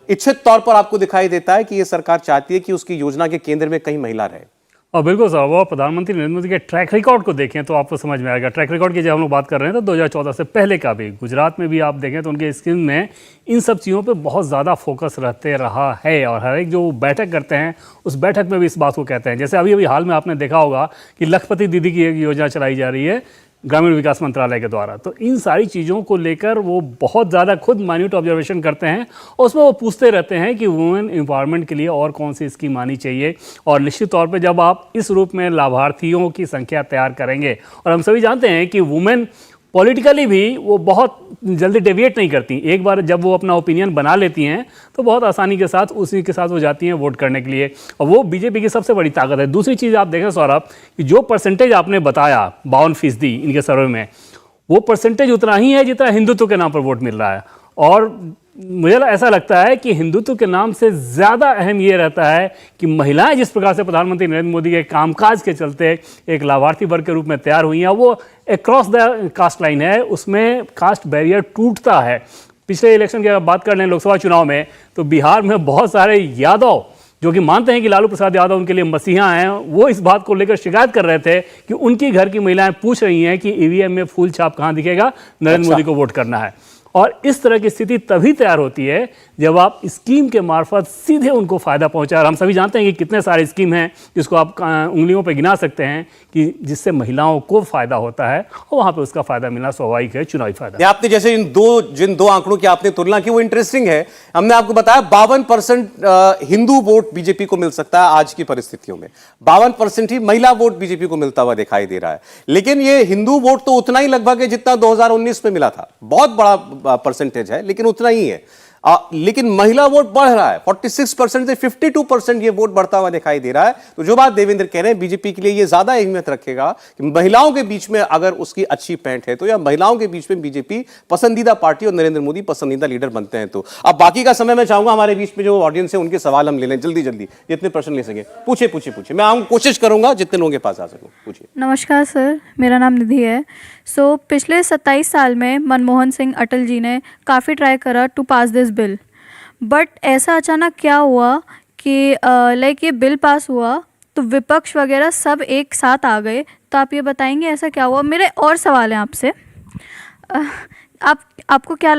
Speaker 1: इच्छित तौर पर आपको दिखाई देता है कि ये सरकार चाहती है कि उसकी योजना के केंद्र में कहीं महिला रहे?
Speaker 4: और बिल्कुल साहब, वो प्रधानमंत्री नरेंद्र मोदी के ट्रैक रिकॉर्ड को देखें तो आपको समझ में आएगा। ट्रैक रिकॉर्ड की जब हम लोग बात कर रहे हैं तो 2014 से पहले का भी, गुजरात में भी आप देखें तो उनके स्कीम में इन सब चीज़ों पे बहुत ज़्यादा फोकस रहते रहा है और हर एक जो बैठक करते हैं उस बैठक में भी इस बात को कहते हैं। जैसे अभी हाल में आपने देखा होगा कि लखपति दीदी की एक योजना चलाई जा रही है ग्रामीण विकास मंत्रालय के द्वारा। तो इन सारी चीज़ों को लेकर वो बहुत ज़्यादा खुद माइन्यूट ऑब्जर्वेशन करते हैं और उसमें वो पूछते रहते हैं कि वुमेन एम्पावरमेंट के लिए और कौन सी स्कीम आनी चाहिए। और निश्चित तौर पे जब आप इस रूप में लाभार्थियों की संख्या तैयार करेंगे, और हम सभी जानते हैं कि वुमेन पॉलिटिकली भी वो बहुत जल्दी डेविएट नहीं करती। एक बार जब वो अपना ओपिनियन बना लेती हैं तो बहुत आसानी के साथ उसी के साथ वो जाती हैं वोट करने के लिए, और वो बीजेपी की सबसे बड़ी ताकत है। दूसरी चीज़ आप देखें सौरभ, कि जो परसेंटेज आपने बताया 52% इनके सर्वे में, वो परसेंटेज उतना ही है जितना हिंदुत्व के नाम पर वोट मिल रहा है। और मुझे ऐसा लगता है कि हिंदुत्व के नाम से ज़्यादा अहम ये रहता है कि महिलाएं जिस प्रकार से प्रधानमंत्री नरेंद्र मोदी के कामकाज के चलते एक लाभार्थी वर्ग के रूप में तैयार हुई हैं, वो अक्रॉस द कास्ट लाइन है, उसमें कास्ट बैरियर टूटता है। पिछले इलेक्शन की बात कर लें, लोकसभा चुनाव में, तो बिहार में बहुत सारे यादव जो कि मानते हैं कि लालू प्रसाद यादव उनके लिए मसीहा हैं, वो इस बात को लेकर शिकायत कर रहे थे कि उनकी घर की महिलाएं पूछ रही हैं कि ईवीएम में फूल छाप कहाँ दिखेगा, नरेंद्र मोदी को वोट करना है। और इस तरह की स्थिति तभी तैयार होती है जब आप स्कीम के मार्फत सीधे उनको फ़ायदा पहुंचा। और हम सभी जानते हैं कि कितने सारे स्कीम हैं जिसको आप उंगलियों पे गिना सकते हैं कि जिससे महिलाओं को फ़ायदा होता है, और वहाँ पे उसका फ़ायदा मिलना स्वाभाविक है, चुनावी फ़ायदा।
Speaker 1: आपने जैसे जिन दो आंकड़ों की आपने तुलना की वो इंटरेस्टिंग है। हमने आपको बताया 52% हिंदू वोट बीजेपी को मिल सकता है आज की परिस्थितियों में, 52% ही महिला वोट बीजेपी को मिलता हुआ दिखाई दे रहा है। लेकिन ये हिंदू वोट तो उतना ही लगभग है जितना 2019 में मिला था, बहुत बड़ा परसेंटेज है लेकिन उतना ही है। लेकिन महिला वोट बढ़ रहा है, 46% से 52% ये वोट बढ़ता हुआ दिखाई दे रहा है। तो जो बात देवेंद्र कह रहे हैं, बीजेपी के लिए ये ज्यादा अहमियत रखेगा कि महिलाओं के बीच में अगर उसकी अच्छी पैंठ है तो, या महिलाओं के बीच में बीजेपी पसंदीदा पार्टी और नरेंद्र मोदी पसंदीदा लीडर बनते हैं। तो अब बाकी का समय मैं चाहूंगा हमारे बीच में जो ऑडियंस है उनके सवाल हम ले लें, जल्दी जल्दी जितने प्रश्न ले सके पूछे। मैं आऊंगा, कोशिश करूंगा जितने लोगों के पास आ सकूं। पूछिए।
Speaker 18: नमस्कार सर, मेरा नाम निधि है। पिछले 27 साल में मनमोहन सिंह अटल जी ने काफ़ी ट्राई करा to pass this bill, but ऐसा अचानक क्या हुआ कि लाइक ये बिल पास हुआ तो विपक्ष वगैरह सब एक साथ आ गए। तो आप ये बताएंगे ऐसा क्या हुआ? मेरे और सवाल हैं आपसे। आपको क्या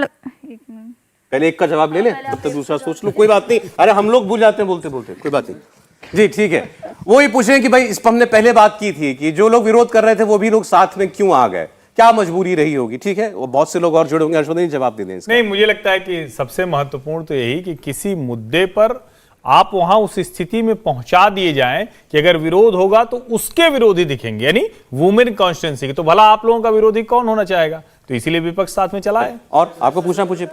Speaker 1: पहले एक का जवाब ले ले, तो दूसरा सोच लो। कोई बात नहीं, अरे हम लोग भूल जाते हैं बोलते बोलते, कोई बात नहीं जी, ठीक है। वो ही पूछ रहे हैं कि भाई इस पर हमने पहले बात की थी कि जो लोग विरोध कर रहे थे वो भी लोग साथ में क्यों आ गए, क्या मजबूरी रही होगी? ठीक है, वो बहुत से लोग और जुड़े होंगे, हर्षवर्धन जवाब दे दें इसका।
Speaker 5: नहीं, मुझे लगता है कि सबसे महत्वपूर्ण तो यही कि किसी मुद्दे पर आप वहां उस स्थिति में पहुंचा दिए जाएं कि अगर विरोध होगा तो उसके विरोधी दिखेंगे, यानी वुमेन कॉन्स्टिट्यूंसी के। तो भला आप लोगों का विरोधी कौन होना चाहेगा? तो इसीलिए विपक्ष साथ में चला है।
Speaker 1: और आपको पूछना पूछे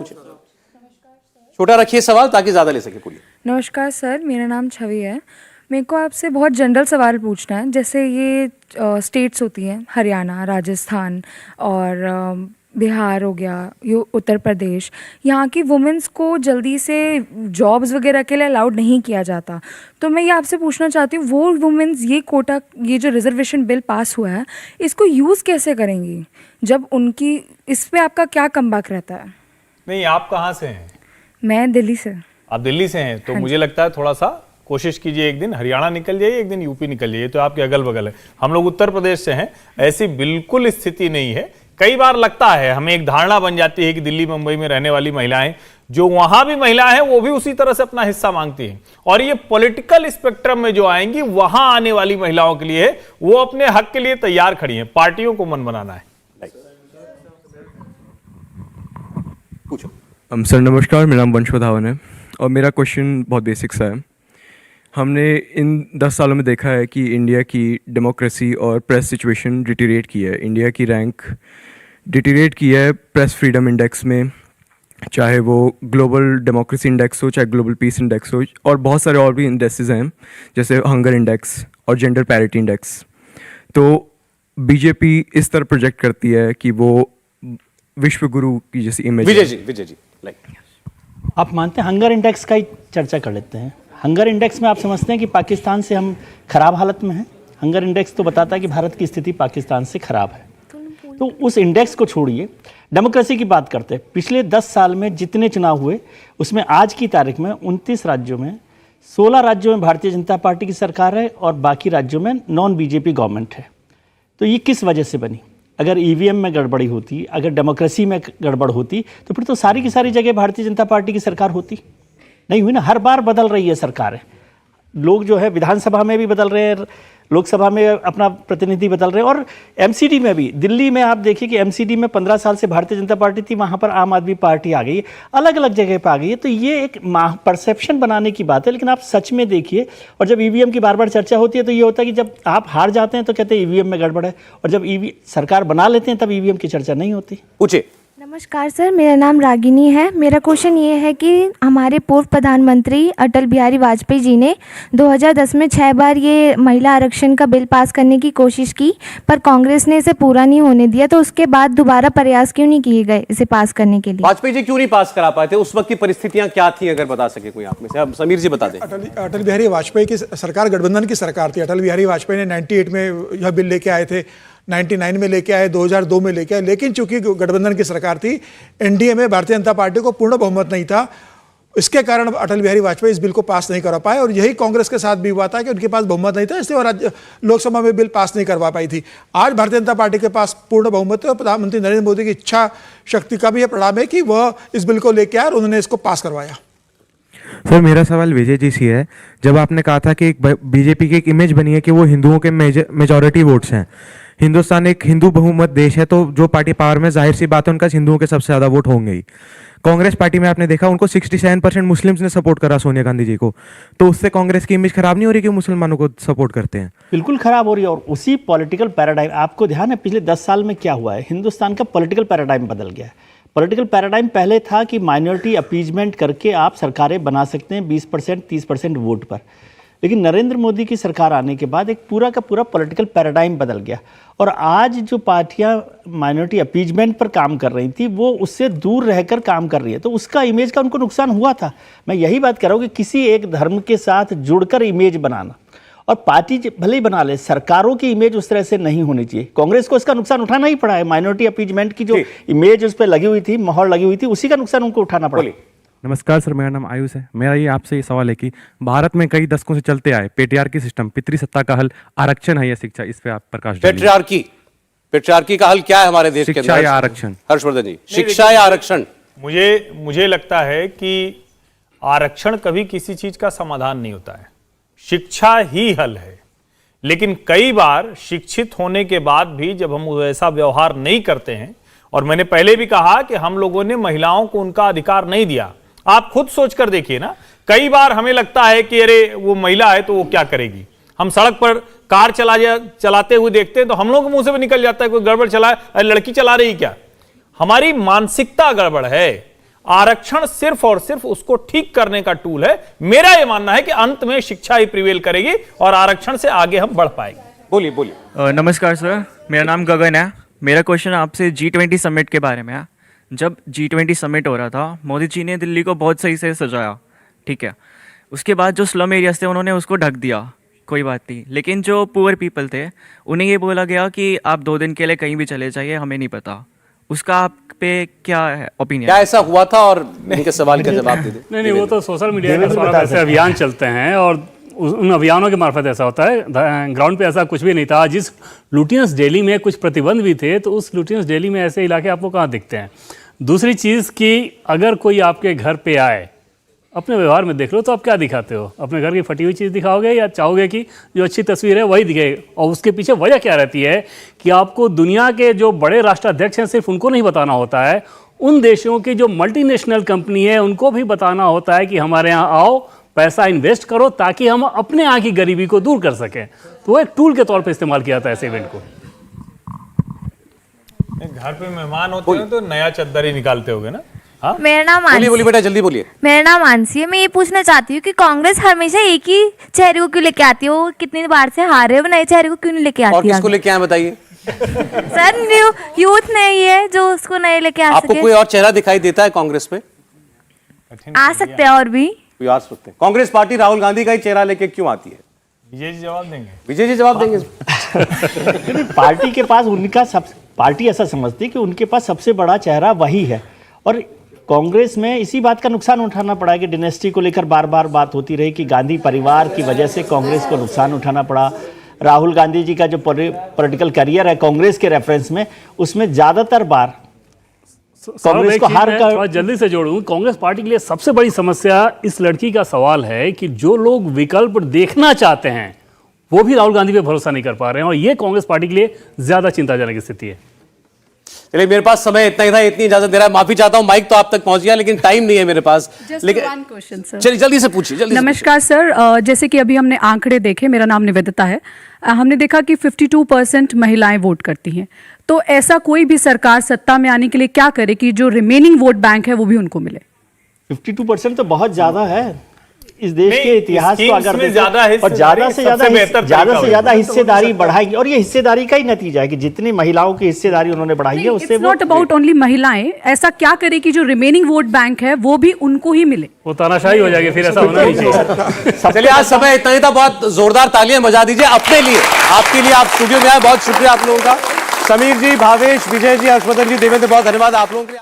Speaker 1: छोटा रखिए सवाल ताकि ज्यादा ले सके। पूरी
Speaker 19: नमस्कार सर, मेरा नाम छवि है।
Speaker 14: मेरे को आपसे बहुत जनरल सवाल पूछना है। जैसे ये स्टेट्स होती हैं हरियाणा, राजस्थान और बिहार हो गया, ये उत्तर प्रदेश, यहाँ की वुमेंस को जल्दी से जॉब्स वगैरह के लिए अलाउड नहीं किया जाता। तो मैं ये आपसे पूछना चाहती हूँ, वो वुमेंस ये कोटा, ये जो रिजर्वेशन बिल पास हुआ है, इसको यूज़ कैसे करेंगी जब उनकी, इस पे आपका क्या कमबैक रहता है?
Speaker 5: नहीं, आप कहाँ से हैं?
Speaker 14: मैं दिल्ली से।
Speaker 5: आप दिल्ली से हैं, तो मुझे लगता है थोड़ा सा कोशिश कीजिए, एक दिन हरियाणा निकल जाइए, एक दिन यूपी निकल जाइए, तो आपके अगल बगल है। हम लोग उत्तर प्रदेश से हैं, ऐसी बिल्कुल स्थिति नहीं है। कई बार लगता है, हमें एक धारणा बन जाती है कि दिल्ली मुंबई में रहने वाली महिलाएं, जो वहां भी महिलाएं हैं, वो भी उसी तरह से अपना हिस्सा मांगती हैं। और ये पॉलिटिकल स्पेक्ट्रम में जो आएंगी, वहां आने वाली महिलाओं के लिए वो अपने हक के लिए तैयार खड़ी हैं। पार्टियों को मन बनाना है।
Speaker 1: पूछो।
Speaker 19: सर नमस्कार, मेरा नाम वंश धावन है और मेरा क्वेश्चन बहुत बेसिक सा है। हमने इन 10 सालों में देखा है कि इंडिया की डेमोक्रेसी और प्रेस सिचुएशन डिटीरिएट की है। इंडिया की रैंक डिटीरिएट की है प्रेस फ्रीडम इंडेक्स में, चाहे वो ग्लोबल डेमोक्रेसी इंडेक्स हो, चाहे ग्लोबल पीस इंडेक्स हो, और बहुत सारे और भी इंडेक्सेस हैं, जैसे हंगर इंडेक्स और जेंडर पैरिटी इंडेक्स। तो बीजेपी इस तरह प्रोजेक्ट करती है कि वो विश्व गुरु की जैसी इमेज।
Speaker 1: विजय जी
Speaker 6: आप मानते हैं, हंगर इंडेक्स का ही चर्चा कर लेते हैं। हंगर इंडेक्स में आप समझते हैं कि पाकिस्तान से हम खराब हालत में हैं? हंगर इंडेक्स तो बताता है कि भारत की स्थिति पाकिस्तान से खराब है। तो उस इंडेक्स को छोड़िए, डेमोक्रेसी की बात करते हैं। पिछले 10 साल में जितने चुनाव हुए, उसमें आज की तारीख में 29 राज्यों में 16 राज्यों में भारतीय जनता पार्टी की सरकार है और बाकी राज्यों में नॉन बीजेपी गवर्नमेंट है। तो ये किस वजह से बनी? अगर ईवीएम में गड़बड़ी होती, अगर डेमोक्रेसी में गड़बड़ होती, तो फिर तो सारी की सारी जगह भारतीय जनता पार्टी की सरकार होती। नहीं हुई ना, हर बार बदल रही है सरकारें। लोग जो है विधानसभा में भी बदल रहे हैं, लोकसभा में अपना प्रतिनिधि बदल रहे हैं, और एमसीडी में भी। दिल्ली में आप देखिए कि एमसीडी में 15 साल से भारतीय जनता पार्टी थी, वहाँ पर आम आदमी पार्टी आ गई है, अलग अलग जगह पर आ गई है। तो ये एक परसेप्शन बनाने की बात है, लेकिन आप सच में देखिए। और जब ईवीएम की बार बार चर्चा होती है तो ये होता है कि जब आप हार जाते हैं तो कहते हैं ईवीएम में गड़बड़ है, और जब सरकार बना लेते हैं तब ईवीएम की चर्चा नहीं होती।
Speaker 1: पूछे।
Speaker 13: नमस्कार सर, मेरा नाम रागिनी है। मेरा क्वेश्चन ये है कि हमारे पूर्व प्रधानमंत्री अटल बिहारी वाजपेयी जी ने 2010 में 6 बार ये महिला आरक्षण का बिल पास करने की कोशिश की, पर कांग्रेस ने इसे पूरा नहीं होने दिया। तो उसके बाद दोबारा प्रयास क्यों नहीं किए गए इसे पास करने के लिए?
Speaker 1: वाजपेयी जी क्यों नहीं पास करा पाए थे? उस वक्त की परिस्थितियां क्या थी, अगर बता सके कोई आप में से? अब समीर जी बता दें।
Speaker 7: अटल बिहारी वाजपेयी की सरकार गठबंधन की सरकार थी। अटल बिहारी वाजपेयी ने 98 में यह बिल लेके आए थे, 99 में लेके आए, 2002 में लेके आए। लेकिन चूंकि गठबंधन की सरकार थी, एनडीए में भारतीय जनता पार्टी को पूर्ण बहुमत नहीं था, इसके कारण अटल बिहारी वाजपेयी इस बिल को पास नहीं करा पाए। और यही कांग्रेस के साथ भी हुआ था कि उनके पास बहुमत नहीं था, इसलिए वो लोकसभा में बिल पास नहीं करवा पाई थी। आज भारतीय जनता पार्टी के पास पूर्ण बहुमत है और प्रधानमंत्री नरेंद्र मोदी की इच्छा शक्ति का भी यह परिणाम है कि वह इस बिल को लेके आए और उन्होंने इसको पास करवाया।
Speaker 17: सर मेरा सवाल विजय जी से है। जब आपने कहा था कि बीजेपी की एक इमेज बनी है कि वो हिंदुओं के मेजॉरिटी वोट्स हैं, हिंदुस्तान एक हिंदू बहुमत देश है, तो जो पार्टी पावर में, जाहिर सी बात है उनका हिंदुओं के सबसे ज्यादा वोट होंगे ही। कांग्रेस पार्टी में आपने देखा उनको 67% मुस्लिम्स ने सपोर्ट करा सोनिया गांधी जी को, तो उससे कांग्रेस की इमेज खराब नहीं हो रही कि मुसलमानों को सपोर्ट करते हैं?
Speaker 6: बिल्कुल खराब हो रही है। और उसी पॉलिटिकल पैराडाइम, आपको ध्यान है पिछले 10 साल में क्या हुआ है? हिंदुस्तान का पॉलिटिकल पैराडाइम बदल गया है। पॉलिटिकल पैराडाइम पहले था कि माइनॉरिटी अपीजमेंट करके आप सरकारें बना सकते हैं 20% 30% वोट पर, लेकिन नरेंद्र मोदी की सरकार आने के बाद एक पूरा का पूरा पॉलिटिकल पैराडाइम बदल गया। और आज जो पार्टियां माइनॉरिटी अपीजमेंट पर काम कर रही थी, वो उससे दूर रहकर काम कर रही है, तो उसका इमेज का उनको नुकसान हुआ था। मैं यही बात कर रहा हूँ कि किसी एक धर्म के साथ जुड़कर इमेज बनाना, और पार्टी भले ही बना ले, सरकारों की इमेज उस तरह से नहीं होनी चाहिए। कांग्रेस को इसका नुकसान उठाना ही पड़ा है। माइनॉरिटी अपीजमेंट की जो इमेज उस पर लगी हुई थी, मोहर लगी हुई थी, उसी का नुकसान उनको उठाना पड़ा।
Speaker 17: नमस्कार सर, मेरा नाम आयुष है। मेरा ये आपसे ये सवाल है कि भारत में कई दशकों से चलते आए पेट्रियार्की सिस्टम, पितृसत्ता का हल आरक्षण है या शिक्षा, इस पे आप प्रकाश डालिए।
Speaker 1: पेट्रियार्की का हल क्या है हमारे देश के अंदर?
Speaker 17: शिक्षा या आरक्षण?
Speaker 1: हर्षवर्धन जी, शिक्षा या आरक्षण?
Speaker 5: मुझे लगता है कि आरक्षण कभी किसी चीज का समाधान नहीं होता है, शिक्षा ही हल है। लेकिन कई बार शिक्षित होने के बाद भी जब हम वैसा व्यवहार नहीं करते हैं, और मैंने पहले भी कहा कि हम लोगों ने महिलाओं को उनका अधिकार नहीं दिया। आप खुद सोचकर देखिए ना, कई बार हमें लगता है कि अरे वो महिला है तो वो क्या करेगी। हम सड़क पर कार चलाते हुए देखते हैं तो हम लोगों के मुंह से भी निकल जाता है कोई गड़बड़ चला है, अरे लड़की चला रही क्या। हमारी मानसिकता गड़बड़ है। आरक्षण सिर्फ और सिर्फ उसको ठीक करने का टूल है। मेरा यह मानना है कि अंत में शिक्षा ही प्रिवेल करेगी और आरक्षण से आगे हम बढ़ पाएंगे।
Speaker 1: बोलिए बोलिए।
Speaker 20: नमस्कार सर, मेरा नाम गगन है। मेरा क्वेश्चन आपसे G20 समिट के बारे में है। जब G20 समिट हो रहा था, मोदी जी ने दिल्ली को बहुत सही से सजाया, ठीक है। उसके बाद जो स्लम एरियाज थे उन्होंने उसको ढक दिया, कोई बात नहीं। लेकिन जो पुअर पीपल थे उन्हें ये बोला गया कि आप 2 दिन के लिए कहीं भी चले जाइए, हमें नहीं पता। उसका आप पे क्या है ओपिनियन?
Speaker 1: क्या ऐसा हुआ था और इनके सवाल का जवाब दे दे।
Speaker 4: नहीं, वो तो सोशल मीडिया के द्वारा ऐसे अभियान चलते हैं और उन अभियानों के मार्फत ऐसा होता है। ग्राउंड पे ऐसा कुछ भी नहीं था। जिस लुटियंस डेली में कुछ प्रतिबंध भी थे, तो उस लुटियंस डेली में ऐसे इलाके आपको कहाँ दिखते हैं। दूसरी चीज़ कि अगर कोई आपके घर पे आए, अपने व्यवहार में देख लो, तो आप क्या दिखाते हो? अपने घर की फटी हुई चीज़ दिखाओगे या चाहोगे कि जो अच्छी तस्वीर है वही दिखे? और उसके पीछे वजह क्या रहती है कि आपको दुनिया के जो बड़े राष्ट्राध्यक्ष हैं सिर्फ उनको नहीं बताना होता है, उन देशों की जो मल्टीनेशनल कंपनी है उनको भी बताना होता है कि हमारे यहाँ आओ, पैसा इन्वेस्ट करो, ताकि हम अपने यहाँ की गरीबी को दूर कर सकें। तो वो एक टूल के तौर पर इस्तेमाल किया जाता है ऐसे इवेंट को।
Speaker 5: घर पे मेहमान होते हैं तो नया चद्दर ही निकालते होगे ना? हाँ?
Speaker 13: मेरा नाम
Speaker 1: बोलिए बेटा, जल्दी बोलिए।
Speaker 13: मेरा नाम मानसी है। मैं ये पूछना चाहती हूँ कि कांग्रेस हमेशा एक ही चेहरे को क्यों लेके आती है? वो कितनी बार से हारे, वो नए चेहरे को क्यों नहीं लेके आती?
Speaker 1: और किसको लेके आए बताइए?
Speaker 13: सर यूथ नहीं है जो उसको नए लेके आ
Speaker 1: आपको
Speaker 13: सके।
Speaker 1: कोई और चेहरा दिखाई देता है कांग्रेस में?
Speaker 13: आ सकते हैं और भी
Speaker 1: कोई आ सकते हैं। कांग्रेस पार्टी राहुल गांधी का ही चेहरा लेके क्यों आती है?
Speaker 5: विजय जी जवाब देंगे।
Speaker 1: विजय जी जवाब देंगे।
Speaker 6: पार्टी के पास उनका पार्टी ऐसा समझती है कि उनके पास सबसे बड़ा चेहरा वही है। और कांग्रेस में इसी बात का नुकसान उठाना पड़ा कि डिनेस्टी को लेकर बार बार बात होती रही कि गांधी परिवार की वजह से कांग्रेस को नुकसान उठाना पड़ा। राहुल गांधी जी का जो पॉलिटिकल करियर है कांग्रेस के रेफरेंस में, उसमें ज़्यादातर बार कांग्रेस को हार कर।
Speaker 4: जल्दी से जोड़ूं, कांग्रेस पार्टी के लिए सबसे बड़ी समस्या इस लड़की का सवाल है कि जो लोग विकल्प देखना चाहते हैं वो भी राहुल गांधी पे भरोसा नहीं कर पा रहे हैं, और ये कांग्रेस पार्टी के लिए ज्यादा चिंताजनक स्थिति है।
Speaker 1: चलिए, मेरे पास समय इतना ही था, इतनी इजाजत दे रहा है। माफी चाहता हूं, माइक तो आप तक पहुंच गया लेकिन टाइम नहीं है मेरे पास। लेकिन चलिए जल्दी से पूछिए।
Speaker 21: नमस्कार सर, जैसे कि अभी हमने आंकड़े देखे, मेरा नाम निवेदिता है। हमने देखा कि 52% महिलाएं वोट करती हैं। तो ऐसा कोई भी सरकार सत्ता में आने के लिए क्या करे कि जो रिमेनिंग वोट बैंक है वो भी उनको मिले?
Speaker 6: 52% तो बहुत ज्यादा है इस देश के इतिहास को अगर
Speaker 5: ज्यादा
Speaker 6: और ज्यादा से ज्यादा हिस्सेदारी बढ़ाएगी। और ये हिस्सेदारी का ही नतीजा है कि जितनी महिलाओं की हिस्सेदारी उन्होंने बढ़ाई है उससे
Speaker 21: नॉट अबाउट ओनली महिलाएं। ऐसा क्या करे कि जो रिमेनिंग वोट बैंक है वो भी उनको ही मिले?
Speaker 4: वो तानाशाही हो जाएगी, फिर ऐसा होना नहीं चाहिए।
Speaker 1: चलिए, आज समय इतना ही था। बहुत जोरदार तालियां बजा दीजिए अपने लिए, आपके लिए। आप स्टूडियो में आए, बहुत शुक्रिया आप लोगों का। समीर जी, भावेश, विजय जी, हर्षवर्धन जी, देवेंद्र, बहुत धन्यवाद आप लोगों के लिए।